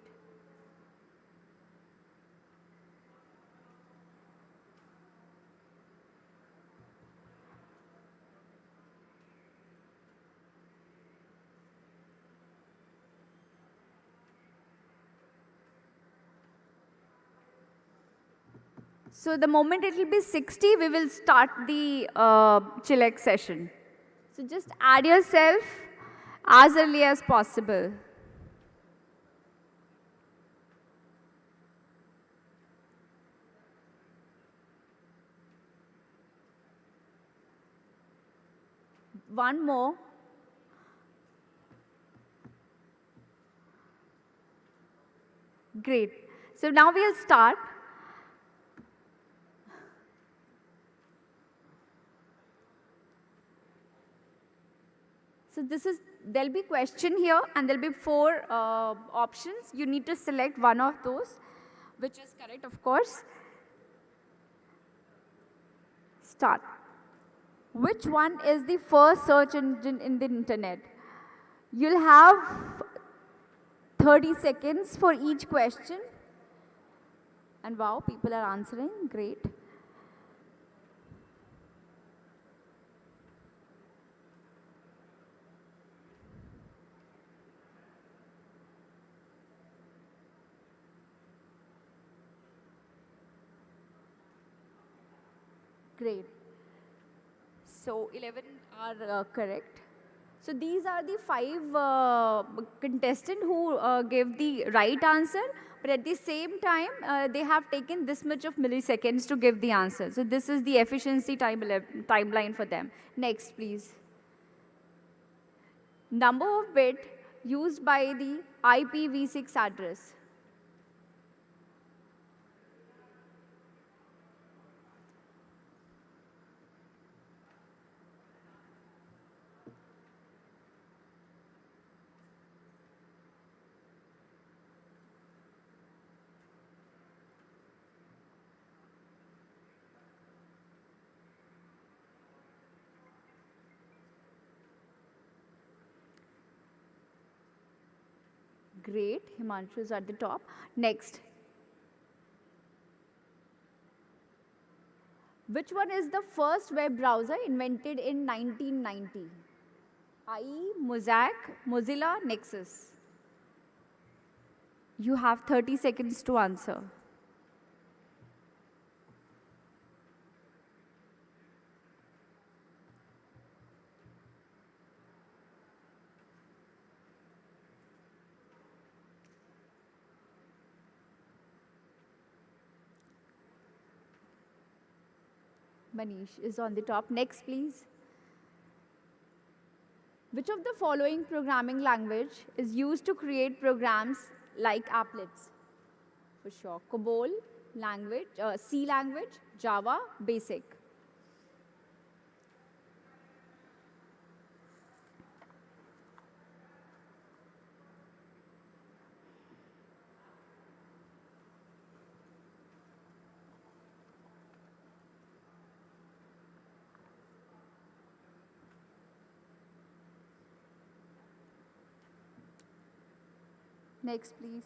So the moment it will be 60, we will start the chillax session. So just add yourself as early as possible. One more. Great. So now we'll start. So there'll be question here and there'll be 4 options. You need to select one of those, which is correct, of course. Start. Which one is the first search engine in the internet? You'll have 30 seconds for each question. And wow, people are answering. Great. Great. So 11 are correct. So these are the 5 contestants who gave the right answer, but at the same time, they have taken this much of milliseconds to give the answer. So this is the efficiency timeline for them. Next, please. Number of bit used by the IPv6 address. Great. Himanshu is at the top. Next. Which one is the first web browser invented in 1990? IE, Mosaic, Mozilla, Nexus. You have 30 seconds to answer. Manish is on the top. Next, please. Which of the following programming language is used to create programs like applets? For sure. COBOL, language, C language, Java, Basic. Next, please.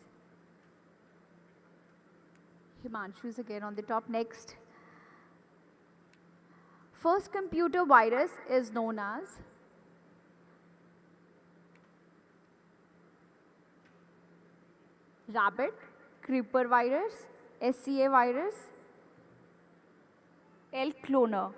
Himanshu is again on the top. Next. First computer virus is known as Rabbit, Creeper virus, SCA virus, Elk cloner.